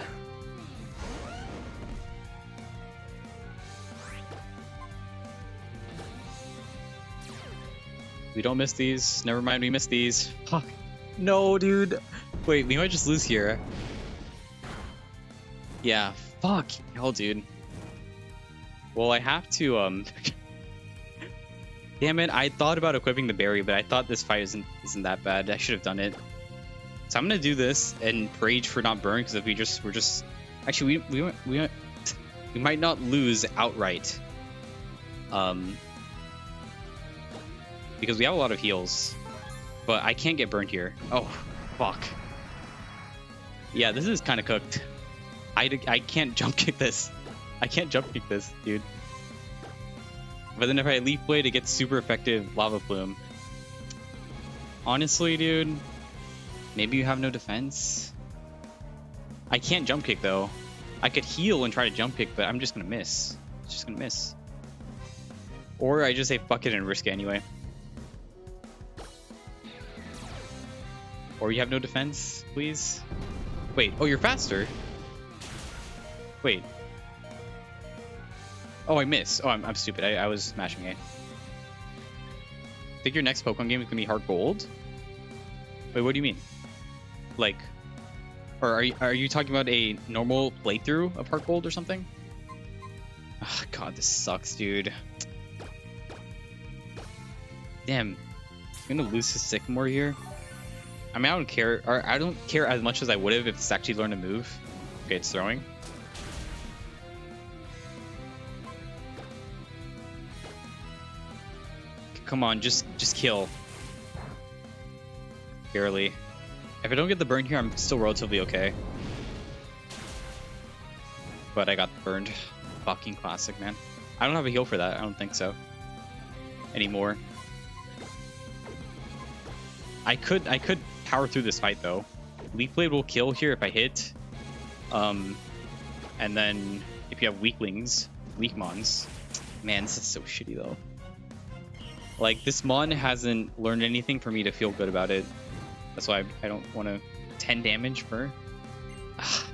Speaker 1: We don't miss these. Never mind, we missed these. Fuck. No, dude. Wait, we might just lose here. Yeah, fuck. Hell, dude. Well, I have to, Damn it, I thought about equipping the berry, but I thought this fight isn't that bad. I should have done it. So I'm gonna do this and rage for not burn, because if we're just... Actually, we might not lose outright. Because we have a lot of heals. But I can't get burned here. Oh, fuck. Yeah, this is kind of cooked. I can't jump kick this. I can't jump kick this, dude. But then if I Leaf Blade, it gets super effective Lava Plume. Honestly, dude, maybe you have no defense. I can't jump kick, though. I could heal and try to jump kick, but I'm just going to miss. It's just going to miss. Or I just say fuck it and risk it anyway. Or you have no defense, please? Wait, oh, you're faster? Wait. Oh, I missed. Oh, I'm stupid. I was smashing it. I think your next Pokemon game is going to be Heart Gold? Wait, what do you mean? Like, or are you talking about a normal playthrough of Heart Gold or something? Oh, God, this sucks, dude. Damn. I'm going to lose to Sycamore here. I mean, I don't care. Or I don't care as much as I would have if it's actually learned to move. Okay, it's throwing. Come on, just kill. Barely. If I don't get the burn here, I'm still relatively okay. But I got burned. Fucking classic, man. I don't have a heal for that. I don't think so. Anymore. I could power through this fight, though. Leaf Blade will kill here if I hit. And then if you have weaklings, weakmons. Man, this is so shitty, though. Like, this mon hasn't learned anything for me to feel good about it. That's why I don't want to 10 damage for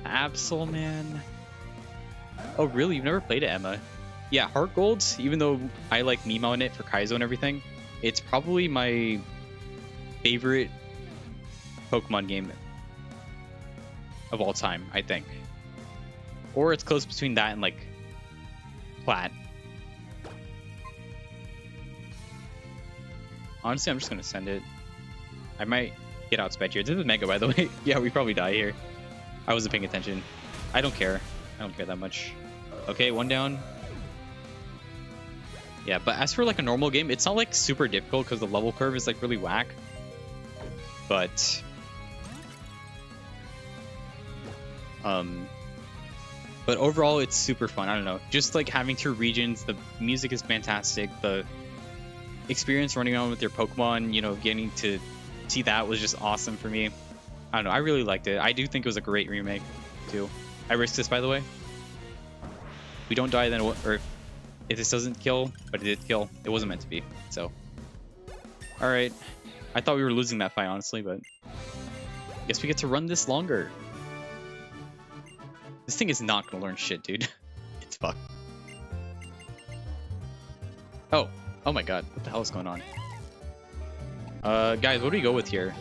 Speaker 1: Absol, man. Oh, really? You've never played it, Emma? Yeah, Heart Gold, even though I like meme on it for Kaizo and everything, it's probably my favorite Pokemon game of all time, I think. Or it's close between that and, like, Plat. Honestly, I'm just going to send it. I might get outsped here. This is Mega, by the way. Yeah, we probably die here. I wasn't paying attention. I don't care. I don't care that much. Okay, one down. Yeah, but as for like a normal game, it's not like super difficult because the level curve is like really whack. But... but overall, it's super fun. I don't know. Just like having 2 regions, the music is fantastic. The experience running around with your Pokemon, you know, getting to see that was just awesome for me. I don't know, I really liked it. I do think it was a great remake too. I risked this, by the way. If we don't die, then or if this doesn't kill, but it did kill, it wasn't meant to be. So, all right. I thought we were losing that fight, honestly, but guess we get to run this longer. This thing is not gonna learn shit, dude. It's fucked. Oh my god, what the hell is going on? Guys, what do we go with here?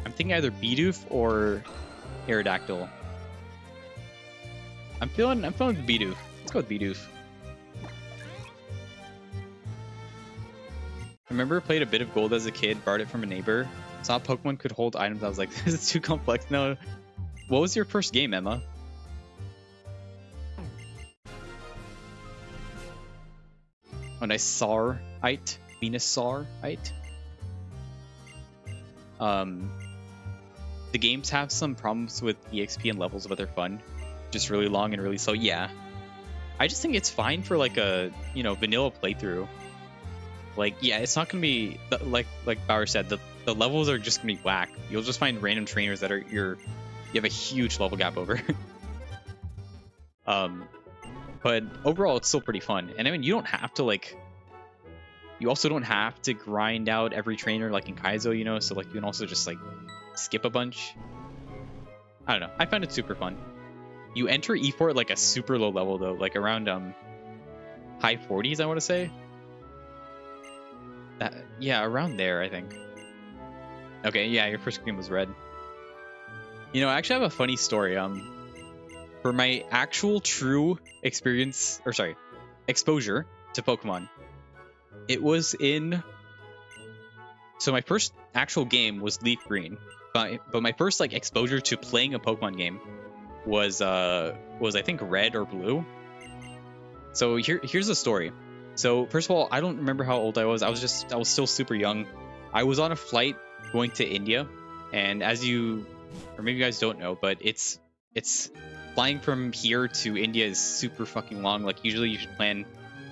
Speaker 1: I'm thinking either Bidoof or Aerodactyl. I'm feeling the Bidoof. Let's go with Bidoof. Remember, played a bit of Gold as a kid, borrowed it from a neighbor. Saw Pokemon could hold items. I was like, this is too complex. No. What was your first game, Emma? Oh, nice Venusaurite. The games have some problems with EXP and levels, but they're fun. Just really long and really slow. Yeah. I just think it's fine for like a, you know, vanilla playthrough. Like, yeah, it's not gonna be like Bauer said, the levels are just gonna be whack. You'll just find random trainers that are you have a huge level gap over. But overall, it's still pretty fun. And I mean, you don't have to like. You also don't have to grind out every trainer like in Kaizo, you know. So like you can also just like skip a bunch. I don't know. I found it super fun. You enter E4 at like a super low level though, like around high 40s, I want to say. That, yeah, around there, I think. Okay, yeah, your first game was red. You know, I actually have a funny story. For my actual true experience, or sorry, exposure to Pokemon, it was in. So my first actual game was Leaf Green, but my first like exposure to playing a Pokemon game was I think Red or Blue. So here's the story. So first of all, I don't remember how old I was. I was still super young. I was on a flight going to India, and as you, or maybe you guys don't know, but it's flying from here to India is super fucking long. Like usually you should plan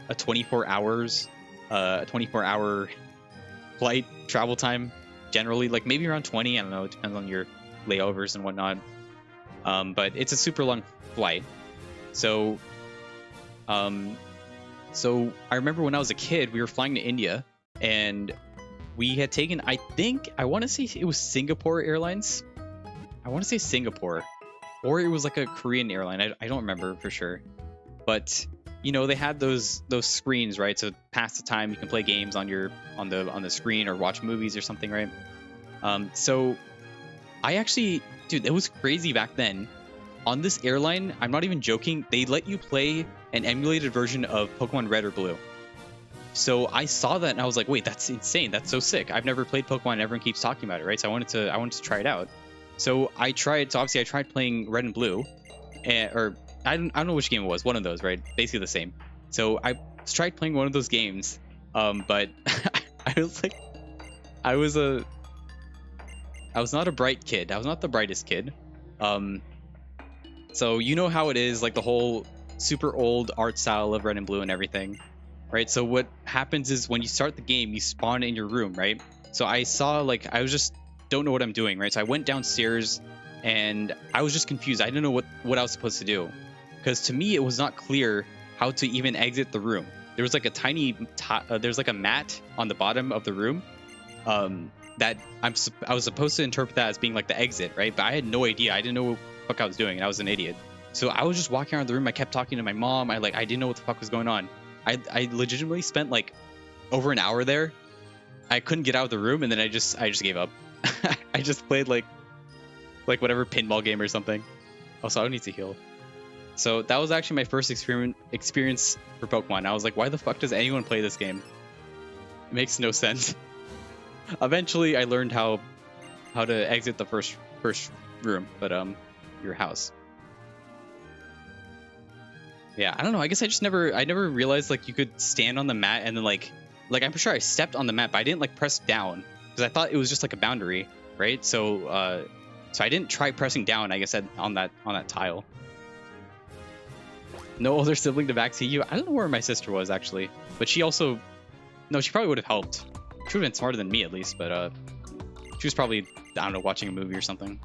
Speaker 1: a 24 hour flight travel time. Generally, like maybe around 20. I don't know. It depends on your layovers and whatnot. But it's a super long flight. So I remember when I was a kid, we were flying to India, and we had taken, I want to say it was Singapore Airlines. I want to say Singapore, or it was like a Korean airline. I don't remember for sure, but you know they had those screens, right? So pass the time, you can play games on the screen or watch movies or something, right? So I actually, dude, it was crazy back then. On this airline, I'm not even joking, they let you play an emulated version of Pokemon Red or Blue. So I saw that and I was like, wait, that's insane. That's so sick. I've never played Pokemon and everyone keeps talking about it, right? So I wanted to try it out. So I tried playing Red and Blue, or I don't know which game it was, one of those, right? Basically the same. So I tried playing one of those games, but I was not a bright kid. I was not the brightest kid. So you know how it is, like the whole super old art style of Red and Blue and everything, right? So what happens is when you start the game, you spawn in your room, right? So I saw, like, I was just don't know what I'm doing, right? So I went downstairs and I was just confused. I didn't know what I was supposed to do, because to me it was not clear how to even exit the room. There was like a tiny there's like a mat on the bottom of the room that I was supposed to interpret that as being like the exit, right? But I had no idea. I didn't know what the fuck I was doing, and I was an idiot. So I was just walking around the room. I kept talking to my mom. I didn't know what the fuck was going on. I legitimately spent like over an hour there. I couldn't get out of the room, and then I just gave up. I just played like whatever pinball game or something. Also, I don't need to heal. So that was actually my first experience for Pokemon. I was like, why the fuck does anyone play this game? It makes no sense. Eventually, I learned how to exit the first room, but your house. Yeah, I don't know. I guess I never realized like you could stand on the mat and then like I'm sure I stepped on the mat, but I didn't like press down because I thought it was just like a boundary, right? So I didn't try pressing down, I guess, on that tile. No older sibling to backseat you. I don't know where my sister was actually, but she also, no, she probably would have helped. She would have been smarter than me at least, but she was probably, I don't know, watching a movie or something.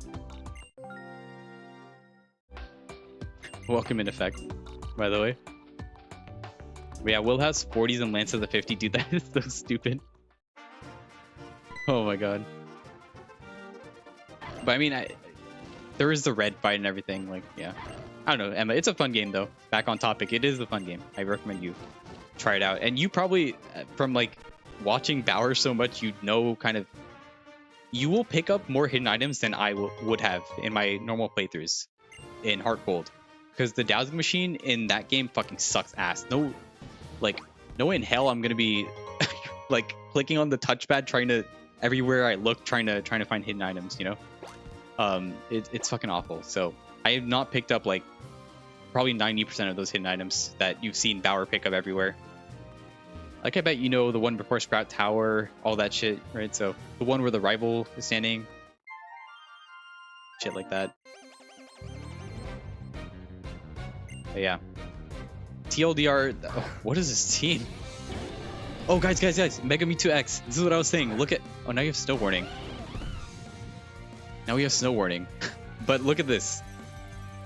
Speaker 1: Welcome in effect, by the way. But yeah, Will has 40s and Lance has a 50. Dude, that is so stupid. Oh my god. But I mean, there is the red fight and everything. Like, yeah. I don't know, Emma. It's a fun game, though. Back on topic. It is a fun game. I recommend you try it out. And you probably, from like watching Bauer so much, you know, kind of, you will pick up more hidden items than I would have in my normal playthroughs in Heart Gold. Because the dowsing machine in that game fucking sucks ass. No way in hell I'm gonna be like clicking on the touchpad, trying to everywhere I look, trying to find hidden items, you know. It's fucking awful. So I have not picked up like probably 90% of those hidden items that you've seen Bauer pick up everywhere. Like, I bet you know the one before Sprout Tower, all that shit, right? So the one where the rival is standing, shit like that. But yeah. TLDR, oh, what is this team? Oh, guys, Mega Mewtwo X. This is what I was saying. Look at, oh, now you have Snow Warning. Now we have Snow Warning. But look at this.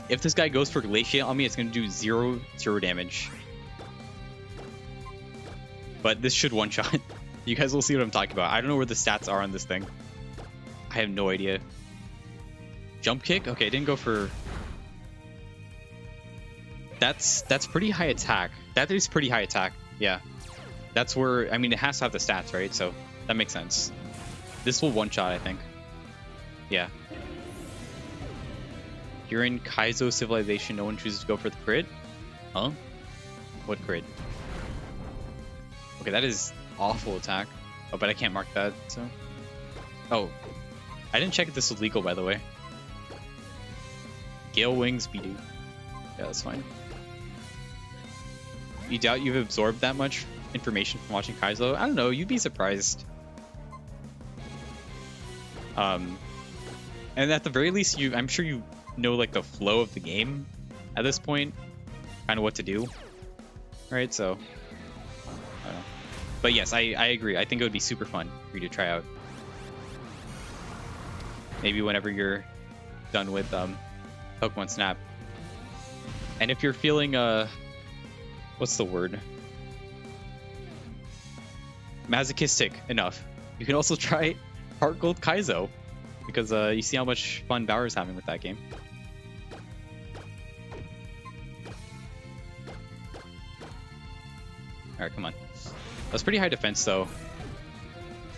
Speaker 1: If this guy goes for Glaciate on me, it's going to do zero damage. But this should one-shot. You guys will see what I'm talking about. I don't know where the stats are on this thing. I have no idea. Jump kick? Okay, it didn't go for... That's pretty high attack. That is pretty high attack. Yeah. That's where, I mean, it has to have the stats, right? So that makes sense. This will one-shot, I think. Yeah. You're in Kaizo Civilization. No one chooses to go for the crit? Huh? What crit? Okay, that is awful attack. Oh, but I can't mark that, so... Oh. I didn't check if this was legal, by the way. Gale Wings, Bidou. Yeah, that's fine. You doubt you've absorbed that much information from watching Kaizo? I don't know, you'd be surprised. And at the very least, I'm sure you know like the flow of the game at this point, kind of what to do, right? So, I don't know. But yes, I agree. I think it would be super fun for you to try out. Maybe whenever you're done with Pokemon Snap. And if you're feeling what's the word? Masochistic enough, you can also try Heart Gold Kaizo, because you see how much fun Bauer's having with that game. Alright, come on. That's pretty high defense though,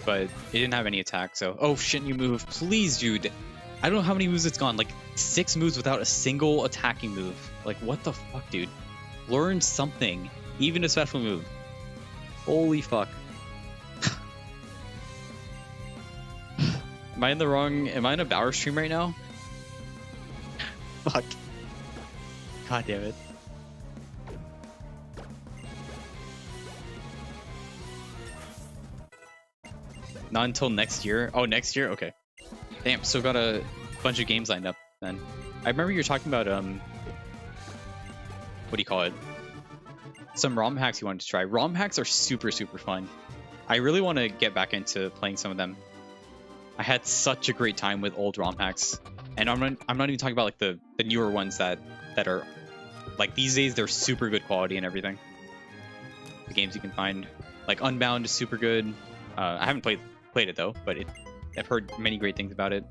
Speaker 1: but it didn't have any attack, so... Oh, shouldn't you move? Please, dude. I don't know how many moves it's gone. Like, 6 moves without a single attacking move. Like, what the fuck, dude? Learn something. Even a special move. Holy fuck. Am I in the wrong... Am I in a Bauer stream right now? Fuck. God damn it. Not until next year? Oh, next year? Okay. Damn, still got a bunch of games lined up then. I remember you were talking about, what do you call it? Some ROM hacks you wanted to try. ROM hacks are super, super fun. I really want to get back into playing some of them. I had such a great time with old ROM hacks. And I'm not even talking about like the newer ones that are like these days they're super good quality and everything. The games you can find. Like Unbound is super good. I haven't played it though, but I've heard many great things about it.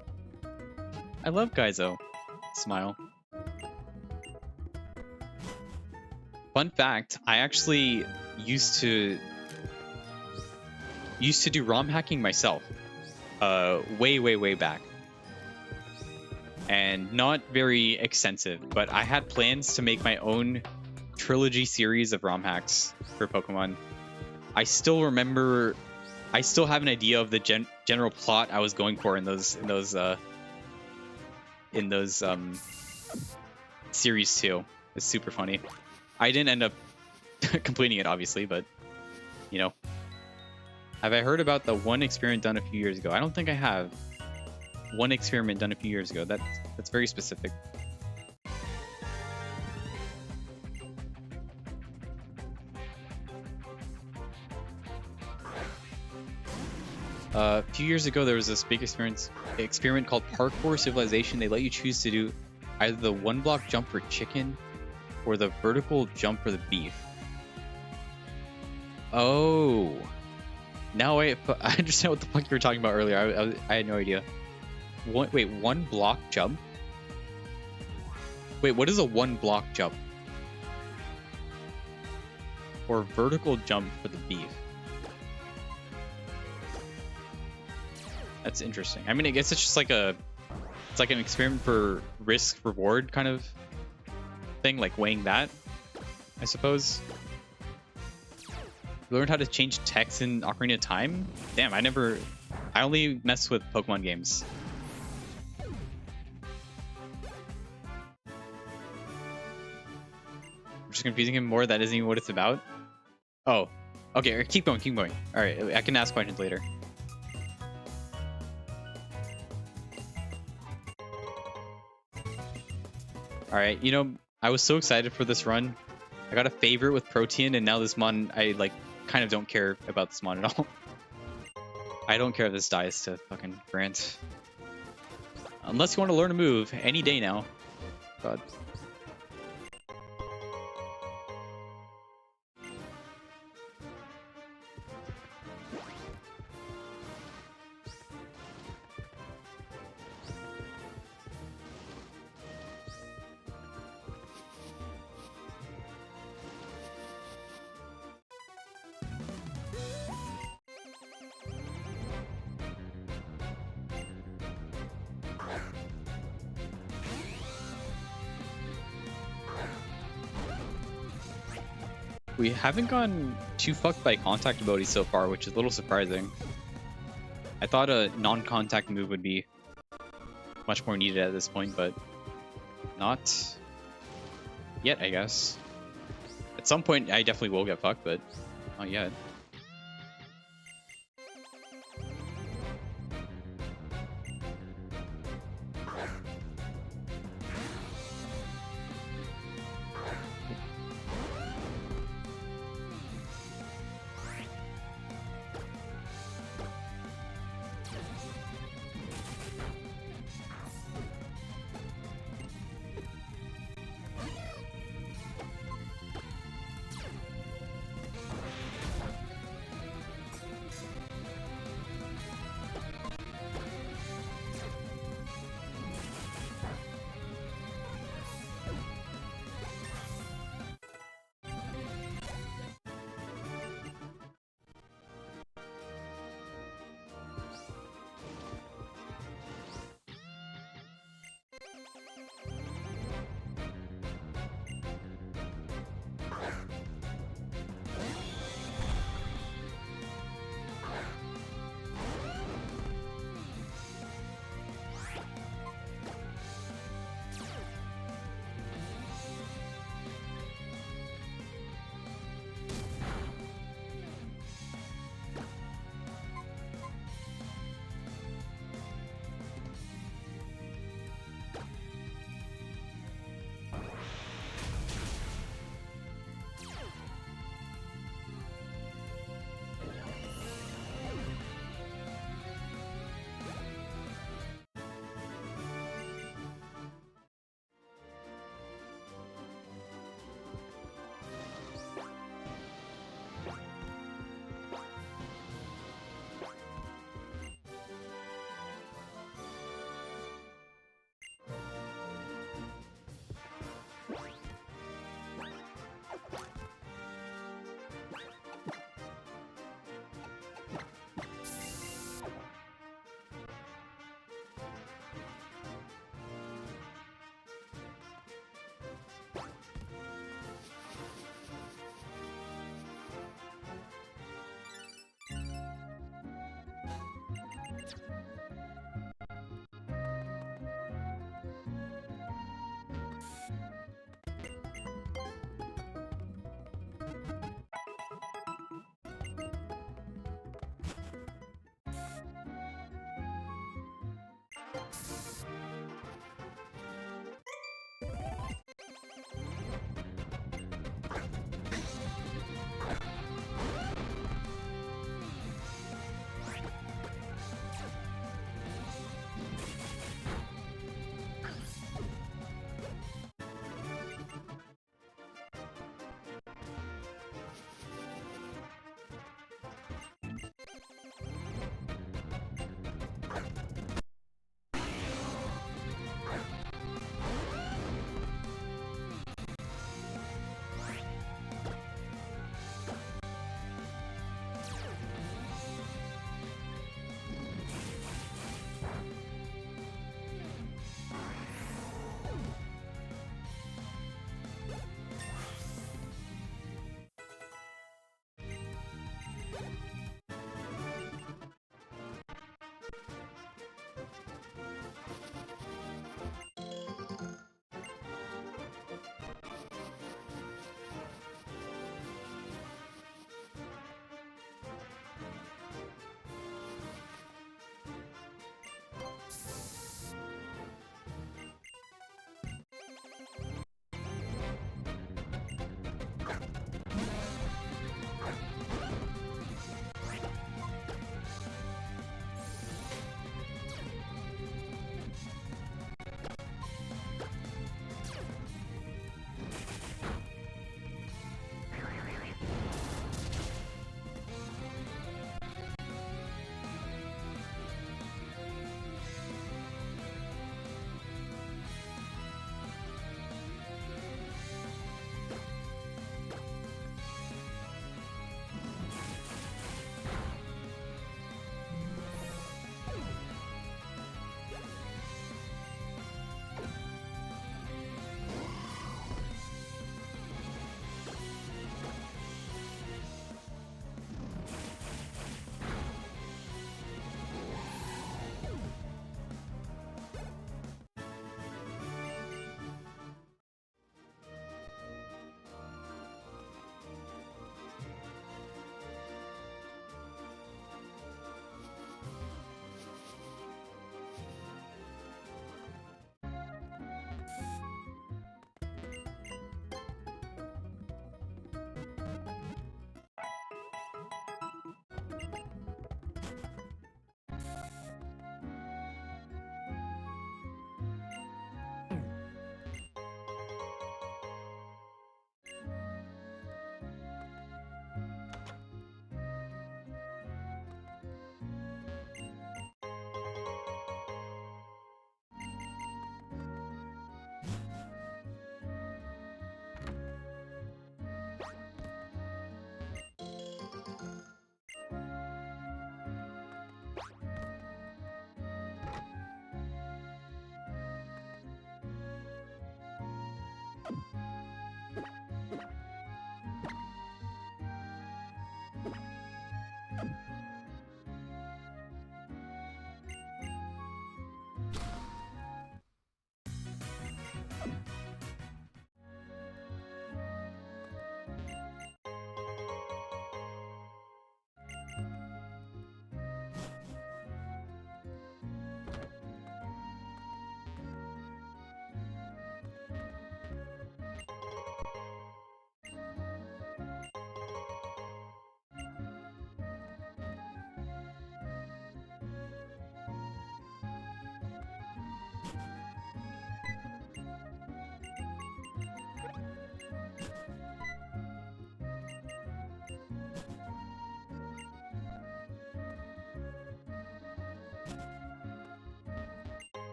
Speaker 1: I love Kaizo. Smile. Fun fact, I actually used to do ROM hacking myself. Way back. And not very extensive, but I had plans to make my own trilogy series of ROM hacks for Pokemon. I still have an idea of the general plot I was going for in those series too. It's super funny. I didn't end up completing it, obviously, but you know. Have I heard about the one experiment done a few years ago? I don't think I have. One experiment done a few years ago. That's very specific. A few years ago, there was this big experiment called Parkour Civilization. They let you choose to do either the 1-block jump for chicken or the vertical jump for the beef. Oh. Now I understand what the fuck you were talking about earlier. I had no idea. Wait, 1-block jump? Wait, what is a 1-block jump? Or vertical jump for the beef? That's interesting. I mean, I guess it's just like it's like an experiment for risk reward kind of thing, like weighing that, I suppose. You learned how to change text in Ocarina of Time? Damn, I only mess with Pokemon games. I'm just confusing him more. That isn't even what it's about. Oh, okay. Keep going. All right, I can ask questions later. All right, you know, I was so excited for this run. I got a favorite with Protean, and now this mon, I like kind of don't care about this mon at all. I don't care if this dies to fucking Grant. Unless you want to learn a move any day now. God. We haven't gotten too fucked by contact abilities so far, which is a little surprising. I thought a non-contact move would be much more needed at this point, but not yet, I guess. At some point, I definitely will get fucked, but not yet.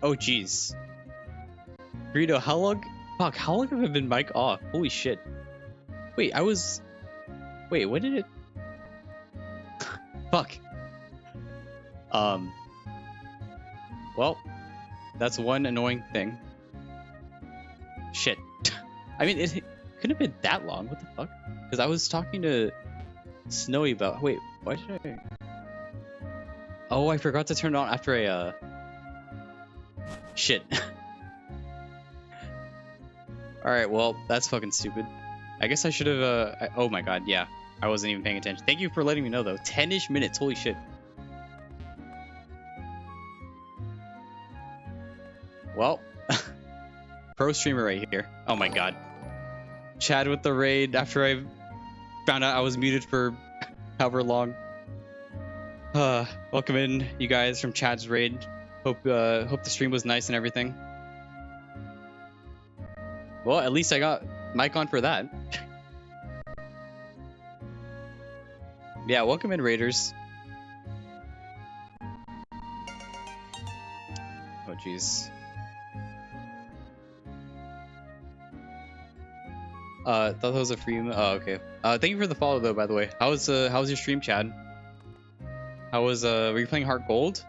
Speaker 1: Oh, jeez. Burrito, how long? Fuck, how long have I been mic off? Holy shit. Wait, Wait, what did it... Fuck. Well, that's one annoying thing. Shit. I mean, it couldn't have been that long. What the fuck? Because I was talking to Snowy about... Wait, why did I... Oh, I forgot to turn it on after I, Shit. Alright, well, that's fucking stupid. I guess I should have, oh my god, yeah. I wasn't even paying attention. Thank you for letting me know, though. 10-ish minutes, holy shit. Well, pro streamer right here. Oh my god. Chad with the raid after I found out I was muted for however long. Welcome in, you guys, from Chad's raid. Hope the stream was nice and everything. Well, at least I got mic on for that. Yeah, welcome in, raiders. Oh, jeez. Thought that was a free. Oh, okay. Thank you for the follow, though. By the way, how was your stream, Chad? How was were you playing Heart Gold?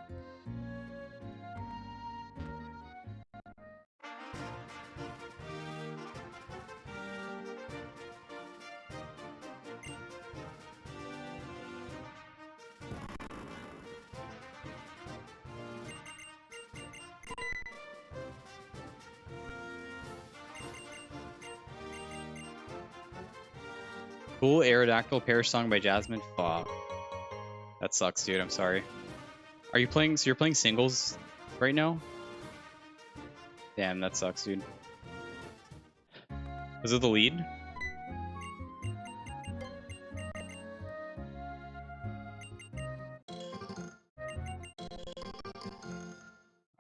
Speaker 1: Cool Aerodactyl Parish Song by Jasmine. Fuck. That sucks, dude. I'm sorry. Are you playing? So you're playing singles right now? Damn, that sucks, dude. Was it the lead?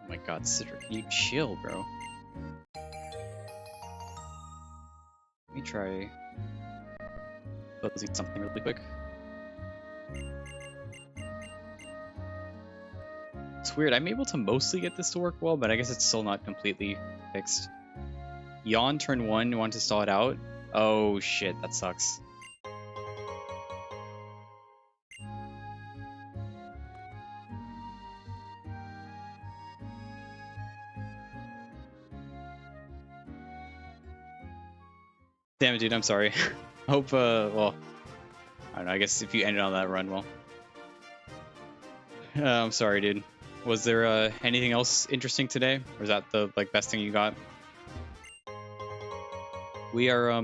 Speaker 1: Oh my god, Citra, can you chill, bro? Let me try closing something really quick. It's weird, I'm able to mostly get this to work well, but I guess it's still not completely fixed. Yawn turn 1, want to stall it out? Oh shit, that sucks. Damn it, dude, I'm sorry. Hope, well, I don't know, I guess if you ended on that run, well. I'm sorry, dude. Was there, anything else interesting today? Or is that the, like, best thing you got? We are,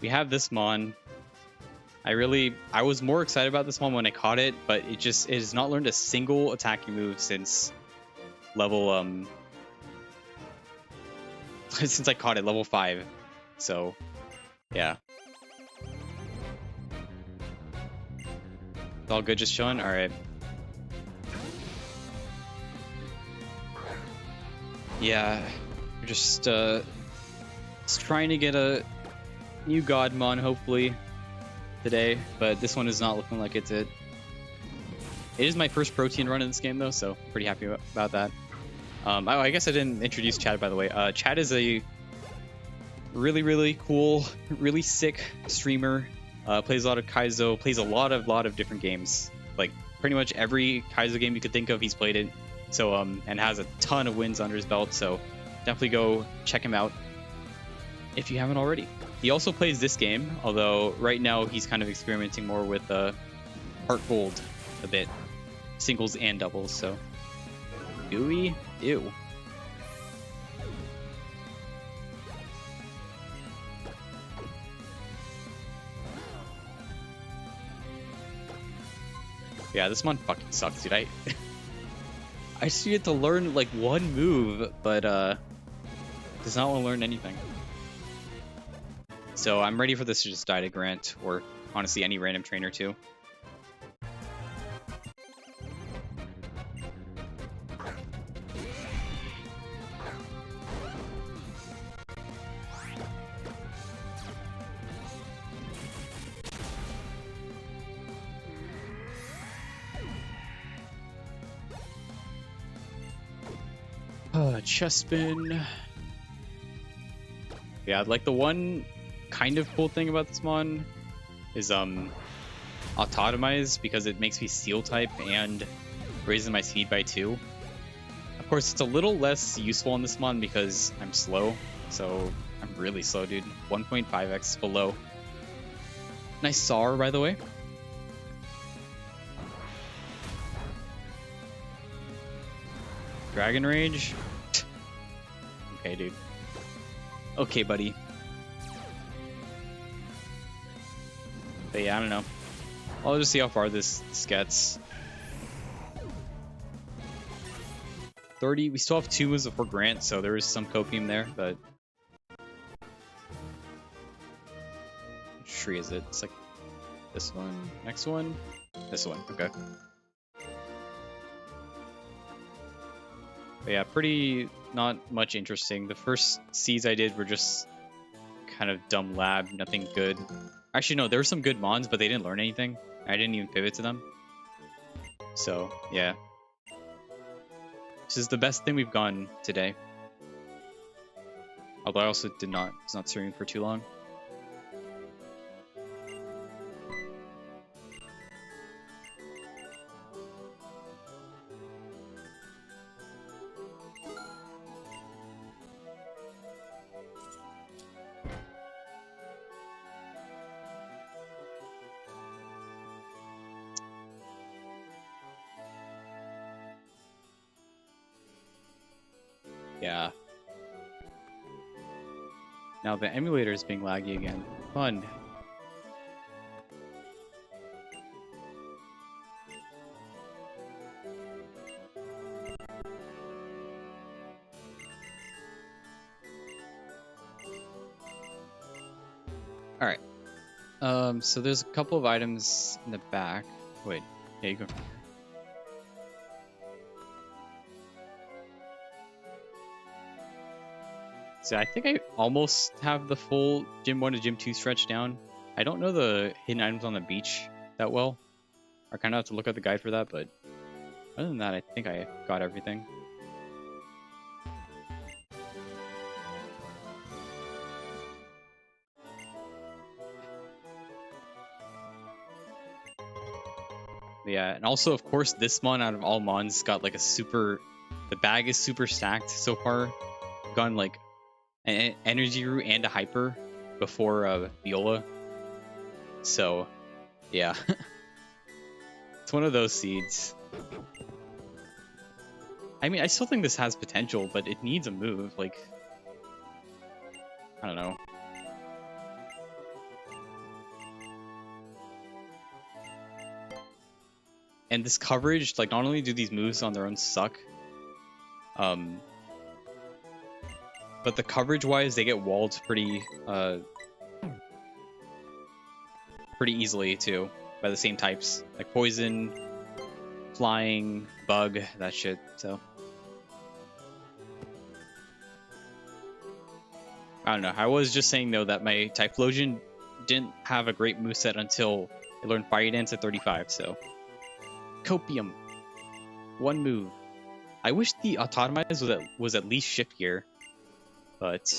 Speaker 1: we have this Mon. I was more excited about this Mon when I caught it, but it has not learned a single attacking move since level, since I caught it, level 5. So, yeah. It's all good, just chilling? Alright. Yeah, we're just trying to get a new Godmon, hopefully, today, but this one is not looking like it's it. It is my first protein run in this game, though, so pretty happy about that. I guess I didn't introduce Chad, by the way. Chad is a really, really cool, really sick streamer. Plays a lot of Kaizo, plays a lot of different games. Like, pretty much every Kaizo game you could think of, he's played it. So, and has a ton of wins under his belt, so definitely go check him out if you haven't already. He also plays this game, although right now he's kind of experimenting more with Heart Gold a bit. Singles and doubles, so. Gooey? Ew. Yeah, this one fucking sucks, dude. I just needed to learn like one move, but does not want to learn anything. So I'm ready for this to just die to Grant, or honestly any random trainer too. Chest spin. Yeah, like the one kind of cool thing about this mon is autotomize, because it makes me steel type and raises my speed by 2. Of course, it's a little less useful on this mon because I'm slow. So I'm really slow, dude. 1.5x below. Nice SAR, by the way. Dragon Rage. Okay, dude. Okay, buddy. But yeah, I don't know. I'll just see how far this gets. 30. We still have 2 moves before Grant, so there is some copium there, but which tree is it? It's like this one, next one, this one. Okay. But yeah, pretty not much interesting. The first seeds I did were just kind of dumb lab, nothing good. Actually, no, there were some good mons, but they didn't learn anything. I didn't even pivot to them. So, yeah. This is the best thing we've gotten today. Although I also was not streaming for too long. Yeah. Now the emulator is being laggy again. Fun. Alright. So there's a couple of items in the back. Wait, yeah, you go. So I think I almost have the full Gym 1 to Gym 2 stretch down. I don't know the hidden items on the beach that well. I kind of have to look at the guide for that, but other than that, I think I got everything. Yeah, and also, of course, this mon out of all mons got like a super... The bag is super stacked so far. I've gotten like an energy root and a hyper before Viola. So, yeah. It's one of those seeds. I mean, I still think this has potential, but it needs a move. Like, I don't know. And this coverage, like, not only do these moves on their own suck, but the coverage-wise, they get walled pretty easily, too, by the same types. Like poison, flying, bug, that shit, so. I don't know. I was just saying, though, that my Typhlosion didn't have a great moveset until I learned Fire Dance at 35, so. Copium. One move. I wish the Autotomize was at least Shift Gear, but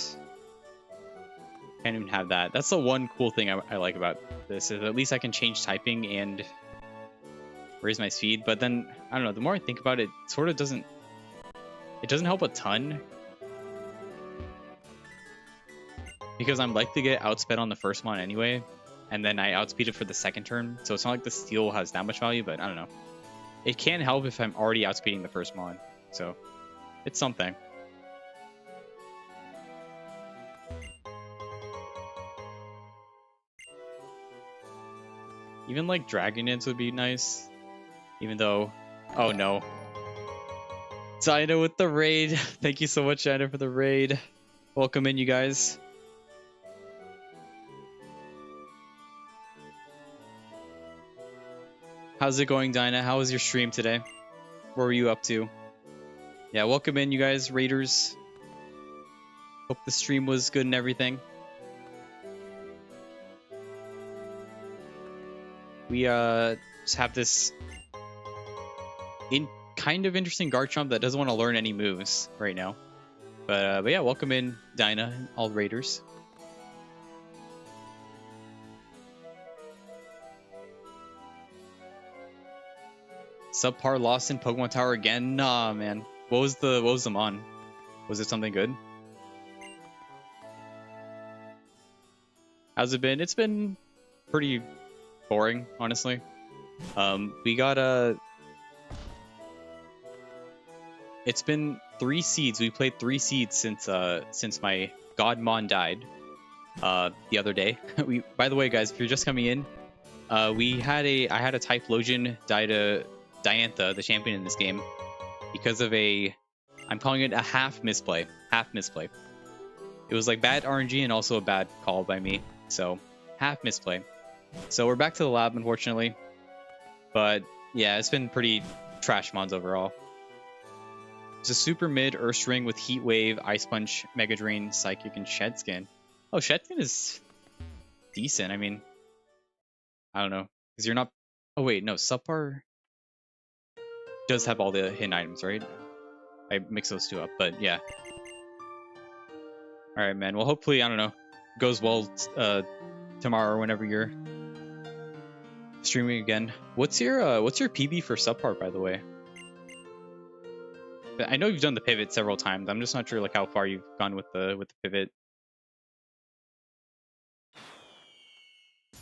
Speaker 1: can't even have that. That's the one cool thing I like about this, is at least I can change typing and raise my speed. But then, I don't know, the more I think about it, it sort of doesn't help a ton, because I'm likely to get outsped on the first mon anyway, and then I outspeed it for the second turn, so it's not like the steal has that much value, but I don't know. It can help if I'm already outspeeding the first mon, so it's something. Even like Dragon Dance would be nice, even though, oh no. Dinah with the raid. Thank you so much, Dinah, for the raid. Welcome in, you guys. How's it going, Dinah? How was your stream today? What were you up to? Yeah, welcome in, you guys, raiders. Hope the stream was good and everything. We just have this kind of interesting Garchomp that doesn't want to learn any moves right now. But yeah, welcome in Dinah, all raiders. Subpar lost in Pokemon Tower again? Nah, man. What was the mon? Was it something good? How's it been? It's been pretty boring, honestly. We got it's been 3 seeds. We played 3 seeds since my Godmon died the other day. By the way, guys, if you're just coming in, I had a Typhlosion die to Diantha, the champion in this game, because of I'm calling it a half misplay. It was like bad RNG and also a bad call by me. So half misplay. So we're back to the lab, unfortunately. But yeah, it's been pretty trash mons overall. It's a super mid Earth Ring with Heat Wave, Ice Punch, Mega Drain, Psychic, and Shed Skin. Oh, Shed Skin is decent. I mean, I don't know. Because you're not... Oh, wait, no. Subpar does have all the hidden items, right? I mix those two up, but yeah. Alright, man. Well, hopefully, I don't know, goes well tomorrow or whenever you're streaming again. What's your PB for Subpar, by the way? I know you've done the pivot several times. I'm just not sure like how far you've gone with the pivot.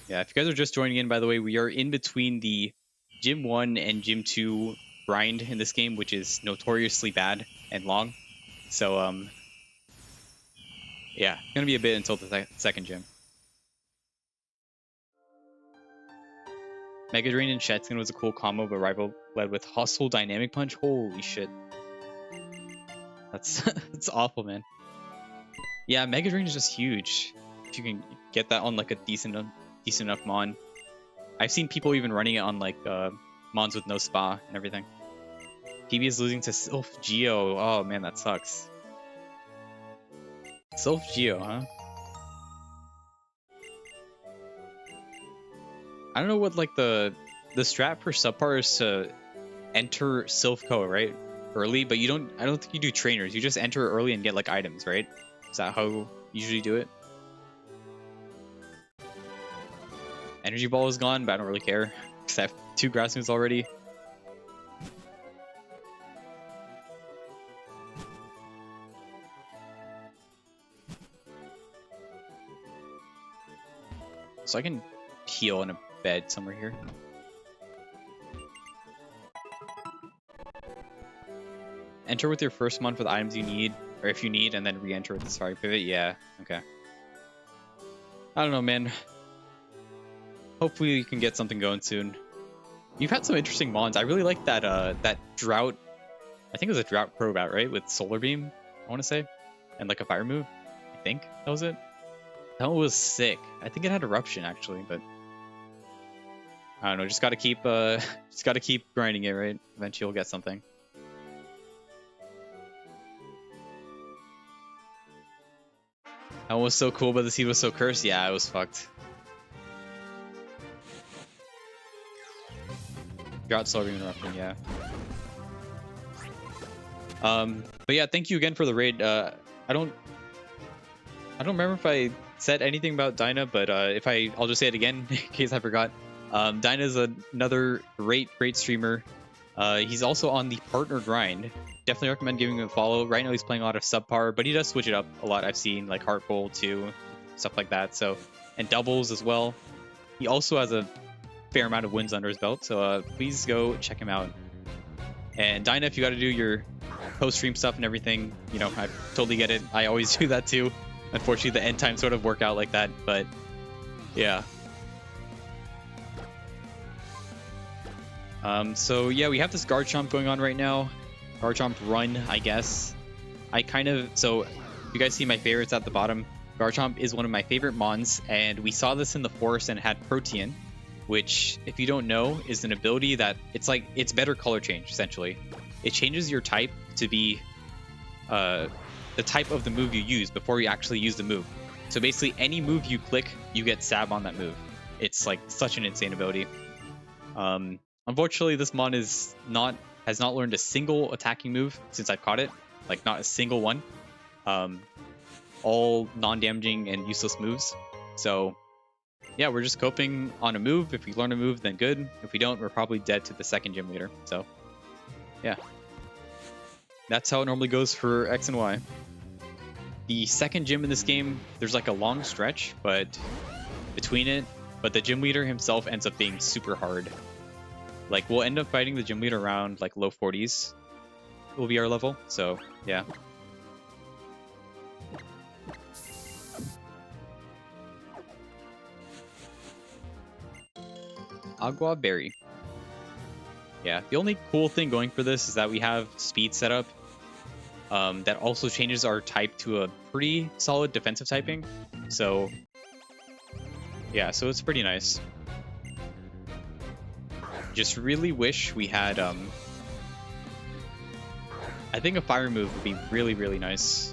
Speaker 1: Yeah, if you guys are just joining in, by the way, we are in between the Gym 1 and Gym 2 grind in this game, which is notoriously bad and long. So, yeah, it's going to be a bit until the second gym. Mega Drain and Shed Skin was a cool combo, but rival led with Hustle Dynamic Punch. Holy shit. That's that's awful, man. Yeah, Mega Drain is just huge. If you can get that on like a decent enough mon. I've seen people even running it on like mons with no spa and everything. PB is losing to Sylph Geo. Oh man, that sucks. Sylph Geo, huh? I don't know what like the strat for Subpar is to enter Sylph Co, right? Early, but I don't think you do trainers. You just enter early and get like items, right? Is that how you usually do it? Energy Ball is gone, but I don't really care because I have 2 grass moves already. So I can heal in a bed somewhere here. Enter with your first month with items you need, or if you need, and then re-enter with the Safari Pivot. Yeah, okay. I don't know, man. Hopefully you can get something going soon. You've had some interesting mons. I really like that that Drought. I think it was a Drought Crobat, right? With Solar Beam, I want to say. And like a fire move. I think that was it. That one was sick. I think it had Eruption actually, but I don't know, just gotta keep grinding it, right? Eventually you'll get something. That one was so cool, but the seed was so cursed. Yeah, it was fucked. Drought Solar Beam Eruption, yeah. But yeah, thank you again for the raid. I don't remember if I said anything about Dinah, but I'll just say it again in case I forgot. Dinah is another great streamer. He's also on the partner grind. Definitely recommend giving him a follow. Right now he's playing a lot of Subpar, but he does switch it up a lot. I've seen like Heart Gold too, stuff like that. So, and doubles as well. He also has a fair amount of wins under his belt, so please go check him out. And Dinah, if you got to do your post-stream stuff and everything, you know, I totally get it. I always do that too. Unfortunately, the end times sort of work out like that, but yeah. So yeah, we have this Garchomp going on right now. Garchomp run, I guess. So you guys see my favorites at the bottom. Garchomp is one of my favorite mons, and we saw this in the forest and it had Protean, which, if you don't know, is an ability that it's better color change, essentially. It changes your type to be the type of the move you use before you actually use the move. So basically, any move you click, you get stab on that move. It's like such an insane ability. Unfortunately, this mon is not has not learned a single attacking move since I've caught it. Like, not a single one. All non-damaging and useless moves. So, yeah, we're just coping on a move. If we learn a move, then good. If we don't, we're probably dead to the second gym leader. So, yeah. That's how it normally goes for X and Y. The second gym in this game, there's like a long stretch, but between it, but the gym leader himself ends up being super hard. Like, we'll end up fighting the gym leader around like low 40s. Will be our level, so yeah. Agua Berry. Yeah, the only cool thing going for this is that we have speed set up. That also changes our type to a pretty solid defensive typing. So, yeah, so it's pretty nice. Just really wish we had, I think a fire move would be really, really nice.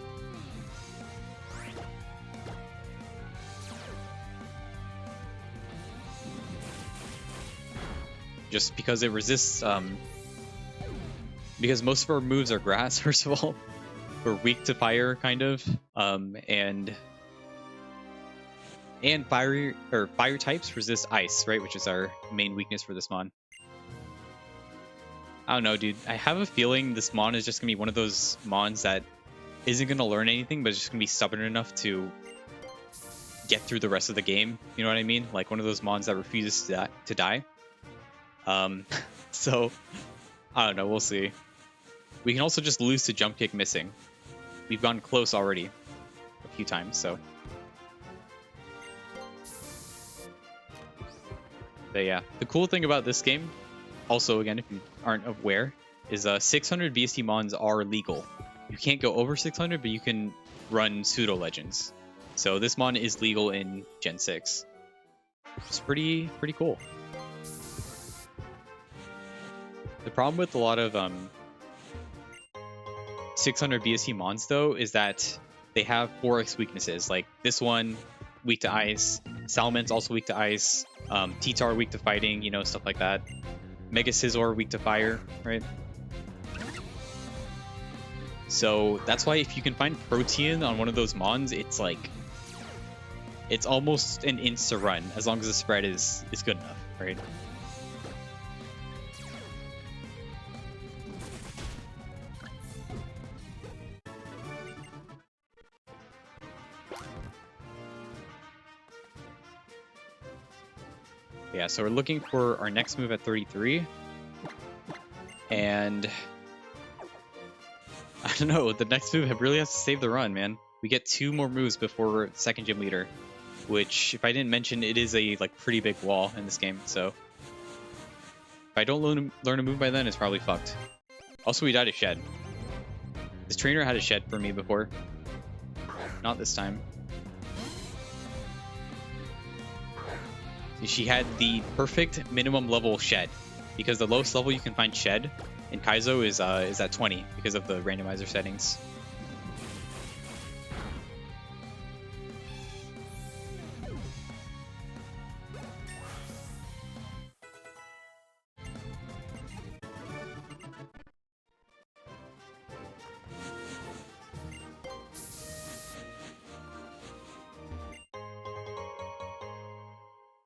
Speaker 1: Just because it resists, because most of our moves are grass, first of all. We're weak to fire, kind of, and fire types resist ice, right? Which is our main weakness for this mon. I don't know, dude. I have a feeling this mon is just gonna be one of those mons that isn't gonna learn anything, but it's just gonna be stubborn enough to get through the rest of the game. You know what I mean? Like one of those mons that refuses to die. So I don't know. We'll see. We can also just lose to jump kick missing. We've gone close already a few times, so. But yeah, the cool thing about this game, also again, if you aren't aware, is 600 VST mons are legal. You can't go over 600, but you can run pseudo legends. So this mon is legal in Gen 6. It's pretty cool. The problem with a lot of 600 VST mons though is that they have 4x weaknesses. Like this one, weak to ice. Salaman's also weak to ice. T-Tar weak to fighting, you know, stuff like that. Mega Scizor weak to fire, right? So that's why if you can find Protean on one of those mons, it's like, it's almost an insta run as long as the spread is good enough, right? Yeah, so we're looking for our next move at 33. And I don't know, the next move really has to save the run, man. We get 2 more moves before second gym leader, which if I didn't mention, it is a like pretty big wall in this game. So if I don't learn a move by then, it's probably fucked. Also, we died a shed. This trainer had a shed for me before. Not this time. She had the perfect minimum level shed, because the lowest level you can find shed in Kaizo is at 20 because of the randomizer settings.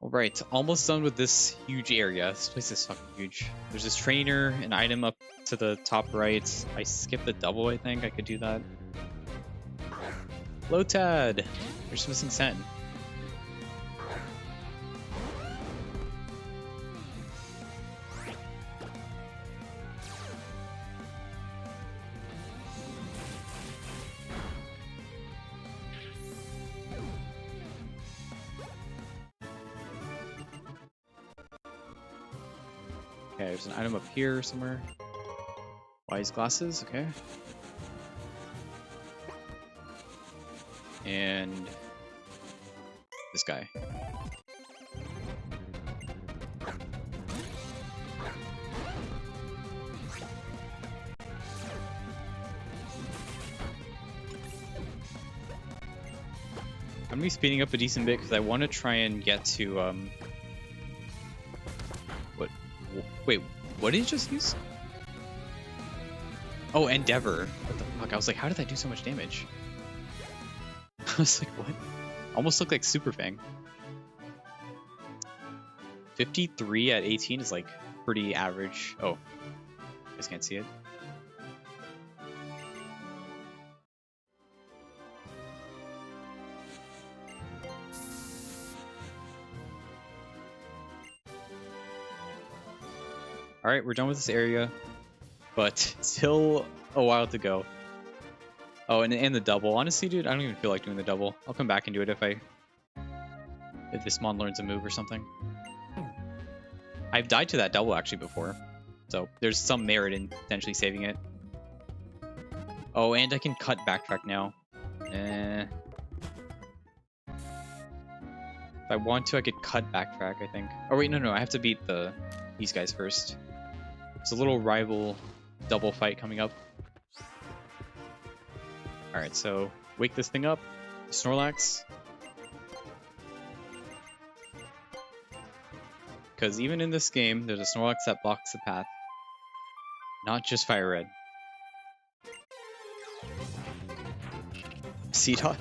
Speaker 1: Alright, almost done with this huge area. This place is fucking huge. There's this trainer, an item up to the top right. I skipped the double, I think. I could do that. Lotad! We're just missing Sen. Okay, there's an item up here somewhere. Wise glasses, okay. And this guy. I'm gonna be speeding up a decent bit because I want to try and get to Wait, what did he just use? Oh, Endeavor. What the fuck? I was like, how did that do so much damage? I was like, what? Almost looked like Super Fang. 53 at 18 is like pretty average. Oh, you guys can't see it. All right, we're done with this area, but still a while to go. Oh, and the double. Honestly, dude, I don't even feel like doing the double. I'll come back and do it if this mon learns a move or something. I've died to that double actually before, so there's some merit in potentially saving it. Oh, and I can cut backtrack now. If I want to, I could cut backtrack, I think. Oh wait, no, I have to beat these guys first. It's a little rival double fight coming up. Alright, so wake this thing up. Snorlax. Because even in this game, there's a Snorlax that blocks the path. Not just Fire Red. C-Dot.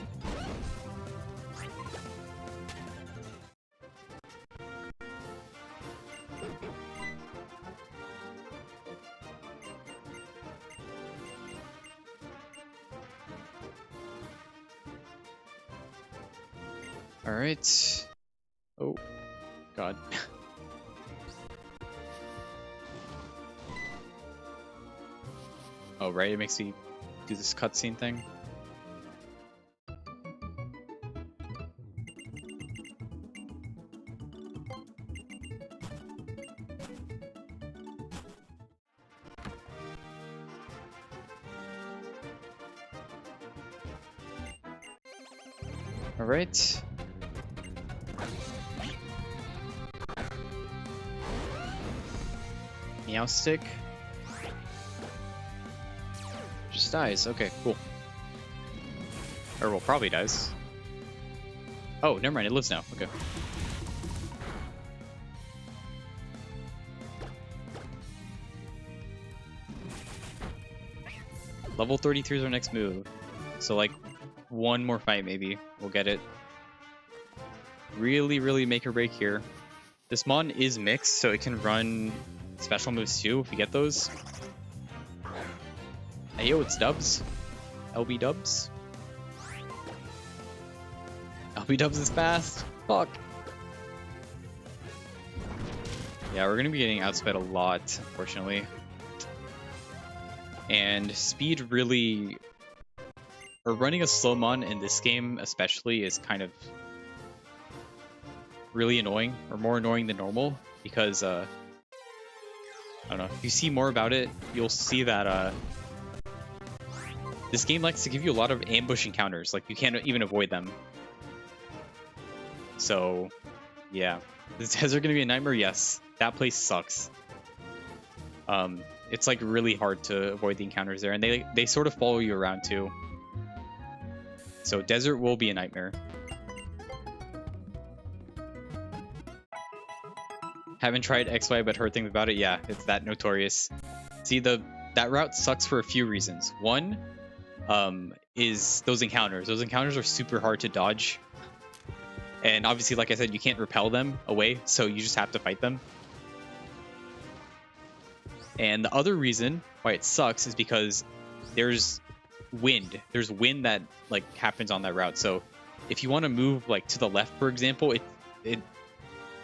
Speaker 1: Alright. Oh, God. Oh, right, it makes me do this cutscene thing. Alright. Meowstick. Just dies. Okay, cool. Or well, probably dies. Oh, never mind. It lives now. Okay. Level 33 is our next move. So like one more fight maybe. We'll get it. Really make or break here. This mon is mixed, so it can run special moves too if we get those. Hey yo, it's Dubs. LB Dubs. LB Dubs is fast. Fuck. Yeah, we're gonna be getting outsped a lot, unfortunately. And speed really, or running a slow mon in this game especially is kind of really annoying, or more annoying than normal, because I don't know, if you see more about it, you'll see that this game likes to give you a lot of ambush encounters, like you can't even avoid them. So yeah, is desert gonna be a nightmare? Yes, that place sucks. It's like really hard to avoid the encounters there, and they sort of follow you around too. So desert will be a nightmare. Haven't tried XY but heard things about it. Yeah, it's that notorious. See, that route sucks for a few reasons. One is those encounters. Those encounters are super hard to dodge. And obviously, like I said, you can't repel them away, so you just have to fight them. And the other reason why it sucks is because there's wind. There's wind that like happens on that route. So if you want to move like to the left, for example,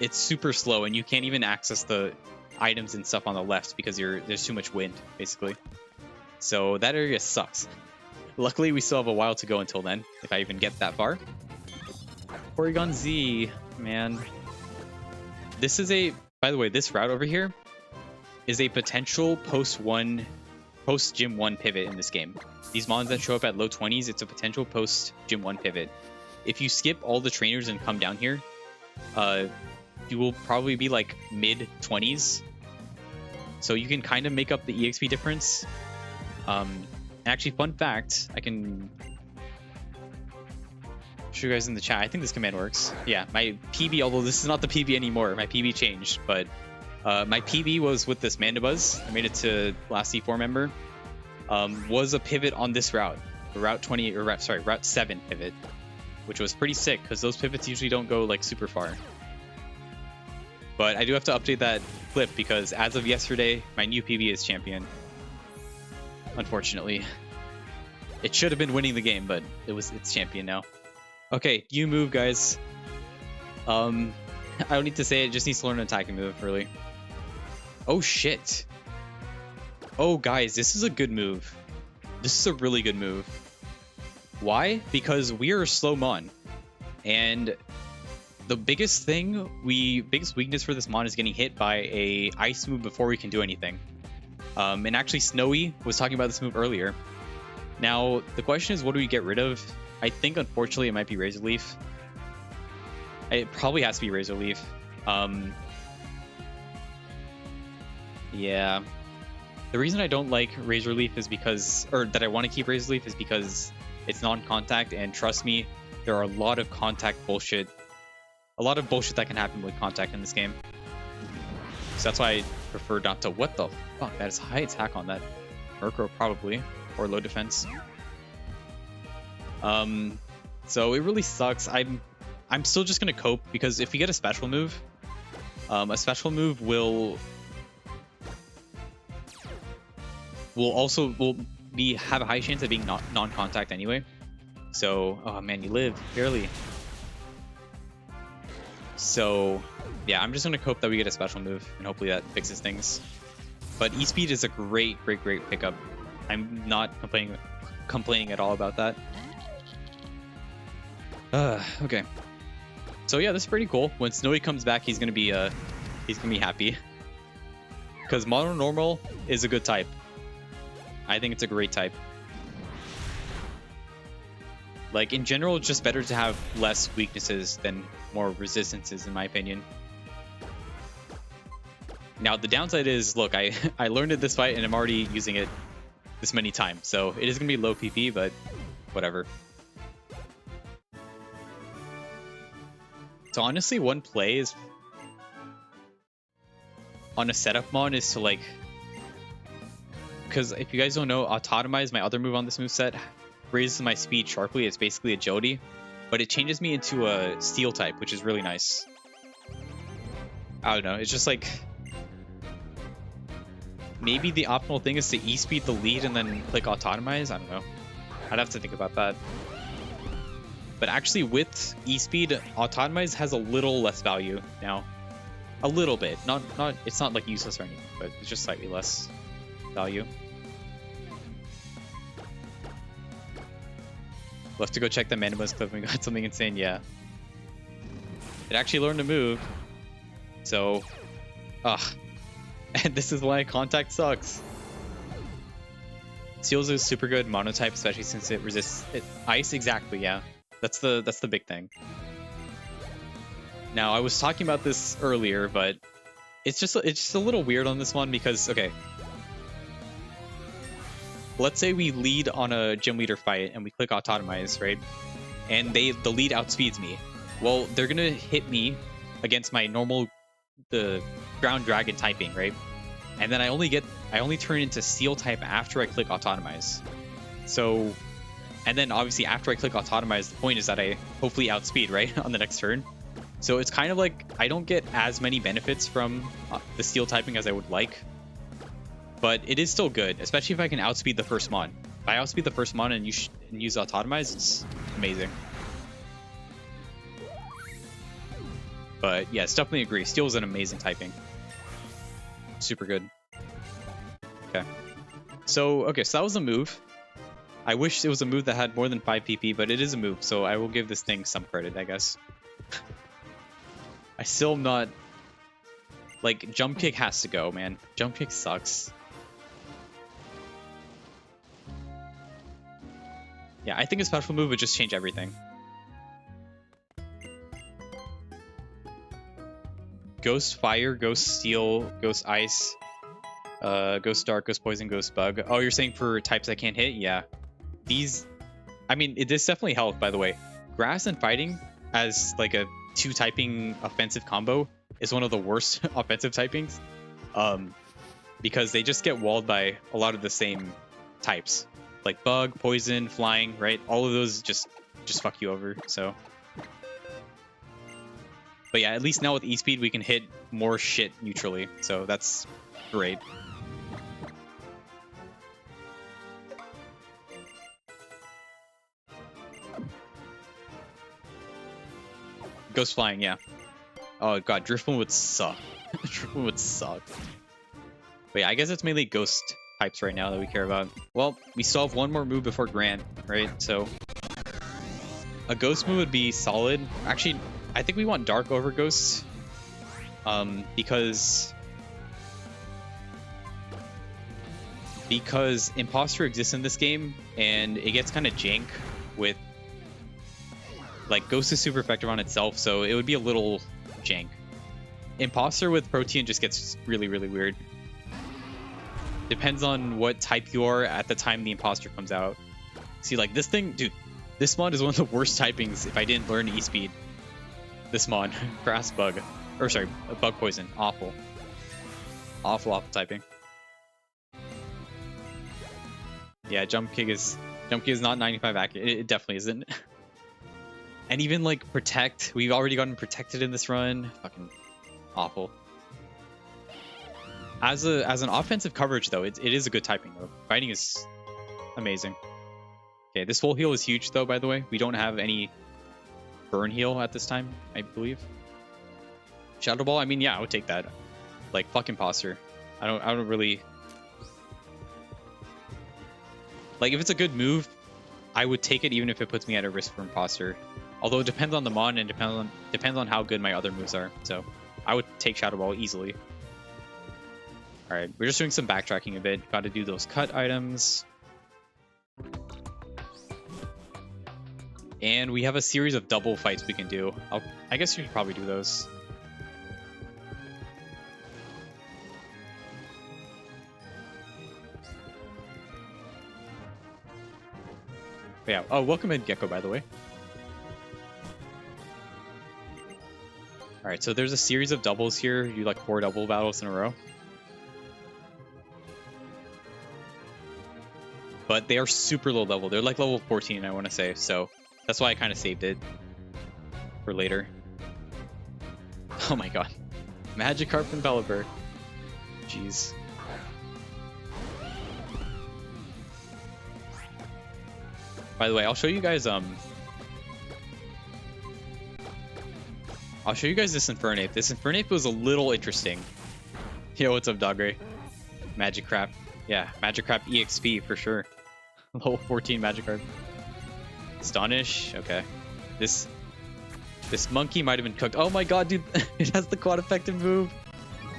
Speaker 1: it's super slow, and you can't even access the items and stuff on the left because there's too much wind, basically. So that area sucks. Luckily, we still have a while to go until then, if I even get that far. Porygon Z, man. This is by the way, this route over here is a potential post Gym 1 pivot in this game. These mons that show up at low 20s, it's a potential post Gym 1 pivot. If you skip all the trainers and come down here, you will probably be like mid 20s. So you can kind of make up the EXP difference. Actually, fun fact, I can show you guys in the chat. I think this command works. Yeah, my PB, although this is not the PB anymore, my PB changed, but my PB was with this Mandibuzz. I made it to last C4 member. was a pivot on this route, Route 20 or Route 7 pivot, which was pretty sick because those pivots usually don't go like super far. But I do have to update that clip because as of yesterday, my new PB is champion. Unfortunately, it should have been winning the game, but it's champion now. Okay, you move, guys. I don't need to say it, just needs to learn an attacking move, really. Oh, shit. Oh, guys, this is a good move. This is a really good move. Why? Because we are slow mon. And the biggest weakness for this mon is getting hit by a ice move before we can do anything. And actually, Snowy was talking about this move earlier. Now, the question is, what do we get rid of? I think, unfortunately, it might be Razor Leaf. It probably has to be Razor Leaf. Yeah. The reason I don't like Razor Leaf is because, or that I want to keep Razor Leaf is because it's non-contact, and trust me, there are a lot of contact bullshit. A lot of bullshit that can happen with contact in this game. So that's why I prefer not to. What the fuck? That is high attack on that Murkrow, probably. Or low defense. So it really sucks. I'm still just gonna cope because if we get a special move will have a high chance of being non-contact anyway. So, oh man, you live barely. So yeah, I'm just gonna cope that we get a special move and hopefully that fixes things. But E-Speed is a great pickup. I'm not complaining at all about that. Okay. So yeah, this is pretty cool. When Snowy comes back, he's gonna be happy. Because Mono Normal is a good type. I think it's a great type. Like in general, it's just better to have less weaknesses than more resistances, in my opinion. Now the downside is, look, I learned it this fight and I'm already using it this many times, so it is gonna be low PP, but whatever. So honestly, one play is on a setup mon is to like, because if you guys don't know, Autotomize, my other move on this moveset, raises my speed sharply. It's basically agility, but it changes me into a steel type, which is really nice. I don't know, it's just like, maybe the optimal thing is to E-Speed the lead and then click Autotomize. I don't know. I'd have to think about that. But actually with E-Speed, Autotomize has a little less value now. A little bit. It's not like useless or anything, but it's just slightly less value. We'll have to go check the Manimus clip. We got something insane, yeah. It actually learned to move. So, and this is why contact sucks. Seals is super good monotype, especially since it resists ice. Exactly, yeah. That's the big thing. Now, I was talking about this earlier, but it's just a little weird on this one because, okay, let's say we lead on a gym leader fight and we click Autotomize, right? And the lead outspeeds me. Well, they're gonna hit me against my normal the ground dragon typing, right? And then I only turn into steel type after I click Autotomize. So, and then obviously after I click Autotomize, the point is that I hopefully outspeed, right, on the next turn. So it's kind of like I don't get as many benefits from the steel typing as I would like, but it is still good, especially if I can outspeed the first mon. If I outspeed the first mon and use Autotomize, it's amazing. But yes, definitely agree. Steel is an amazing typing. Super good. Okay. So that was a move. I wish it was a move that had more than 5 PP, but it is a move, so I will give this thing some credit, I guess. I still am not... Like, jump kick has to go, man. Jump kick sucks. Yeah, I think a special move would just change everything. Ghost Fire, Ghost Steel, Ghost Ice, Ghost Dark, Ghost Poison, Ghost Bug. Oh, you're saying for types I can't hit? Yeah. These... I mean, this definitely helped, by the way. Grass and Fighting as, like, a 2-typing offensive combo is one of the worst offensive typings. Because they just get walled by a lot of the same types, like bug, poison, flying, right? All of those just fuck you over. So, but yeah, at least now with E-Speed we can hit more shit neutrally. So that's great. Ghost flying, yeah. Oh god, Driftwood would suck. Driftwood would suck. But yeah, I guess it's mainly ghost types right now that we care about. Well, we still have one more move before Grant, right? So a ghost move would be solid. Actually, I think we want Dark over Ghosts. Because Imposter exists in this game, and it gets kind of jank with... Like, Ghost is super effective on itself, so it would be a little jank. Imposter with Protean just gets really, really weird. Depends on what type you are at the time the Imposter comes out. See, like, this thing... Dude, this mod is one of the worst typings if I didn't learn E-Speed. This mod. Grass Bug. Or, sorry, Bug Poison. Awful. Awful typing. Yeah, Jump Kick is not 95 accurate. It definitely isn't. And even, like, Protect. We've already gotten Protected in this run. Fucking awful. As an offensive coverage, though, it is a good typing, though. Fighting is amazing. Okay, this full heal is huge, though, by the way. We don't have any burn heal at this time, I believe. Shadow Ball, I mean, yeah, I would take that. Like, fuck Imposter. I don't really... Like, if it's a good move, I would take it even if it puts me at a risk for Imposter. Although it depends on the mod and depends on how good my other moves are. So I would take Shadow Ball easily. Alright, we're just doing some backtracking a bit. Got to do those cut items. And we have a series of double fights we can do. I guess you should probably do those. But yeah. Oh, welcome in, Gecko, by the way. Alright, so there's a series of doubles here. You do like 4 double battles in a row. But they are super low level. They're like level 14, I want to say. So that's why I kind of saved it for later. Oh my god. Magikarp and Pelipper. Jeez. By the way, I'll show you guys this Infernape. This Infernape was a little interesting. Yo, what's up, Dogray? Magikarp. Yeah, Magikarp EXP for sure. Level 14 Magikarp. Astonish. Okay. This monkey might have been cooked. Oh my god, dude. It has the quad effective move.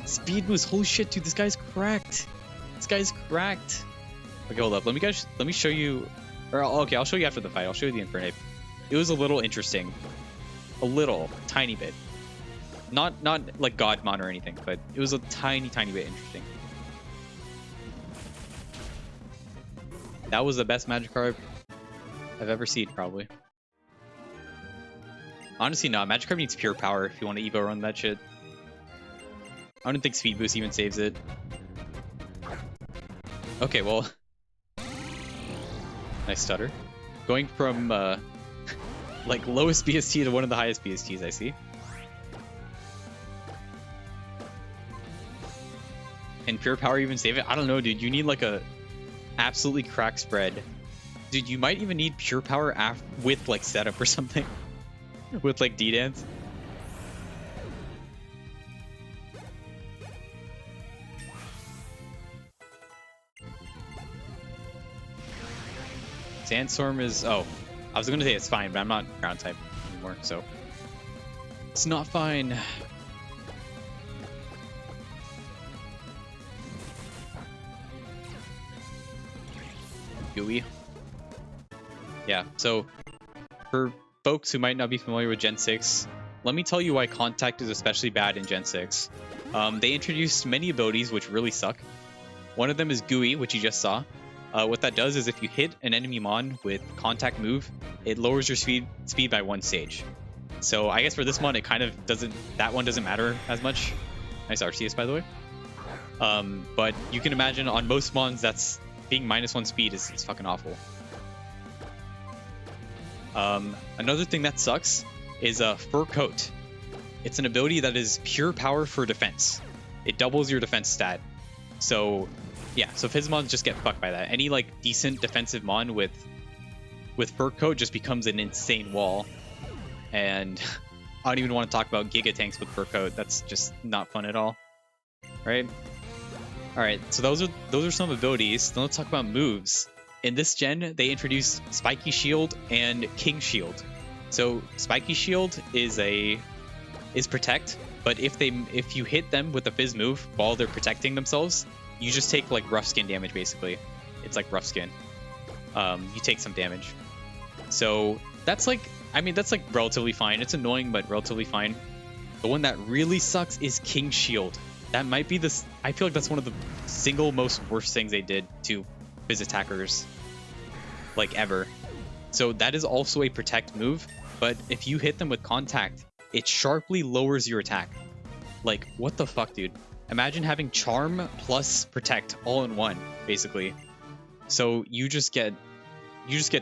Speaker 1: Speed boost. Holy shit, dude. This guy's cracked. This guy's cracked. Okay, hold up. Let me show you. Or okay, I'll show you after the fight. I'll show you the Infernape. It was a little interesting. A little, tiny bit. Not like Godmon or anything, but it was a tiny bit interesting. That was the best Magikarp I've ever seen, probably. Honestly, no. Magikarp needs pure power if you want to Evo run that shit. I don't think Speed Boost even saves it. Okay, well... Nice stutter. Going from, like, lowest BST to one of the highest BSTs, I see. Can pure power even save it? I don't know, dude. You need, like, a absolutely cracked spread. Dude, you might even need pure power with, like, setup or something. With, like, D-Dance. Sandstorm is... Oh, I was going to say it's fine, but I'm not ground type anymore, so... It's not fine. Gooey. Yeah, so for folks who might not be familiar with Gen 6, let me tell you why Contact is especially bad in Gen 6. They introduced many abilities which really suck. One of them is Gooey, which you just saw. What that does is if you hit an enemy mon with Contact move, it lowers your speed by 1 stage. So I guess for this mon, it kind of doesn't... That one doesn't matter as much. Nice Arceus, by the way. But you can imagine on most mons, that's being -1 speed is fucking awful. Another thing that sucks is Fur Coat. It's an ability that is pure power for defense. It doubles your defense stat. So yeah, so Fizzmons just get fucked by that. Any like decent defensive mon with Fur Coat just becomes an insane wall. And I don't even want to talk about Giga Tanks with Fur Coat. That's just not fun at all. Right? Alright, so those are some abilities. Then let's talk about moves. In this gen, they introduced Spiky Shield and King Shield. So Spiky Shield is protect, but if you hit them with a Fizz move while they're protecting themselves, you just take like rough skin damage basically. It's like rough skin. You take some damage. So that's like, I mean, that's like relatively fine. It's annoying, but relatively fine. The one that really sucks is King Shield. That might be this. I feel like that's one of the single most worst things they did to Fizz attackers, like ever. So that is also a protect move, but if you hit them with contact, it sharply lowers your attack. Like, what the fuck, dude? Imagine having charm plus protect all in one, basically. So you just get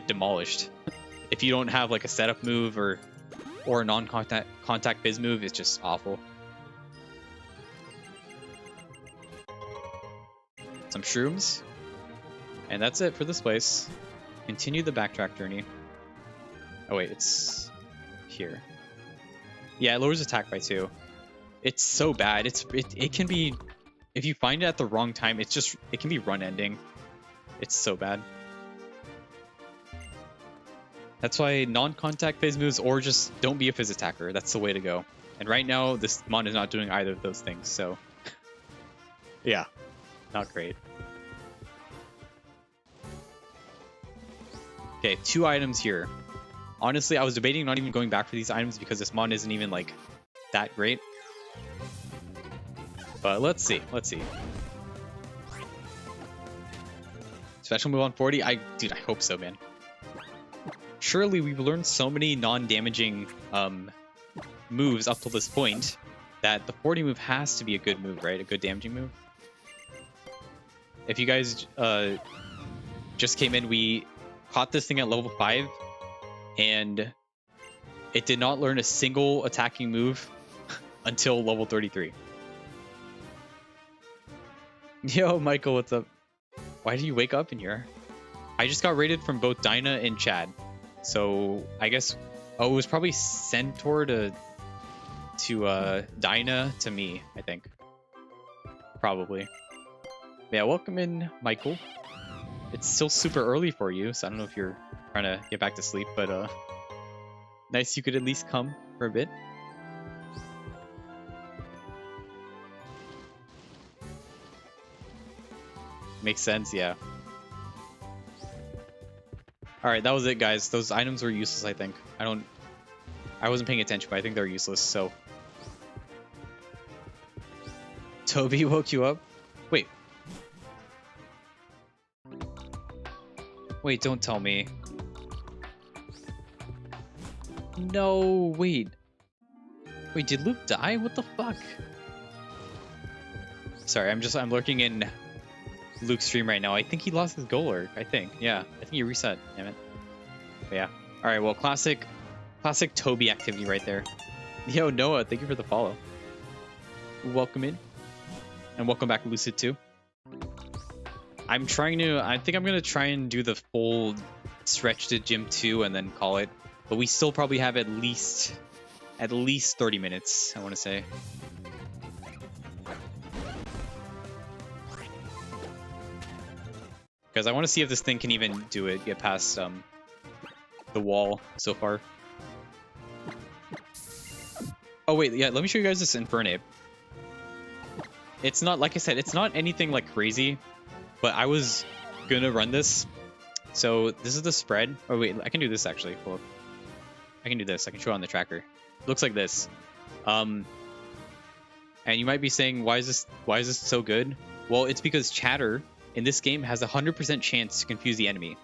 Speaker 1: demolished. If you don't have like a setup move or a non-contact Fizz move, it's just awful. Some shrooms, and that's it for this place. Continue the backtrack journey. Oh wait, it's here. Yeah, it lowers attack by 2. It's so bad. It can be, if you find it at the wrong time, it can be run ending. It's so bad. That's why non-contact Fizz moves or just don't be a Fizz attacker. That's the way to go. And right now, this mon is not doing either of those things, so yeah, not great. Okay, 2 items here. Honestly, I was debating not even going back for these items because this mon isn't even like that great. But let's see. Special move on 40? Dude, I hope so, man. Surely we've learned so many non-damaging moves up till this point that the 40 move has to be a good move, right? A good damaging move. If you guys just came in, we caught this thing at level 5 and it did not learn a single attacking move until level 33. Yo, Michael, what's up? Why did you wake up in here? I just got raided from both Dinah and Chad. So I guess, oh, it was probably Centaur to Dinah to me, I think. Probably. Yeah, welcome in, Michael. It's still super early for you, so I don't know if you're trying to get back to sleep, but nice you could at least come for a bit. Makes sense, yeah. Alright, that was it, guys. Those items were useless, I think. I wasn't paying attention, but I think they're useless, so. Toby woke you up? Wait. Wait, don't tell me. No, wait. Wait, did Luke die? What the fuck? Sorry, I'm lurking in Luke's stream right now. I think he lost his goal lurk, I think. Yeah, I think he reset, damn it. But yeah. Alright, well, classic Toby activity right there. Yo, Noah, thank you for the follow. Welcome in. And welcome back, Lucid, too. I think I'm gonna try and do the full stretch to Gym 2 and then call it. But we still probably have at least 30 minutes, I want to say. Because I want to see if this thing can even do it, get past the wall so far. Oh wait, yeah, let me show you guys this Infernape. It's not, like I said, it's not anything like crazy, but I was gonna run this. So this is the spread. Oh wait, I can do this actually. Hold up. I can do this. I can show it on the tracker. It looks like this. And you might be saying, why is this so good? Well, it's because Chatter in this game has a 100% chance to confuse the enemy.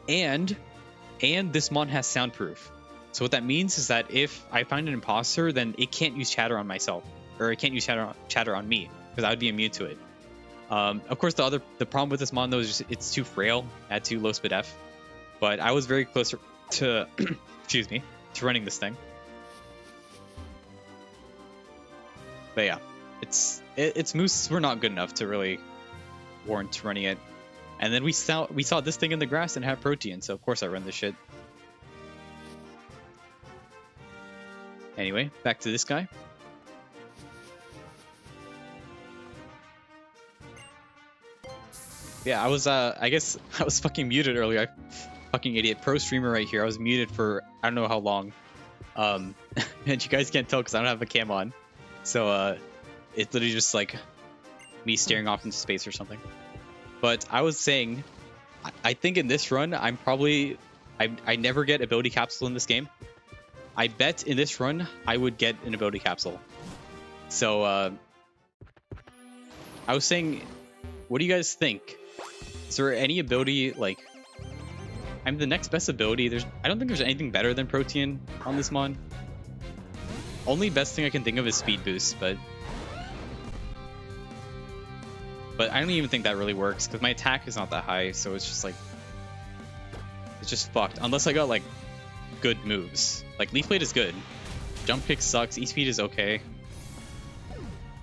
Speaker 1: And this mon has soundproof. So what that means is that if I find an imposter, then it can't use Chatter on myself. Or it can't use Chatter on me, because I would be immune to it. Of course, the problem with this mon though is just it's too frail at too low speed F. But I was very close to, excuse me, to running this thing. But yeah, its moves were not good enough to really warrant running it. And then we saw this thing in the grass and had protein, so of course I run this shit. Anyway, back to this guy. Yeah, I guess I was fucking muted earlier. Fucking idiot. Pro streamer right here. I was muted for I don't know how long. And you guys can't tell because I don't have a cam on. So it's literally just like me staring off into space or something. But I was saying, I think in this run, I never get ability capsule in this game. I bet in this run, I would get an ability capsule. So I was saying, what do you guys think? Is there any ability, like, the next best ability, I don't think there's anything better than Protean on this mon. Only best thing I can think of is Speed Boost, but I don't even think that really works, because my attack is not that high, so it's just like, it's just fucked. Unless I got, like, good moves. Like, Leaf Blade is good. Jump Kick sucks, E-Speed is okay.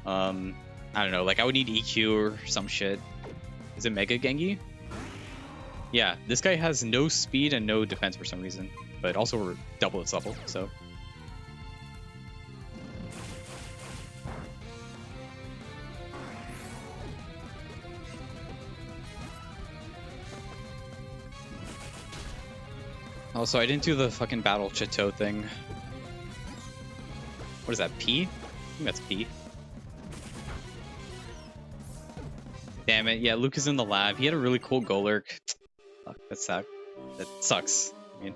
Speaker 1: I don't know, like, I would need EQ or some shit. Is it Mega Gengi? Yeah, this guy has no speed and no defense for some reason, but also we're double its level, so. Also, I didn't do the fucking Battle Chateau thing. What is that, P? I think that's P. Damn it, yeah, Luke is in the lab. He had a really cool Golurk. Fuck, that sucks. I mean.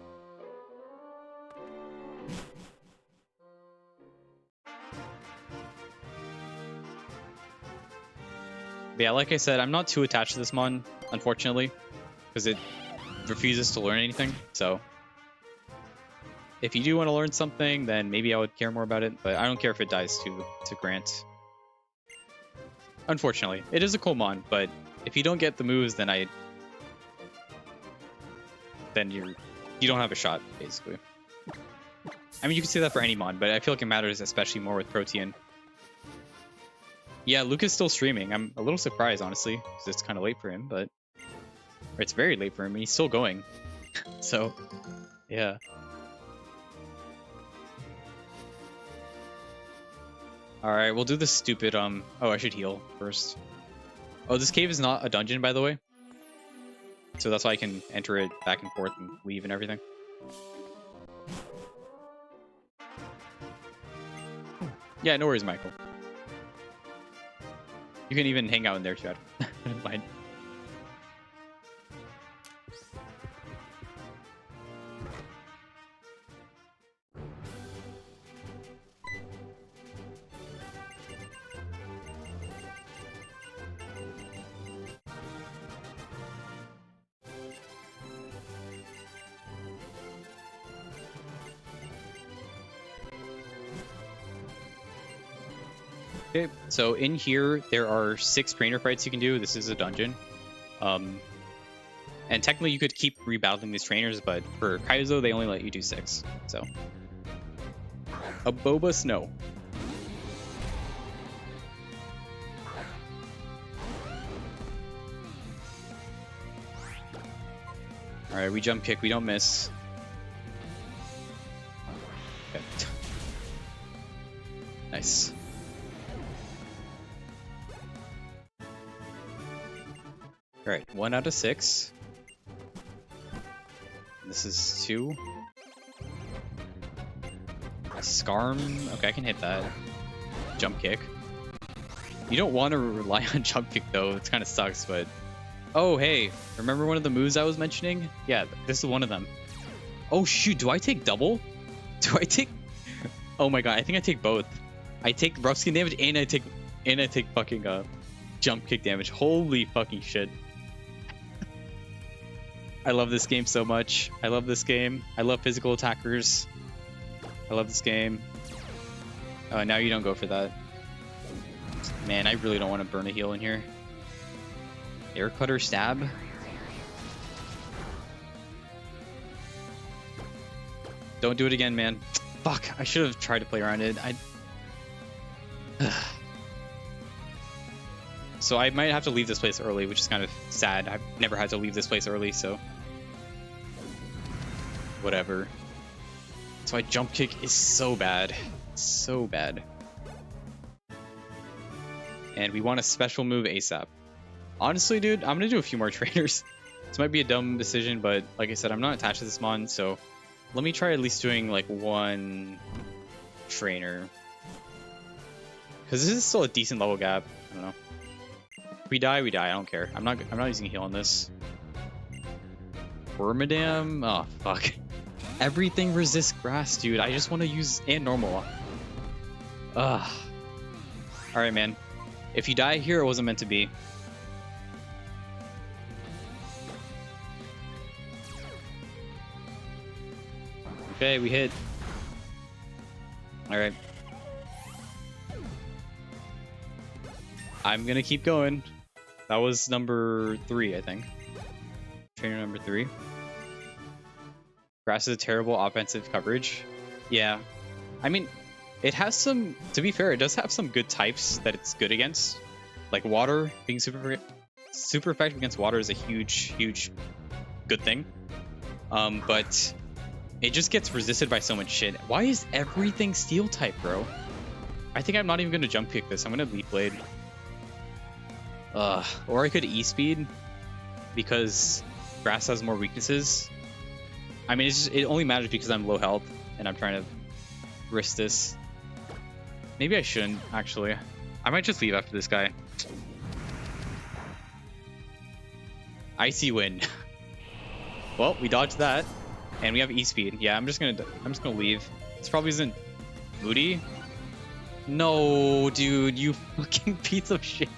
Speaker 1: But yeah, like I said, I'm not too attached to this mon, unfortunately, because it refuses to learn anything, so. If you do want to learn something, then maybe I would care more about it, but I don't care if it dies to Grant. Unfortunately, it is a cool mon, but if you don't get the moves, then you don't have a shot, basically. I mean, you can say that for any mon, but I feel like it matters especially more with Protean. Yeah, Luke is still streaming. I'm a little surprised, honestly, because it's kind of late for him, but or it's very late for him, and he's still going. So, yeah. Alright, we'll do the stupid, oh, I should heal first. Oh, this cave is not a dungeon, by the way. So that's why I can enter it back and forth and leave and everything. Yeah, no worries, Michael. You can even hang out in there, too. I don't mind. Okay, so in here, there are 6 trainer fights you can do. This is a dungeon. And technically you could keep rebattling these trainers, but for Kaizo, they only let you do 6. So, a Boba Snow. Alright, we jump kick, we don't miss. Okay. Nice. Alright, 1 out of 6. This is 2. Scarm. Okay, I can hit that. Jump kick. You don't want to rely on jump kick though, it kind of sucks, but... Oh, hey, remember one of the moves I was mentioning? Yeah, this is one of them. Oh shoot, do I take double? Do I take... Oh my god, I think I take both. I take rough skin damage and I take fucking jump kick damage. Holy fucking shit. I love this game so much. I love this game. I love physical attackers. I love this game. Now you don't go for that. Man, I really don't want to burn a heal in here. Air cutter stab. Don't do it again, man. Fuck, I should have tried to play around it. So I might have to leave this place early, which is kind of sad. I've never had to leave this place early, so whatever. So my jump kick is so bad. So bad. And we want a special move ASAP. Honestly, dude, I'm gonna do a few more trainers. This might be a dumb decision, but like I said, I'm not attached to this mon, so let me try at least doing like one trainer. Because this is still a decent level gap. I don't know. If we die, we die. I don't care. I'm not using heal on this. Wormadam? Oh, fuck. Everything resists grass, dude. I just want to use and normal. Ugh. Alright, man. If you die here, it wasn't meant to be. Okay, we hit. Alright. I'm gonna keep going. That was number 3, I think. Trainer number 3. Grass is a terrible offensive coverage. Yeah. I mean, it has some, to be fair, it does have some good types that it's good against. Like water, being super effective against water is a huge good thing. But it just gets resisted by so much shit. Why is everything steel type, bro? I think I'm not even gonna jump kick this. I'm gonna leaf blade. Or I could E-speed because grass has more weaknesses. I mean, it's just, it only matters because I'm low health and I'm trying to risk this. Maybe I shouldn't, actually. I might just leave after this guy. Icy wind. Well, we dodged that, and we have E-speed. Yeah, I'm just gonna leave. This probably isn't moody. No, dude, you fucking piece of shit.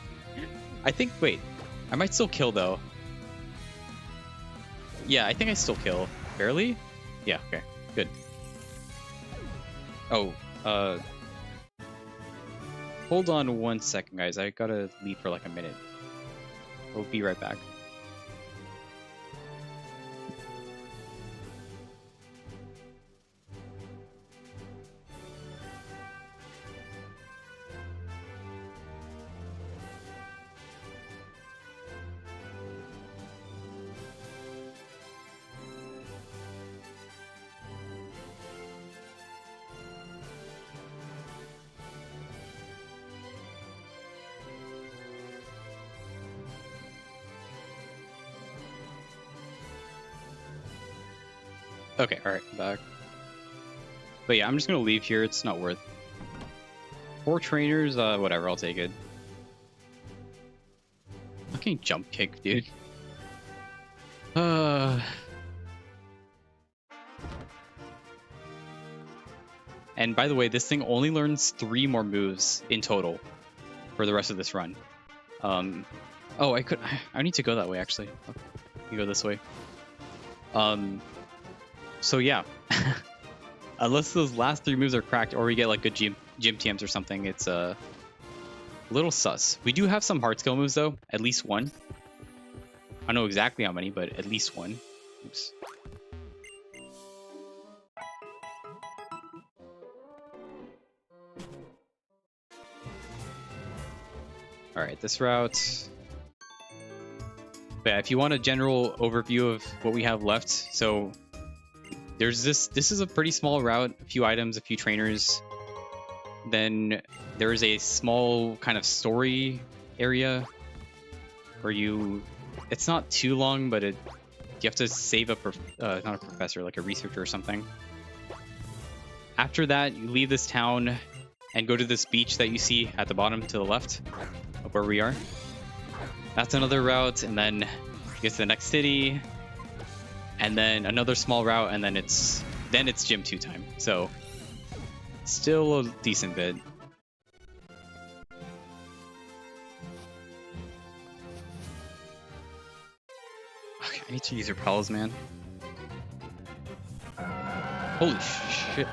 Speaker 1: I think, wait, I might still kill though. Yeah, I think I still kill. Barely? Yeah, okay, good. Oh, hold on 1 second, guys. I gotta leave for like a minute. We'll be right back. Okay, alright, I'm back. But yeah, I'm just gonna leave here. It's not worth 4 trainers, whatever, I'll take it. Fucking jump kick, dude. And by the way, this thing only learns 3 more moves in total for the rest of this run. Oh, I need to go that way, actually. You go this way. So yeah, unless those last 3 moves are cracked or we get like good gym TMs or something, it's a little sus. We do have some hard skill moves though, at least 1. I don't know exactly how many, but at least 1. Oops. All right, this route. But yeah, if you want a general overview of what we have left, so there's this is a pretty small route, a few items, a few trainers. Then there's a small kind of story area where it's not too long, but you have to save not a professor, like a researcher or something. After that, you leave this town and go to this beach that you see at the bottom to the left of where we are. That's another route, and then you get to the next city, and then another small route, and then it's gym 2 time. So still a decent bit. Okay, I need to use your pals, man. Holy shit.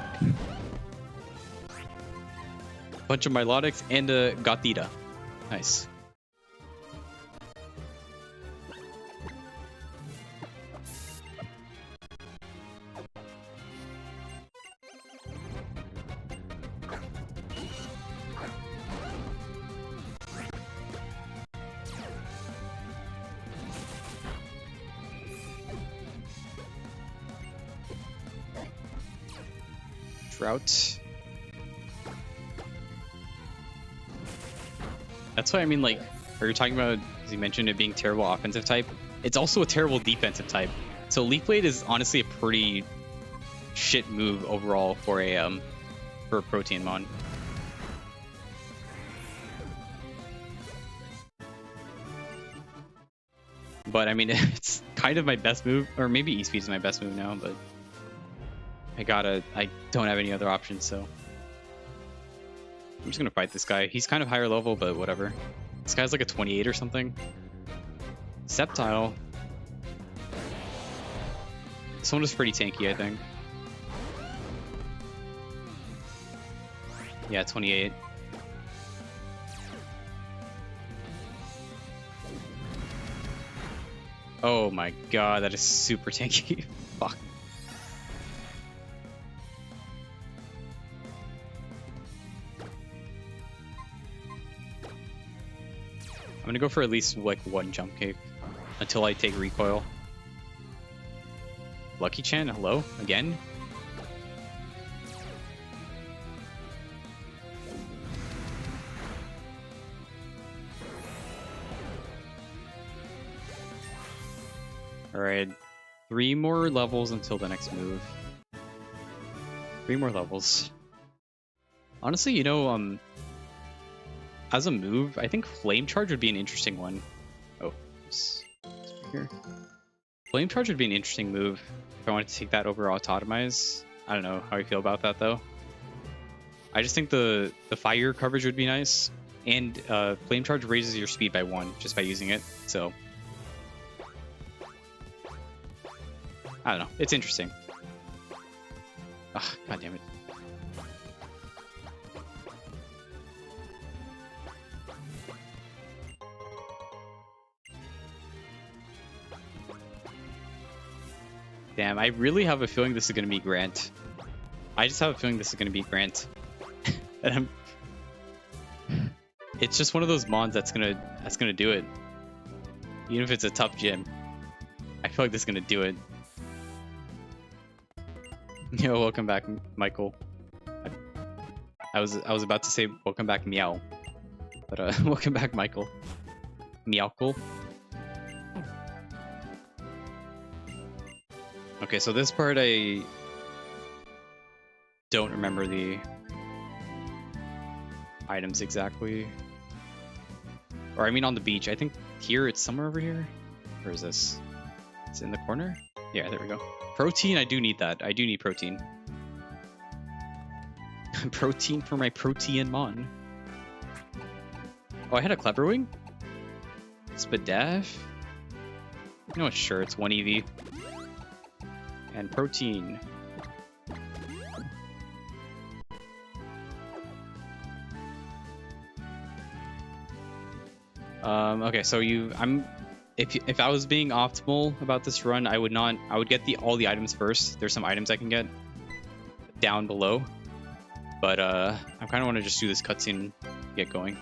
Speaker 1: Bunch of Milotics and a Gatita. Nice. Drought. That's why I mean, like, we were talking about, as you mentioned, it being terrible offensive type. It's also a terrible defensive type. So Leaf Blade is honestly a pretty shit move overall for a Protean Mon. But I mean, it's kind of my best move, or maybe E-Speed is my best move now, but I don't have any other options, so I'm just gonna fight this guy. He's kind of higher level, but whatever. This guy's like a 28 or something. Sceptile. This one is pretty tanky, I think. Yeah, 28. Oh my god, that is super tanky. Fuck. I'm gonna go for at least like one jump kick until I take recoil. Lucky Chan, hello again. All right, 3 more levels until the next move. 3 more levels. Honestly, you know, as a move, I think Flame Charge would be an interesting one. Oh, here. Flame Charge would be an interesting move if I wanted to take that over Autotomize. I don't know how I feel about that though. I just think the fire coverage would be nice, and Flame Charge raises your speed by 1 just by using it. So I don't know. It's interesting. Ah, god damn it. Damn, I really have a feeling this is going to be Grant. I just have a feeling this is going to be Grant. And it's just one of those mons that's gonna do it. Even if it's a tough gym. I feel like this is gonna do it. Yo, welcome back, Michael. I was about to say welcome back, Meow. But welcome back, Michael. Meowkle. Okay, so this part I don't remember the items exactly. Or I mean on the beach. I think here it's somewhere over here. Where is this? It's in the corner? Yeah, there we go. Protein, I do need that. I do need protein. Protein for my Protean Mon. Oh, I had a Clever Wing? Spadaf? You know what? Sure, it's 1 EV. And protein. Okay, so if I was being optimal about this run, I would get all the items first. There's some items I can get down below, but I kind of want to just do this cutscene and get going.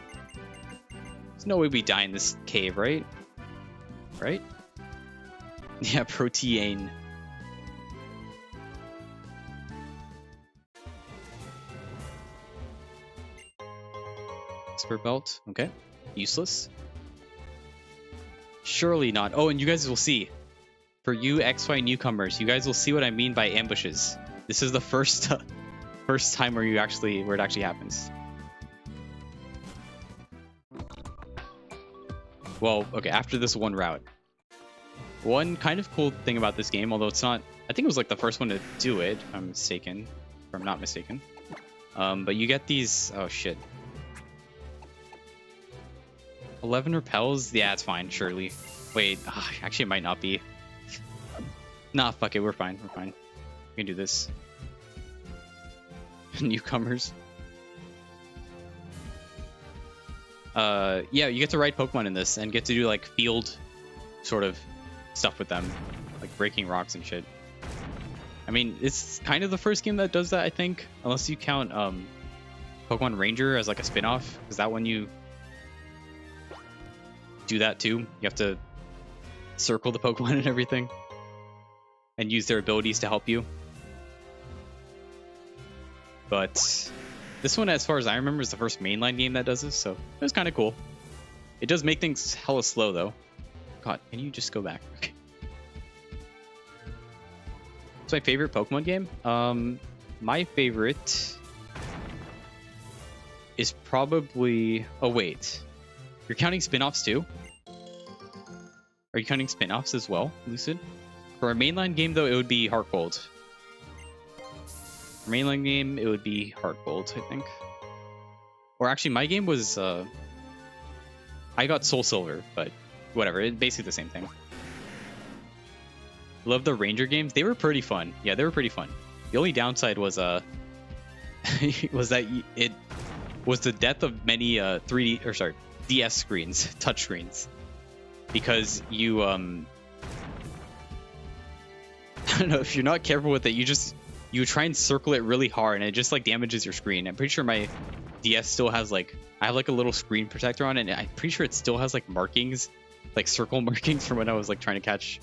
Speaker 1: There's no way we die in this cave, right? Right? Yeah, Protean. Expert belt, okay. Useless. Surely not. Oh, and you guys will see. For you XY newcomers, you guys will see what I mean by ambushes. This is the first time where it actually happens. Well, okay, after this one route. One kind of cool thing about this game, although it's not, I think it was like the first one to do it, if I'm mistaken. If I'm not mistaken. But you get these, oh shit. 11 repels? Yeah, it's fine, surely. Wait, actually it might not be. Nah, fuck it, we're fine, we're fine. We can do this. Newcomers. Yeah, you get to ride Pokemon in this and get to do like field sort of stuff with them. Like breaking rocks and shit. I mean, it's kind of the first game that does that, I think. Unless you count Pokemon Ranger as like a spin-off. Because that one you do that too. You have to circle the Pokemon and everything and use their abilities to help you. but this one, as far as I remember, is the first mainline game that does this, so it was kind of cool. It does make things hella slow, though. God, can you just go back? Okay. It's my favorite Pokemon game. My favorite is probably... Oh, wait. You're counting spin-offs, too? Are you counting spin-offs as well, Lucid? For a mainline game, though, it would be Heart Gold. For a mainline game, it would be Heart Gold, I think. Or actually, my game was... I got Soul Silver, but whatever. It's basically the same thing. Love the Ranger games. They were pretty fun. Yeah, they were pretty fun. The only downside was was that it was the death of many 3D or sorry DS screens, touch screens, because you I don't know, if you're not careful with it, you try and circle it really hard and it just like damages your screen. I'm pretty sure my DS still has like, I have like a little screen protector on it, and I'm pretty sure it still has like markings, like circle markings from when I was like trying to catch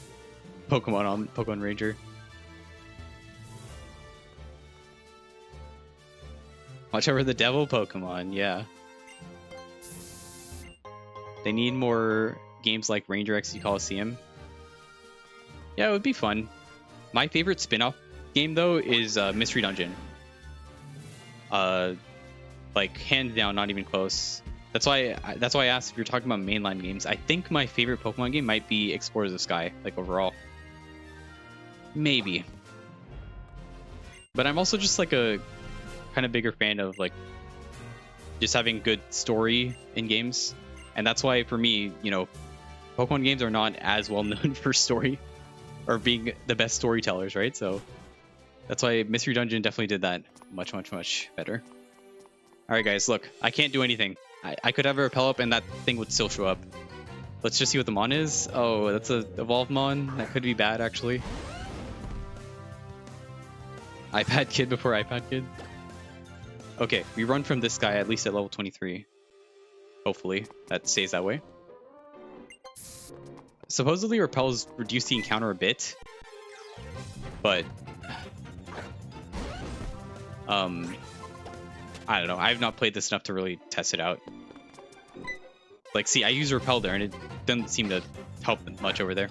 Speaker 1: Pokemon on Pokemon Ranger. Watch over the devil Pokemon, yeah. They need more games like Ranger XD Coliseum. Yeah, it would be fun. My favorite spin-off game though is Mystery Dungeon. Like hands down, not even close. That's why I asked if you're talking about mainline games. I think my favorite Pokemon game might be Explorers of the Sky, like overall. Maybe. But I'm also just like a kind of bigger fan of like just having good story in games. And that's why for me, you know, Pokemon games are not as well known for story or being the best storytellers, right? So that's why Mystery Dungeon definitely did that much, much, much better. All right, guys, look, I can't do anything. I could have a repel up and that thing would still show up. Let's just see what the Mon is. Oh, that's a Evolved Mon. That could be bad, actually. iPad Kid before iPad Kid. Okay, we run from this guy at least at level 23. Hopefully, that stays that way. Supposedly, repels reduce the encounter a bit. But... I don't know. I have not played this enough to really test it out. Like, see, I use repel there, and it doesn't seem to help much over there.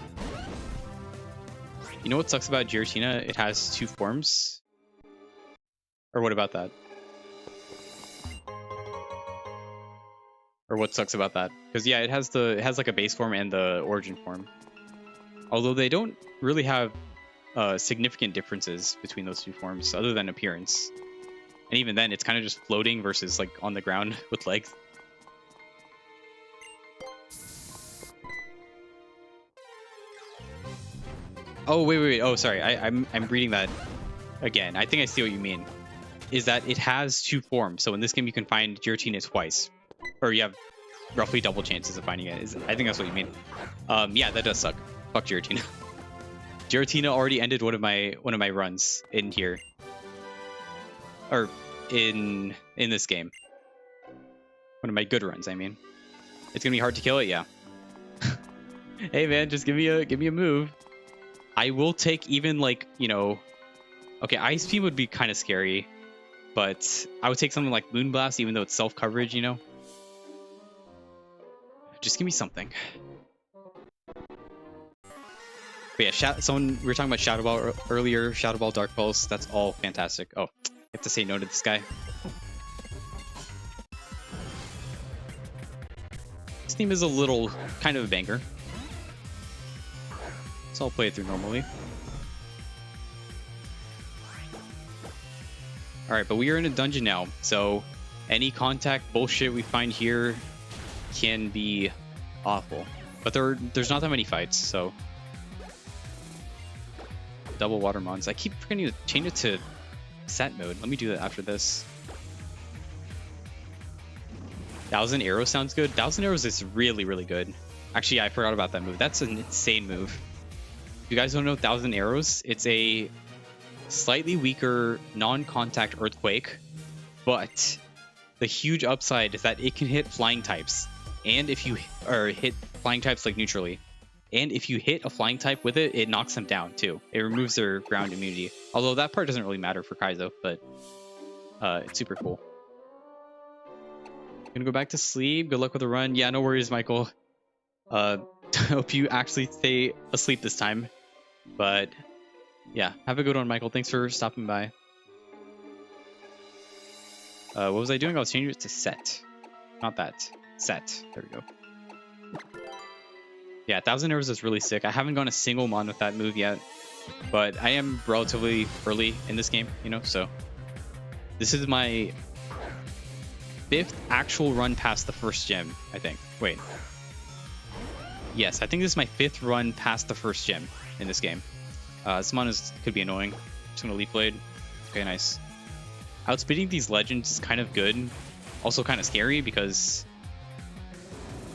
Speaker 1: You know what sucks about Giratina? It has 2 forms. Or what about that? Or what sucks about that? Because yeah, it has like a base form and the origin form. Although they don't really have significant differences between those 2 forms, other than appearance. And even then, it's kind of just floating versus like on the ground with legs. Oh wait. Oh sorry, I'm reading that again. I think I see what you mean. Is that it has 2 forms. So in this game, you can find Giratina twice, or you have roughly double chances of finding it. I think that's what you mean. Yeah, that does suck. Fuck Giratina. Giratina already ended one of my runs in here. Or in this game. One of my good runs, I mean. It's gonna be hard to kill it, yeah. Hey man, just give me a move. I will take even like, you know, okay, Ice Beam would be kind of scary, but I would take something like Moonblast, even though it's self coverage, you know. Just give me something. But yeah, we were talking about Shadow Ball earlier. Shadow Ball, Dark Pulse, that's all fantastic. Oh, you have to say no to this guy. This team is a little kind of a banger. So I'll play it through normally. Alright, but we are in a dungeon now, so any contact bullshit we find here can be awful. But there's not that many fights, so... Double Water Mons. I keep forgetting to change it to set mode. Let me do that after this. 1,000 Arrows sounds good. 1,000 Arrows is really, really good. Actually, I forgot about that move. That's an insane move. If you guys don't know 1,000 Arrows, it's a slightly weaker non-contact Earthquake, but the huge upside is that it can hit flying types, and if you hit flying types like neutrally, and if you hit a flying type with it, it knocks them down too. It removes their ground immunity. Although that part doesn't really matter for Kaizo, but It's super cool. Gonna go back to sleep. Good luck with the run. Yeah, no worries, Michael. Hope you actually stay asleep this time. But yeah, have a good one, Michael. Thanks for stopping by. What was I doing? I was changing it to set. Not that. Set. There we go. Yeah, 1000 Arrows is really sick. I haven't gone a single mon with that move yet. But I am relatively early in this game, you know, so this is my 5th actual run past the first gem, I think. Wait. Yes, I think this is my 5th run past the first gem in this game. This mon could be annoying. Just gonna Leaf Blade. Okay, nice. Outspeeding these legends is kind of good. Also kind of scary because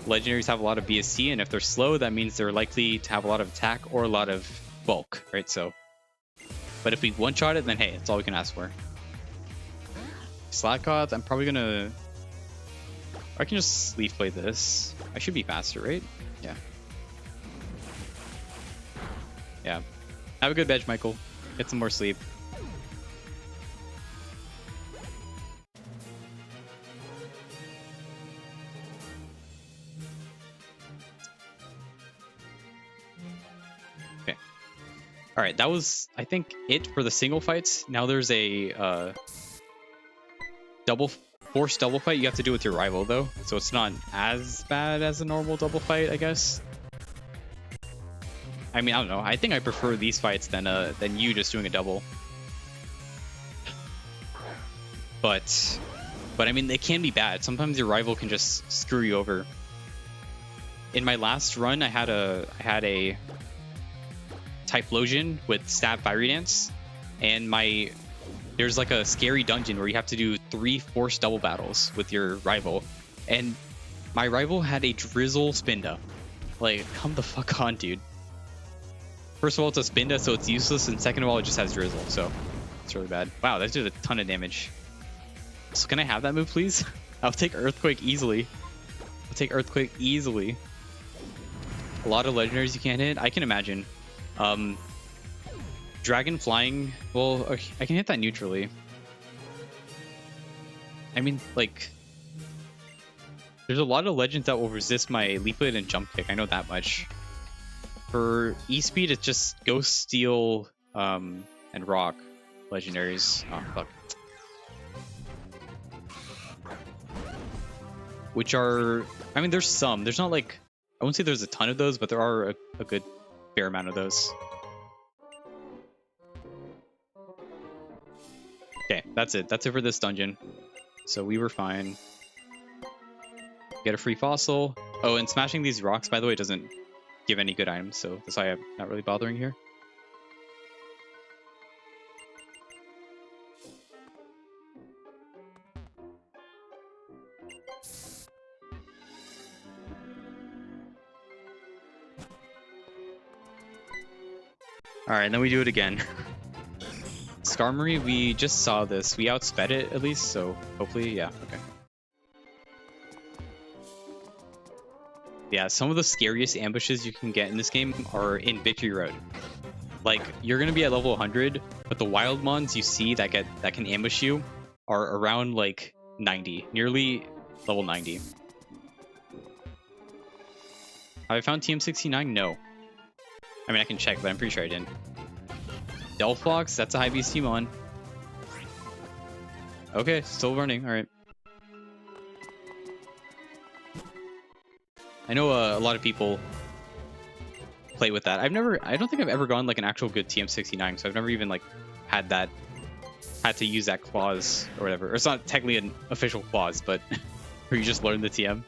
Speaker 1: legendaries have a lot of BST, and if they're slow, that means they're likely to have a lot of attack or a lot of bulk, right? So, but if we one-shot it, then hey, it's all we can ask for. Slack Gods, I'm probably gonna... I can just Leaf Blade this. I should be faster, right? Yeah. Yeah. Have a good veg, Michael. Get some more sleep. Okay. All right, that was, I think, it for the single fights. Now there's a forced double fight you have to do with your rival, though. So it's not as bad as a normal double fight, I guess. I mean, I don't know. I think I prefer these fights than you just doing a double. But I mean, they can be bad. Sometimes your rival can just screw you over. In my last run, I had a Typhlosion with Stab Fiery Dance, and there's like a scary dungeon where you have to do 3 forced double battles with your rival, and my rival had a Drizzle Spinda. Like, come the fuck on, dude. First of all, it's a Spinda, so it's useless, and second of all, it just has Drizzle, so it's really bad. Wow, that did a ton of damage. So can I have that move, please? I'll take Earthquake easily. I'll take Earthquake easily. A lot of legendaries you can't hit. I can imagine. Dragon Flying, well, okay, I can hit that neutrally. I mean, like, there's a lot of legends that will resist my Leaf Blade and Jump Kick. I know that much. For E-Speed, it's just Ghost, Steel, and Rock legendaries. Oh, fuck. Which are, I mean, there's some. There's not like, I wouldn't say there's a ton of those, but there are a good fair amount of those. Okay, that's it. That's it for this dungeon. So we were fine. Get a free fossil. Oh, and smashing these rocks, by the way, doesn't give any good items, so that's why I'm not really bothering here. Alright, then we do it again. Skarmory, we just saw this. We outsped it at least, so hopefully, yeah, okay. Yeah, some of the scariest ambushes you can get in this game are in Victory Road. Like, you're gonna be at level 100, but the wild mons you see that can ambush you are around like 90, nearly level 90. Have I found TM69? No. I mean, I can check, but I'm pretty sure I didn't. Delphox, that's a high beast mon. Okay, still running, alright. I know a lot of people play with that. I don't think I've ever gone like an actual good TM69, so I've never even like had to use that clause or whatever. Or it's not technically an official clause, but where you just learn the TM.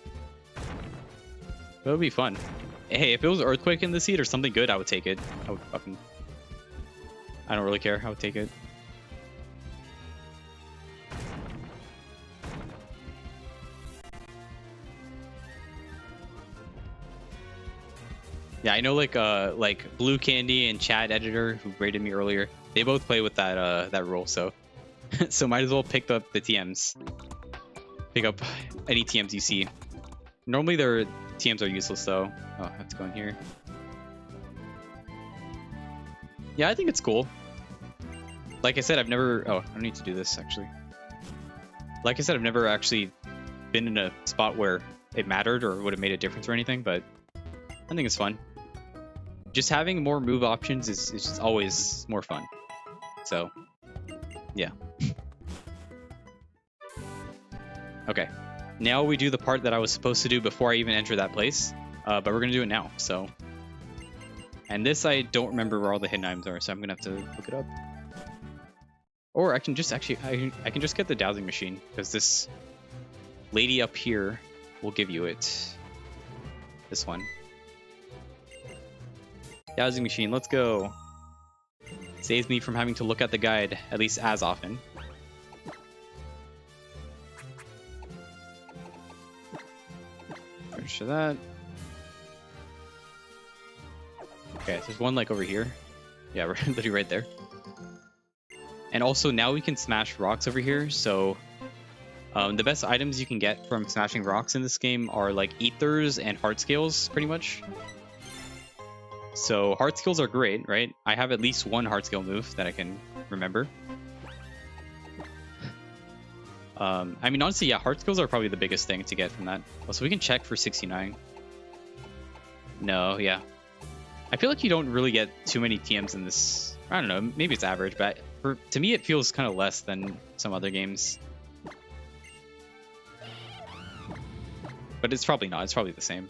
Speaker 1: That would be fun. Hey, if it was Earthquake in the seed or something good, I would take it. I don't really care. I would take it. Yeah, I know like Blue Candy and Chad Editor, who rated me earlier, they both play with that rule, so so might as well pick up the TMs. Pick up any TMs you see. Normally their TMs are useless though. Oh, I have to go in here. Yeah, I think it's cool. Like I said, I've never... Oh, I don't need to do this, actually. Like I said, I've never actually been in a spot where it mattered or would have made a difference or anything, but I think it's fun. Just having more move options is just always more fun. So, yeah. Okay. Now we do the part that I was supposed to do before I even enter that place, but we're going to do it now, so. And this, I don't remember where all the hidden items are, so I'm going to have to look it up. Or I can just actually, I can just get the dowsing machine, because this lady up here will give you it. This one. Dowsing machine, let's go. Saves me from having to look at the guide, at least as often. Finish that. Okay, there's one like over here. Yeah, we're literally right there. And also now we can smash rocks over here, so the best items you can get from smashing rocks in this game are like ethers and heart scales, pretty much. So heart skills are great, right? I have at least one heart skill move that I can remember. I mean, honestly, yeah, heart skills are probably the biggest thing to get from that. So we can check for 69. No, yeah. I feel like you don't really get too many TMs in this. I don't know, maybe it's average, but to me it feels kind of less than some other games. But it's probably not, it's probably the same.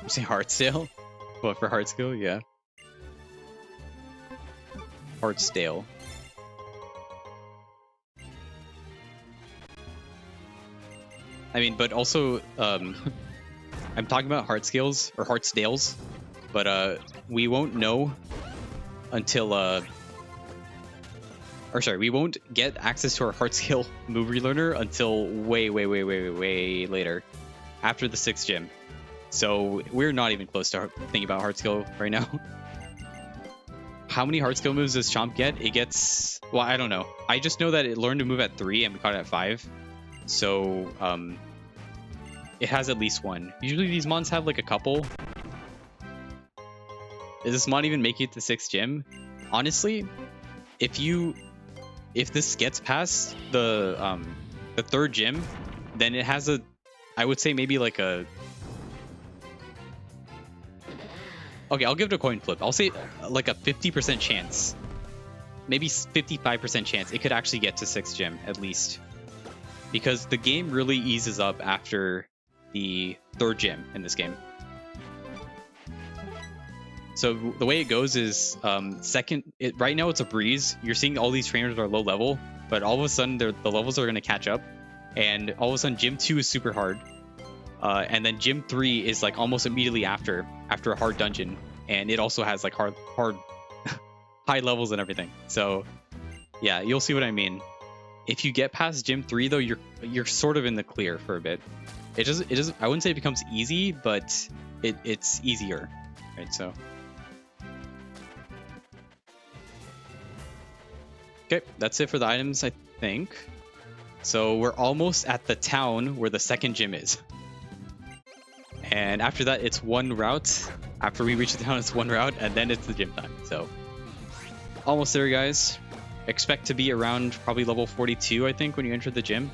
Speaker 1: You say heart stale? What, for heart skill? Yeah. Heart stale. I mean, but also, I'm talking about heart skills, or heart stales, but we won't know until, or sorry, we won't get access to our heart skill move relearner until way later, after the 6th gym. So we're not even close to thinking about heart skill right now. How many heart skill moves does Chomp get? It gets, well, I don't know. I just know that it learned to move at 3 and we caught it at 5. So, it has at least one. Usually these mons have like a couple. Does this mon even make it to 6th gym? Honestly, if this gets past the 3rd gym, then it has a, I would say maybe like a, okay, I'll give it a coin flip. I'll say like a 50% chance, maybe 55% chance it could actually get to 6th gym at least, because the game really eases up after the 3rd gym in this game. So the way it goes is right now it's a breeze. You're seeing all these trainers are low level, but all of a sudden the levels are going to catch up, and all of a sudden gym 2 is super hard. And then gym 3 is like almost immediately after a hard dungeon, and it also has like hard high levels and everything. So yeah, you'll see what I mean. If you get past gym 3 though, you're sort of in the clear for a bit. It doesn't I wouldn't say it becomes easy, but it's easier, right? So okay, that's it for the items, I think. So we're almost at the town where the 2nd gym is. And after that, it's one route. After we reach the town, it's one route, and then it's the gym time. So, almost there, guys. Expect to be around probably level 42, I think, when you enter the gym.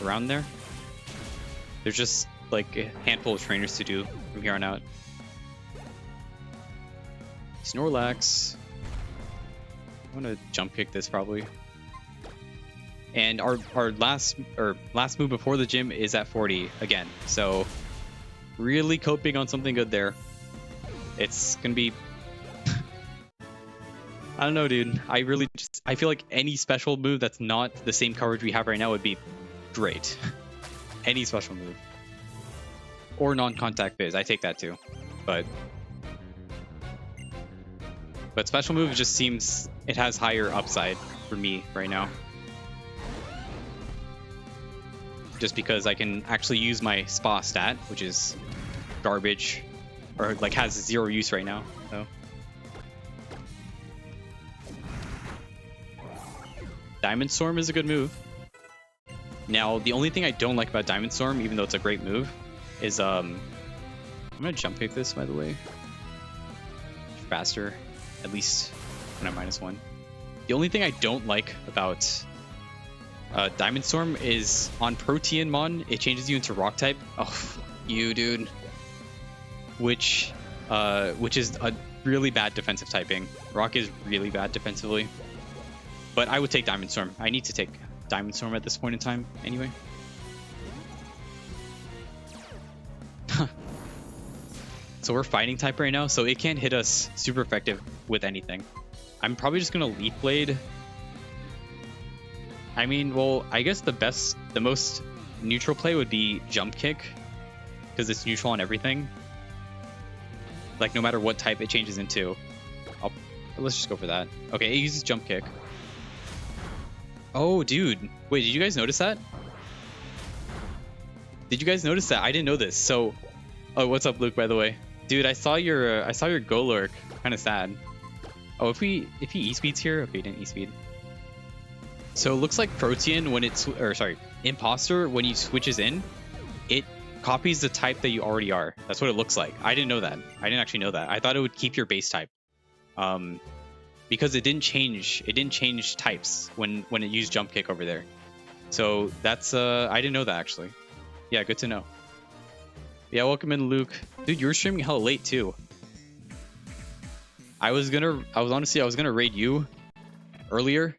Speaker 1: Around there. There's just, like, a handful of trainers to do from here on out. Snorlax. I'm gonna jump kick this, probably. And our last move before the gym is at 40 again. So... really coping on something good there. It's gonna be I don't know, dude. I feel like any special move that's not the same coverage we have right now would be great. Any special move. Or non-contact biz, I take that too. But special move just seems it has higher upside for me right now. Just because I can actually use my spa stat, which is garbage, or like has 0 use right now. So Diamond Storm is a good move. Now, the only thing I don't like about Diamond Storm, even though it's a great move, is I'm gonna jump kick this, by the way. Faster, at least when I'm -1. The only thing I don't like about Diamond Storm is on Proteanmon, it changes you into Rock type. Oh, fuck you, dude. Which is a really bad defensive typing. Rock is really bad defensively. But I would take Diamond Storm. I need to take Diamond Storm at this point in time, anyway. So we're fighting type right now, so it can't hit us super effective with anything. I'm probably just gonna Leaf Blade. I mean, well, I guess the most neutral play would be Jump Kick, because it's neutral on everything. Like, no matter what type it changes into. Let's just go for that. Okay, it uses Jump Kick. Oh, dude. Wait, did you guys notice that? Did you guys notice that? I didn't know this. So, oh, what's up, Luke, by the way? Dude, I saw your Golurk. Kind of sad. Oh, if he E-speeds here? Okay, he didn't E-speed. So it looks like Protean when it's, or sorry, Imposter, when he switches in, it copies the type that you already are. That's what it looks like. I didn't know that. I didn't actually know that. I thought it would keep your base type. Because it didn't change types when it used Jump Kick over there. So that's I didn't know that actually. Yeah, good to know. Yeah, welcome in, Luke. Dude, you were streaming hella late too. I was gonna raid you earlier,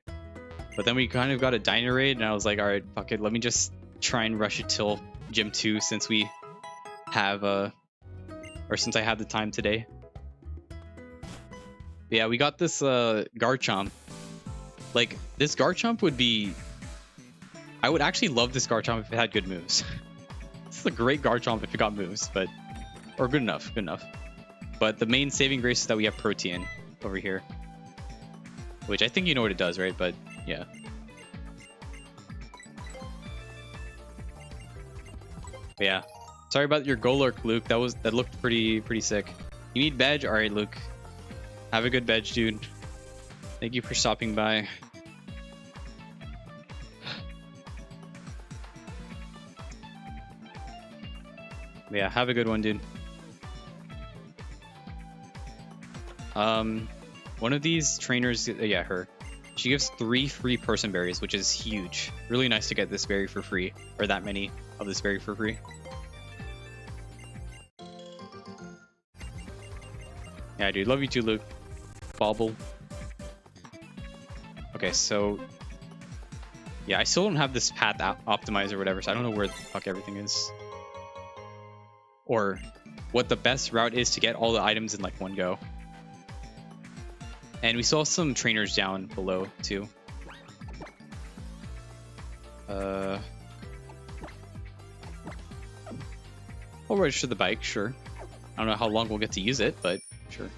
Speaker 1: but then we kind of got a diner raid, and I was like, all right, fuck it, let me just try and rush it till Gym 2 since we have or since I have the time today. But yeah, we got this Garchomp. Like, this Garchomp would be... I would actually love this Garchomp if it had good moves. This is a great Garchomp if it got moves, but... Or good enough, good enough. But the main saving grace is that we have Protean over here. Which I think you know what it does, right? But, yeah. But yeah. Sorry about your Golurk, Luke. That looked pretty sick. You need Badge? Alright, Luke. Have a good Badge, dude. Thank you for stopping by. Yeah, have a good one, dude. One of these trainers, yeah, her. She gives 3 free person berries, which is huge. Really nice to get this berry for free, or that many of this berry for free. Yeah, dude, love you too, Luke. Bobble. Okay, so yeah, I still don't have this path optimized or whatever, so I don't know where the fuck everything is. Or what the best route is to get all the items in like one go. And we saw some trainers down below too. I'll register the bike, sure. I don't know how long we'll get to use it, but sure.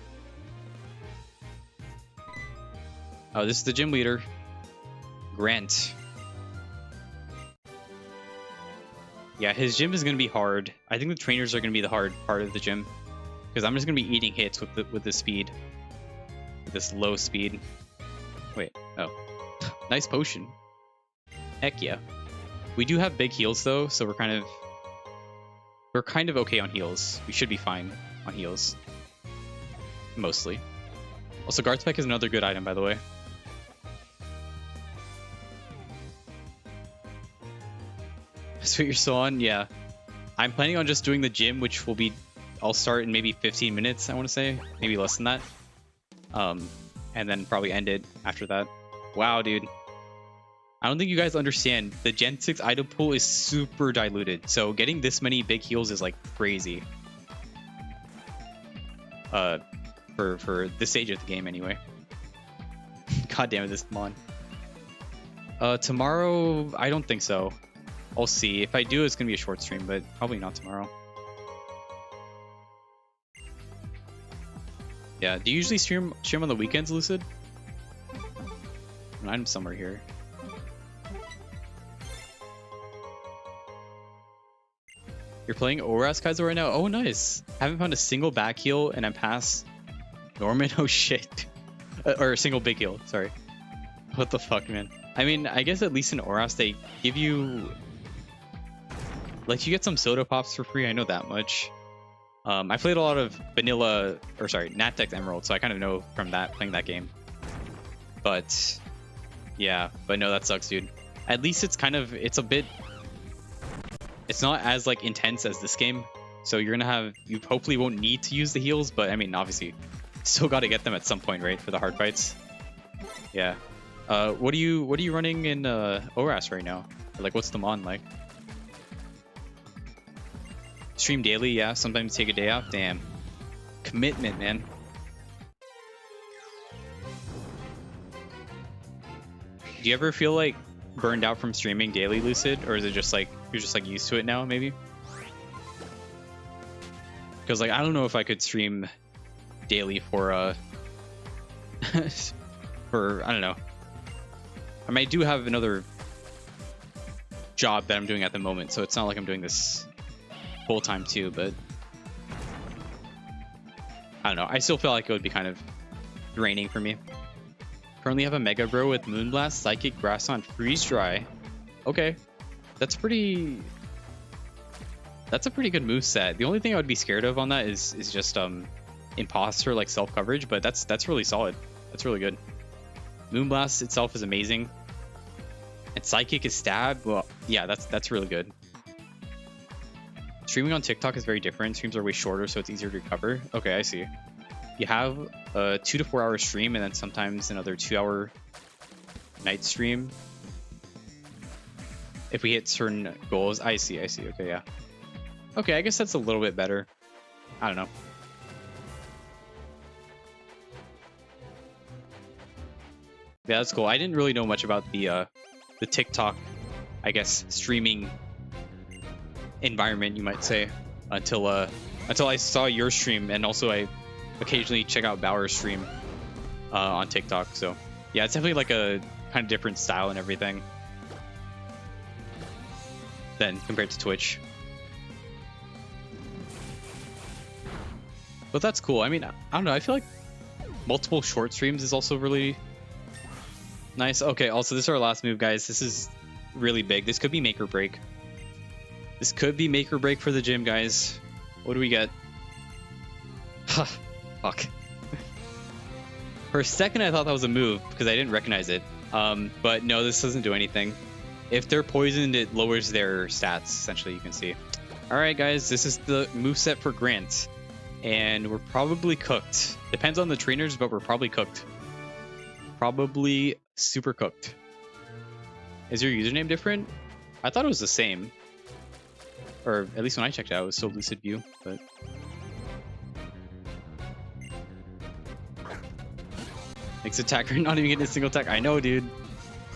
Speaker 1: Oh, this is the gym leader, Grant. Yeah, his gym is gonna be hard. I think the trainers are gonna be the hard part of the gym, because I'm just gonna be eating hits with the speed, with this low speed. Wait, oh, nice potion. Heck yeah. We do have big heals though, so we're kind of okay on heals. We should be fine on heals, mostly. Also, Guard Spec is another good item, by the way. That's what you're still on? Yeah. I'm planning on just doing the gym, which will be... I'll start in maybe 15 minutes, I want to say. Maybe less than that. And then probably end it after that. Wow, dude. I don't think you guys understand. The Gen 6 item pool is super diluted. So getting this many big heals is like crazy. For this stage of the game anyway. God damn it, this Mon. Tomorrow, I don't think so. I'll see. If I do, it's gonna be a short stream, but probably not tomorrow. Yeah, do you usually stream on the weekends, Lucid? I'm somewhere here. You're playing Oras Kaizo right now? Oh, nice. Haven't found a single back heal, and I'm past Norman. Oh shit. Or a single big heal, sorry. What the fuck, man? I mean, I guess at least in Oras they give you, like, you get some soda pops for free. I know that much. I played a lot of vanilla, or sorry, Natdex Emerald, so I kind of know from that, playing that game. But yeah, but no, that sucks, dude. At least it's kind of, it's a bit, it's not as like intense as this game. So you're gonna have, you hopefully won't need to use the heals, but I mean, obviously, still got to get them at some point, right, for the hard fights. Yeah. What are you running in Oras right now? Like, what's the mon like? Stream daily, yeah. Sometimes take a day off. Damn, commitment, man. Do you ever feel like burned out from streaming daily, Lucid, or is it just like you're just like used to it now, maybe? Because like I don't know if I could stream daily for for I don't know. I mean, I do have another job that I'm doing at the moment, so it's not like I'm doing this full time too, but I don't know. I still feel like it would be kind of draining for me. Currently have a Mega Bro with Moonblast, Psychic, Grass on, Freeze Dry. Okay, that's a pretty good moveset. The only thing I would be scared of on that is just Imposter, like self coverage, but that's really solid. That's really good. Moonblast itself is amazing, and Psychic is Stab. Well, yeah, that's really good. Streaming on TikTok is very different. Streams are way shorter, so it's easier to recover. Okay, I see. You have a 2 to 4 hour stream, and then sometimes another 2-hour night stream. If we hit certain goals, I see. Okay, yeah. Okay, I guess that's a little bit better. I don't know. Yeah, that's cool. I didn't really know much about the TikTok, I guess, streaming environment, you might say, until I saw your stream, and also I occasionally check out Bauer's stream on TikTok. So yeah, it's definitely like a kind of different style and everything than compared to Twitch. But that's cool. I mean, I don't know. I feel like multiple short streams is also really nice. Okay, also this is our last move, guys. This is really big. This could be make or break. This could be make or break for the gym, guys. What do we get? Fuck. For a second, I thought that was a move because I didn't recognize it. But no, this doesn't do anything. If they're poisoned, it lowers their stats, essentially, you can see. All right, guys, this is the moveset for Grant. And we're probably cooked. Depends on the trainers, but we're probably cooked. Probably super cooked. Is your username different? I thought it was the same. Or at least when I checked it out, it was still Lucid View, but... Makes attacker not even getting a single attack. I know, dude.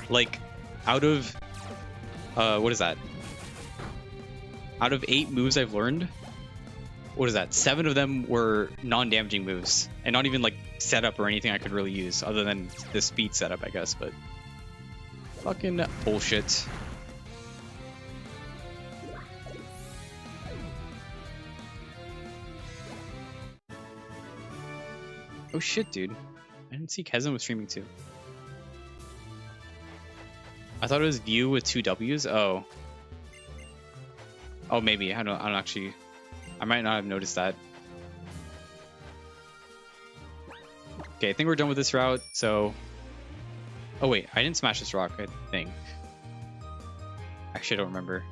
Speaker 1: Like, out of... what is that? Out of 8 moves I've learned, what is that? 7 of them were non-damaging moves. And not even, like, setup or anything I could really use, other than the speed setup, I guess, but... Fucking bullshit. Oh shit, dude. I didn't see Kaizen was streaming too. I thought it was View with 2 W's. Oh. Oh, maybe. I don't actually... I might not have noticed that. Okay, I think we're done with this route, so... Oh wait, I didn't smash this rock, I think. Actually, I don't remember.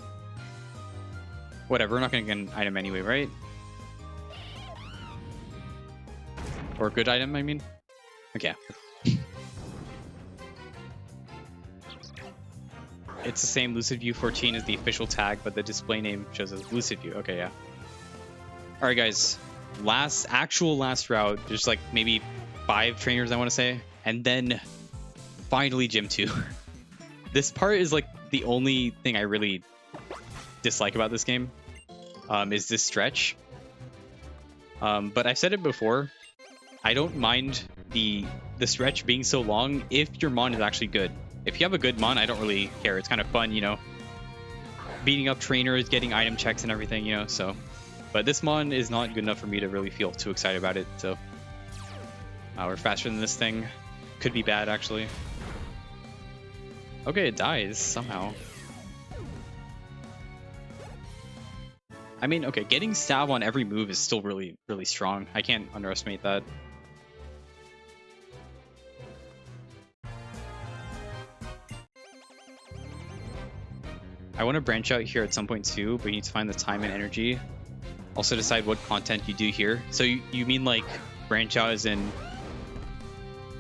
Speaker 1: Whatever, we're not gonna get an item anyway, right? Or a good item, I mean. Okay. It's the same. Lucid View 14 is the official tag, but the display name shows as Lucid View. Okay, yeah. All right, guys. Actual last route. There's like maybe 5 trainers, I want to say. And then finally Gym 2. This part is like the only thing I really dislike about this game. Is this stretch. But I've said it before. I don't mind the stretch being so long if your mon is actually good. If you have a good mon, I don't really care. It's kind of fun, you know, beating up trainers, getting item checks and everything, you know, so. But this mon is not good enough for me to really feel too excited about it, so. We're faster than this thing. Could be bad, actually. Okay, it dies somehow. I mean, okay, getting stab on every move is still really, really strong. I can't underestimate that. I want to branch out here at some point too, but you need to find the time and energy. Also decide what content you do here. So you mean like branch out as in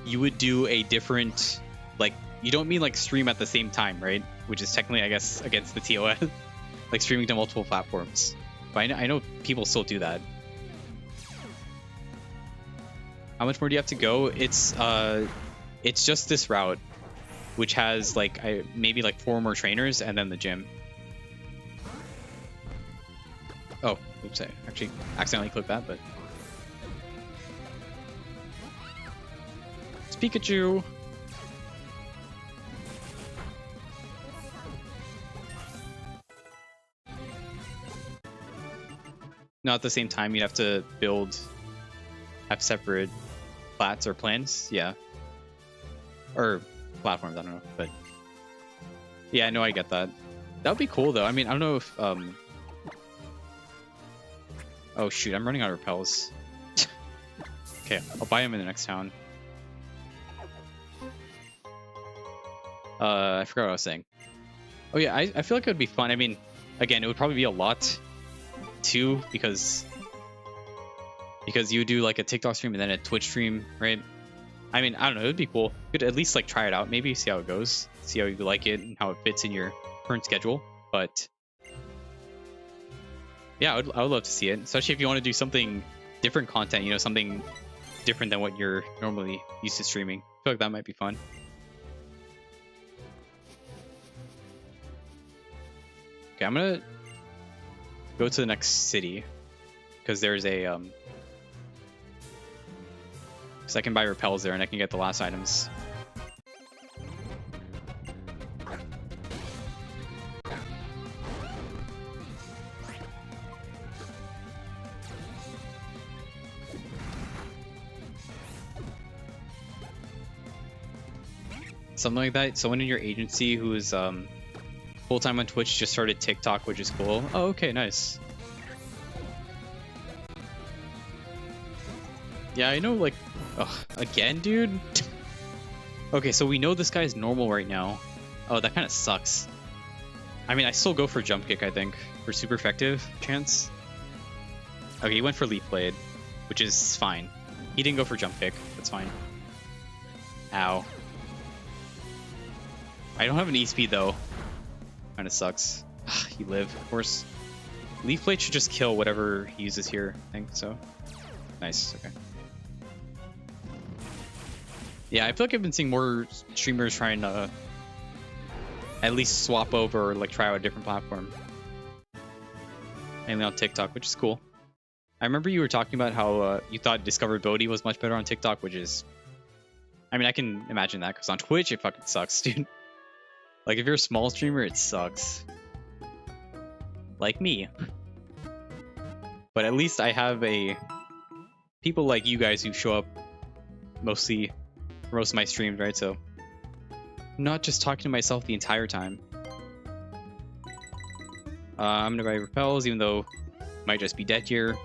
Speaker 1: you would do a different, like, you don't mean like stream at the same time, right? Which is technically, I guess, against the TOS, like streaming to multiple platforms. But I know people still do that. How much more do you have to go? It's just this route, which has like maybe like 4 more trainers and then the gym. Oh, oops! I actually accidentally clicked that, but it's Pikachu. Not at the same time. You'd have to have separate plats or plans, yeah, or platforms. I don't know, but yeah, I know I get that. That would be cool though. I mean, I don't know if oh shoot, I'm running out of repels. Okay, I'll buy them in the next town. I forgot what I was saying. Oh yeah, I feel like it would be fun. I mean, again, it would probably be a lot too, because you do like a TikTok stream and then a Twitch stream, right? I mean, I don't know, it would be cool. You could at least like try it out, maybe see how it goes, see how you like it and how it fits in your current schedule. But yeah, I would love to see it, especially if you want to do something different content, you know, something different than what you're normally used to streaming. I feel like that might be fun. Okay, I'm gonna go to the next city because there's a because I can buy repels there and I can get the last items. Something like that. Someone in your agency who is full-time on Twitch just started TikTok, which is cool. Oh, okay, nice. Yeah, I know, like, ugh, again, dude? Okay, so we know this guy is normal right now. Oh, that kind of sucks. I mean, I still go for jump kick, I think, for super effective chance. Okay, he went for leaf blade, which is fine. He didn't go for jump kick. That's fine. Ow. I don't have an E-speed, though. Kind of sucks. He lived, of course. Leaf blade should just kill whatever he uses here, I think, so. Nice, okay. Yeah, I feel like I've been seeing more streamers trying to at least swap over or like try out a different platform. Mainly on TikTok, which is cool. I remember you were talking about how you thought discoverability was much better on TikTok, which is... I mean, I can imagine that, because on Twitch, it fucking sucks, dude. Like, if you're a small streamer, it sucks. Like me. But at least I have people like you guys who show up mostly for most of my streams, right? So I'm not just talking to myself the entire time. I'm gonna buy repels, even though it might just be dead here.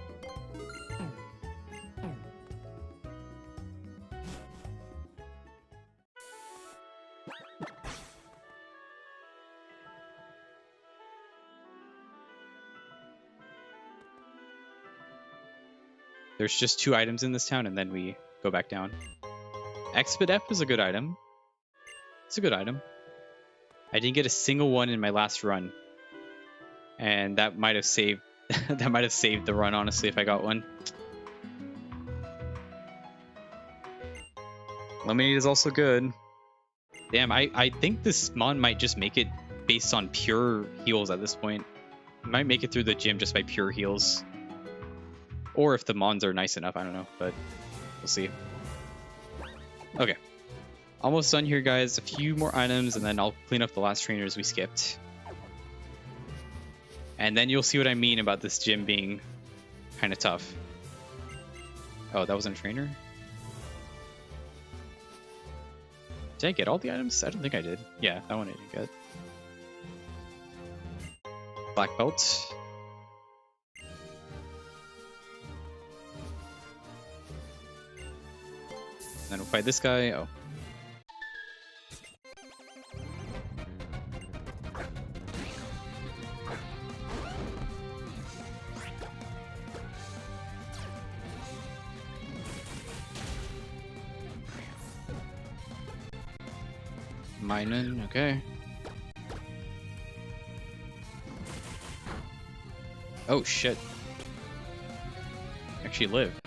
Speaker 1: There's just 2 items in this town, and then we go back down. Expedef is a good item. It's a good item. I didn't get a single one in my last run, and that might have saved that might have saved the run, honestly, if I got one. Lemonade is also good. Damn, I think this mon might just make it based on pure heals at this point. It might make it through the gym just by pure heals. Or if the mons are nice enough, I don't know, but we'll see. Okay. Almost done here, guys. A few more items, and then I'll clean up the last trainers we skipped. And then you'll see what I mean about this gym being kind of tough. Oh, that wasn't a trainer? Did I get all the items? I don't think I did. Yeah, that one I didn't get. Black belt. Then we'll fight this guy. Oh. Minen, okay. Oh shit. Actually live.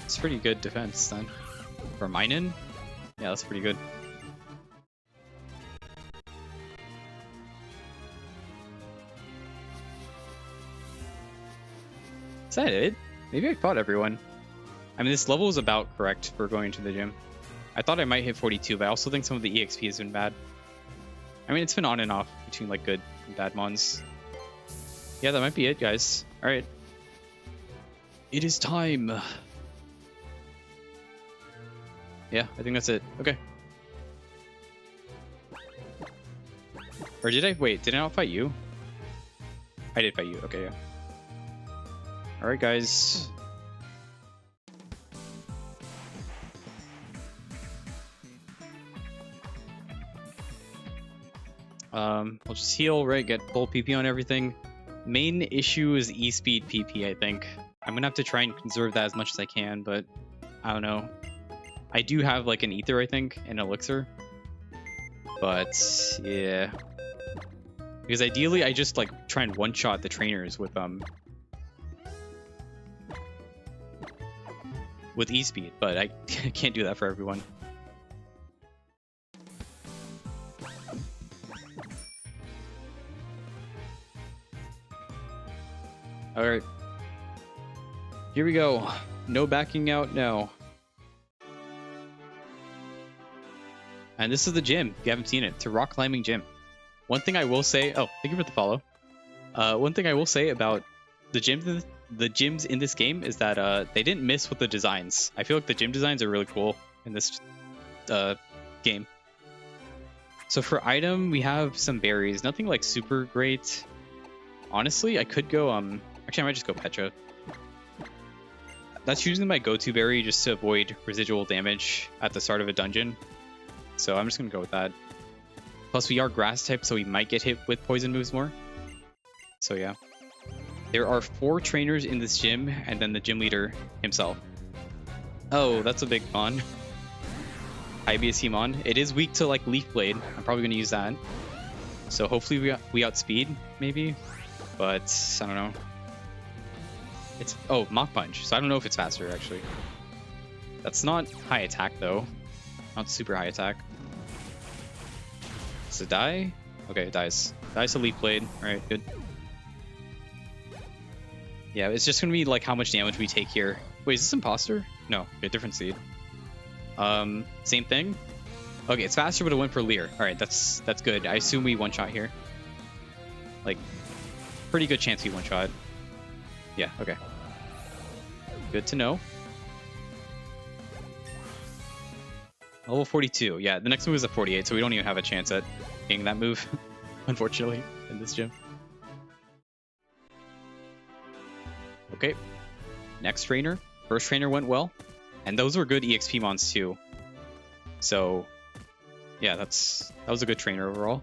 Speaker 1: It's pretty good defense then. For Minen? Yeah, that's pretty good. Is that it? Maybe I fought everyone. I mean, this level is about correct for going to the gym. I thought I might hit 42, but I also think some of the EXP has been bad. I mean, it's been on and off between like good and bad mons. Yeah, that might be it, guys. All right. It is time. Yeah, I think that's it. Okay. Or did I? Wait, did I not fight you? I did fight you. Okay, yeah. All right, guys. We'll just heal, right? Get full PP on everything. Main issue is E-speed PP, I think. I'm gonna have to try and conserve that as much as I can, but I don't know. I do have like an ether, I think, and elixir. But yeah. Because ideally I just like try and one-shot the trainers with E-speed, but I can't do that for everyone. Alright. Here we go. No backing out now. And this is the gym, if you haven't seen it. It's a rock climbing gym. One thing I will say... Oh, thank you for the follow. One thing I will say about the gyms in this game is that they didn't miss with the designs. I feel like the gym designs are really cool in this game. So for item, we have some berries. Nothing like super great. Honestly, I could go... Actually, I might just go Petra. That's usually my go-to berry just to avoid residual damage at the start of a dungeon. So I'm just going to go with that. Plus, we are grass type, so we might get hit with poison moves more. So yeah. There are 4 trainers in this gym, and then the gym leader himself. Oh, that's a big mon. IBSC mon. It is weak to like Leaf Blade. I'm probably going to use that. So hopefully we outspeed, maybe. But I don't know. It's Mach Punch. So I don't know if it's faster actually. That's not high attack though. Not super high attack. Does it die? Okay, it dies. Dies to Leaf Blade. Alright, good. Yeah, it's just gonna be like how much damage we take here. Wait, is this imposter? No, okay, different seed. Same thing. Okay, it's faster, but it went for Leer. Alright, that's good. I assume we one-shot here. Like, pretty good chance we one-shot. Yeah, okay. Good to know. Level 42. Yeah, the next move is a 48, so we don't even have a chance at getting that move, unfortunately, in this gym. Okay. Next trainer. First trainer went well. And those were good EXP mons too. So, yeah, that was a good trainer overall.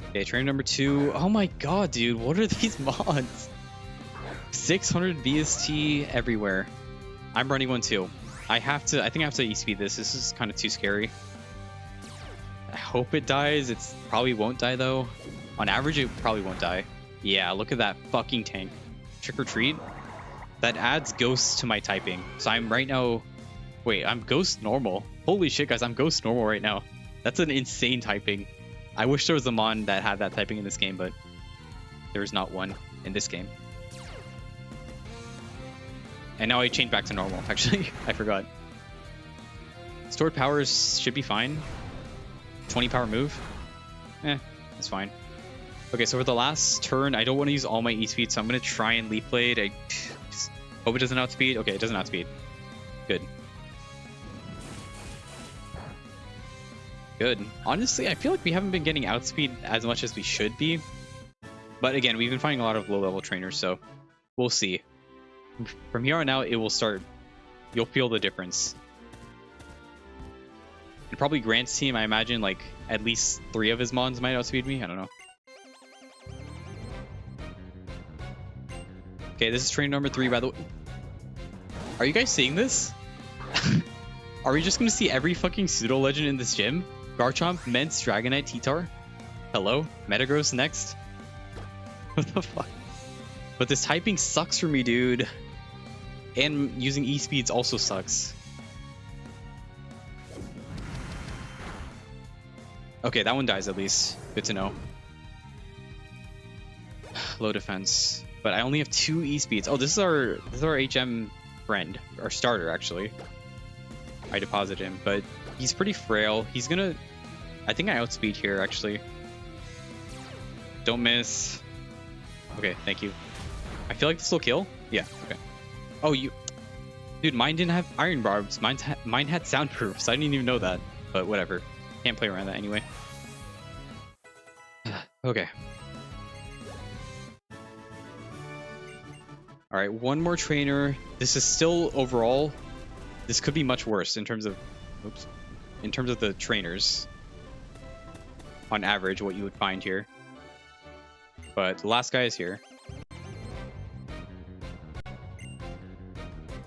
Speaker 1: Okay, trainer number 2. Oh my god, dude, what are these mods? 600 BST everywhere. I'm running one too. I think I have to E-speed this. This is kind of too scary. I hope it dies. It probably won't die though. On average, it probably won't die. Yeah, look at that fucking tank. Trick or treat? That adds ghosts to my typing. So I'm right now... Wait, I'm ghost normal. Holy shit, guys, I'm ghost normal right now. That's an insane typing. I wish there was a mon that had that typing in this game, but there's not one in this game. And now I changed back to normal, actually. I forgot. Stored powers should be fine. 20 power move. That's fine. Okay, so for the last turn, I don't want to use all my E-speed, so I'm going to try and Leaf Blade. I just hope it doesn't outspeed. Okay, it doesn't outspeed. Good. Good. Honestly, I feel like we haven't been getting outspeed as much as we should be. But again, we've been finding a lot of low-level trainers, so we'll see. From here on out, it will start. You'll feel the difference. And probably Grant's team, I imagine, like, at least 3 of his mons might outspeed me. I don't know. Okay, this is trainer number 3, by the way. Are you guys seeing this? Are we just going to see every fucking pseudo-legend in this gym? Garchomp, Mence, Dragonite, T-Tar? Hello? Metagross next? What the fuck? But this typing sucks for me, dude. And using E-speeds also sucks. Okay, that one dies at least. Good to know. Low defense. But I only have 2 E-speeds. Oh, this is our HM friend. Our starter, actually. I deposit him, but he's pretty frail. He's gonna... I think I outspeed here, actually. Don't miss. Okay, thank you. I feel like this will kill. Yeah, okay. Oh, you... Dude, mine didn't have iron barbs. Mine had soundproof, so I didn't even know that. But whatever. Can't play around that anyway. Okay. Alright, one more trainer. This is still overall... This could be much worse in terms of... Oops. In terms of the trainers. On average, what you would find here. But the last guy is here.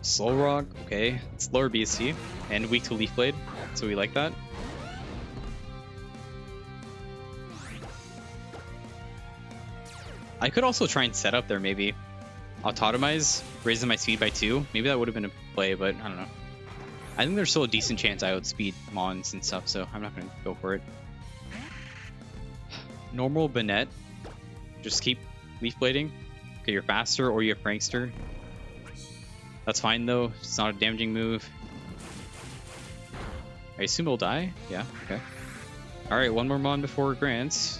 Speaker 1: Slow Rock, okay. It's lower BSC. And weak to Leaf Blade. So we like that. I could also try and set up there, maybe. Autotomize, raising my speed by 2. Maybe that would have been a play, but I don't know. I think there's still a decent chance I outspeed Mons and stuff, so I'm not going to go for it. Normal Banette. Just keep Leaf Blading. Okay, you're faster or you have Prankster. That's fine, though. It's not a damaging move. I assume it'll die? Yeah, okay. Alright, one more Mon before Grants.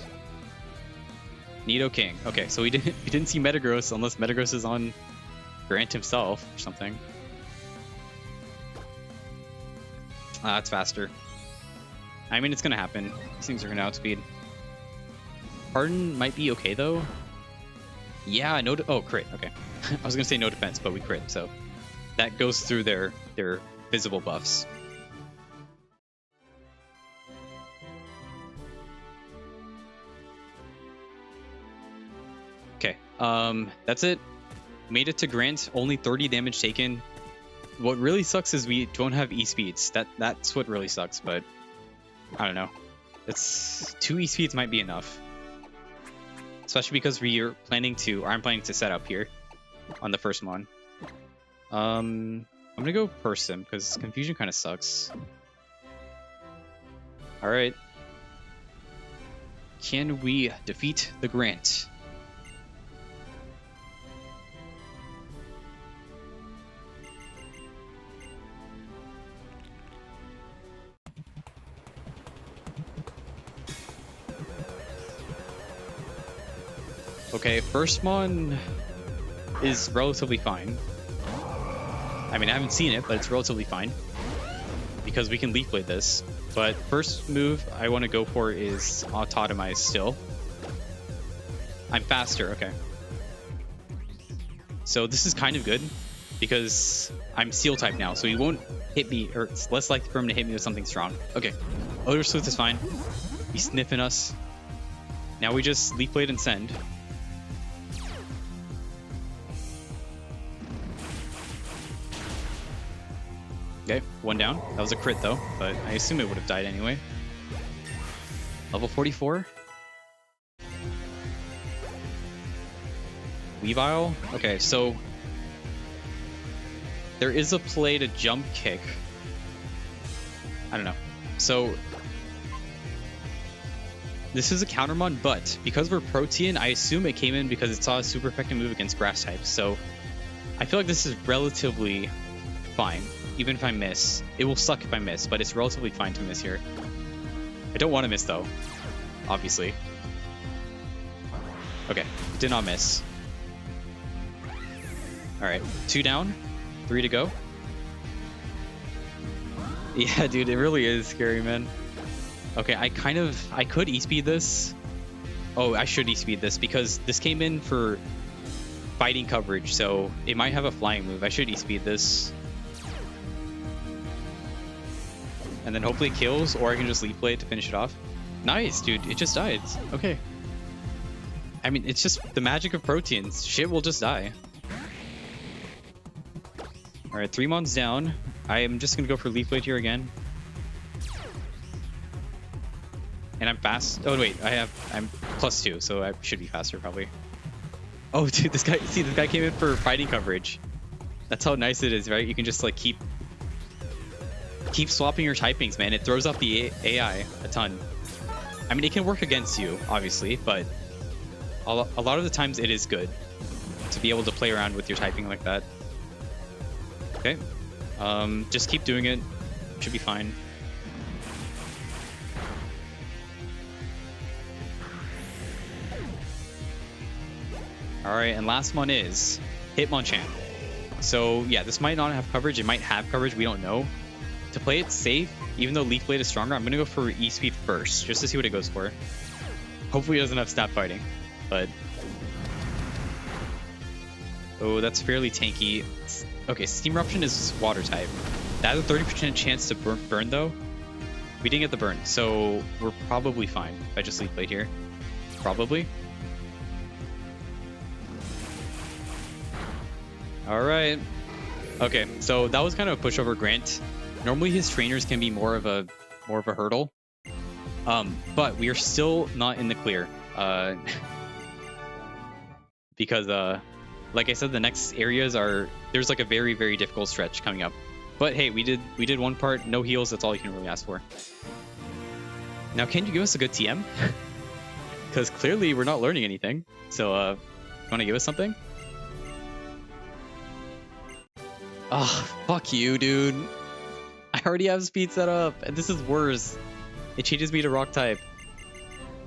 Speaker 1: Nido King. Okay, so we didn't see Metagross unless Metagross is on Grant himself or something. That's faster. I mean, it's gonna happen. These things are gonna outspeed. Harden might be okay though. Yeah, no. Oh, crit. Okay, I was gonna say no defense, but we crit, so that goes through their visible buffs. Okay, that's it. Made it to Grant. Only 30 damage taken. What really sucks is we don't have E-speeds. That's what really sucks, but I don't know. It's 2 E-speeds might be enough. Especially because I'm planning to set up here on the first Mon. I'm gonna go Person because Confusion kind of sucks. Alright. Can we defeat the Grant? Okay, first Mon is relatively fine. I mean, I haven't seen it, but it's relatively fine. Because we can Leaf Blade this. But first move I want to go for is Autotomize still. I'm faster, okay. So this is kind of good. Because I'm Steel type now, so he won't hit me, or it's less likely for him to hit me with something strong. Okay, Odor Sleuth is fine. He's sniffing us. Now we just Leaf Blade and send. Okay, one down. That was a crit though, but I assume it would have died anyway. Level 44. Weavile. Okay, so there is a play to jump kick. I don't know. So this is a countermon, but because we're Protean, I assume it came in because it saw a super effective move against grass types. So I feel like this is relatively fine. Even if I miss, it will suck if I miss, but it's relatively fine to miss here. I don't want to miss though, obviously. Okay, did not miss. All right, 2 down, 3 to go. Yeah, dude, it really is scary, man. Okay, I could e-speed this. Oh, I should e-speed this because this came in for fighting coverage, so it might have a flying move. I should e-speed this. And then hopefully it kills, or I can just leaf blade to finish it off. Nice, dude, it just died. Okay. I mean, it's just the magic of proteins. Shit will just die. All right, 3 mons down. I am just gonna go for leaf blade here again. And I'm fast. Oh wait, I'm +2, so I should be faster probably. Oh dude, this guy came in for fighting coverage. That's how nice it is, right? You can just like keep swapping your typings, man. It throws off the AI a ton. I mean, it can work against you, obviously, but a lot of the times it is good to be able to play around with your typing like that. Okay, just keep doing it. Should be fine. All right, and last one is Hitmonchan. So yeah, this might not have coverage. It might have coverage. We don't know. To play it safe, even though Leaf Blade is stronger, I'm gonna go for E-Speed first, just to see what it goes for. Hopefully it doesn't have stat fighting, but... Oh, that's fairly tanky. Okay, Steam Eruption is water type. That has a 30% chance to burn though. We didn't get the burn, so we're probably fine if I just Leaf Blade here. Probably. Alright. Okay, so that was kind of a pushover Grant. Normally his trainers can be more of a hurdle. But we are still not in the clear. Because like I said, the next areas there's like a very, very difficult stretch coming up. But hey, we did one part, no heals, that's all you can really ask for. Now can you give us a good TM? Because clearly we're not learning anything. So wanna give us something? Oh, fuck you, dude. I already have speed set up, and this is worse. It changes me to rock type.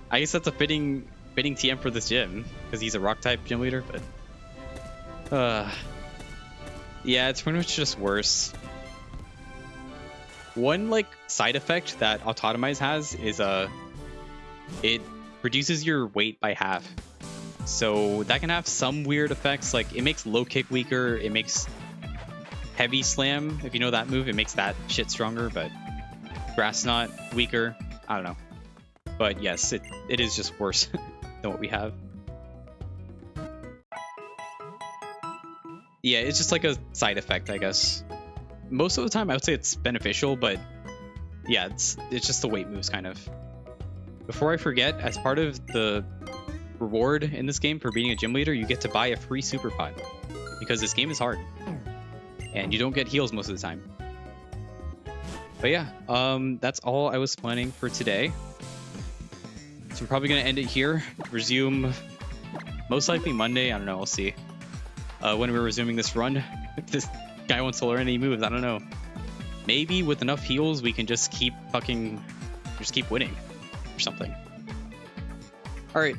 Speaker 1: I guess that's a fitting TM for this gym, because he's a rock type gym leader, but... yeah, it's pretty much just worse. One, like, side effect that Autotomize has is, it reduces your weight by half. So that can have some weird effects, like, it makes low kick weaker, it makes... Heavy Slam, if you know that move, it makes that shit stronger, but Grass Knot weaker. I don't know. But yes, it is just worse than what we have. Yeah, it's just like a side effect, I guess. Most of the time, I would say it's beneficial, but yeah, it's just the weight moves, kind of. Before I forget, as part of the reward in this game for being a gym leader, you get to buy a free super pot, because this game is hard. And you don't get heals most of the time. But yeah, that's all I was planning for today. So we're probably gonna end it here. Resume most likely Monday. I don't know. We'll see. When we're resuming this run, if this guy wants to learn any moves, I don't know. Maybe with enough heals, we can just keep winning or something. All right.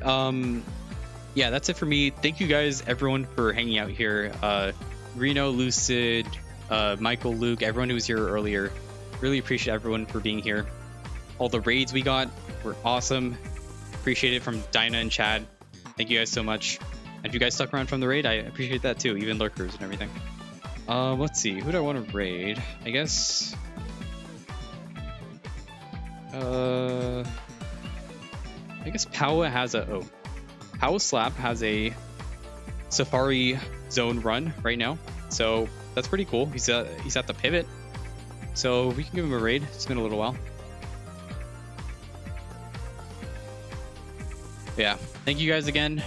Speaker 1: Yeah, that's it for me. Thank you guys, everyone, for hanging out here. Reno, Lucid, Michael, Luke, everyone who was here earlier. Really appreciate everyone for being here. All the raids we got were awesome. Appreciate it from Dinah and Chad. Thank you guys so much. And if you guys stuck around from the raid, I appreciate that too, even lurkers and everything. Let's see, who do I want to raid? I guess... Powa has a... Oh. Powa Slap has a Safari Zone run right now, so that's pretty cool. He's at the pivot, so we can give him a raid. It's been a little while. Yeah, thank you guys again.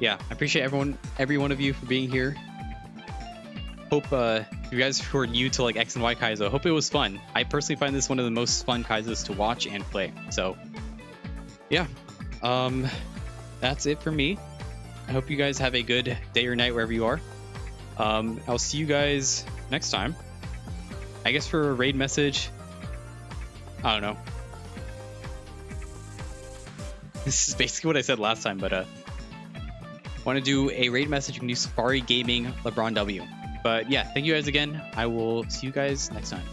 Speaker 1: Yeah, I appreciate every one of you for being here. Hope you guys who are new to like X and Y Kaizo, hope it was fun. I personally find this one of the most fun Kaizos to watch and play. So yeah, that's it for me. I hope you guys have a good day or night wherever you are. I'll see you guys next time. I guess for a raid message, I don't know. This is basically what I said last time, but want to do a raid message, you can do Safari Gaming LeBron W. But yeah, thank you guys again. I will see you guys next time.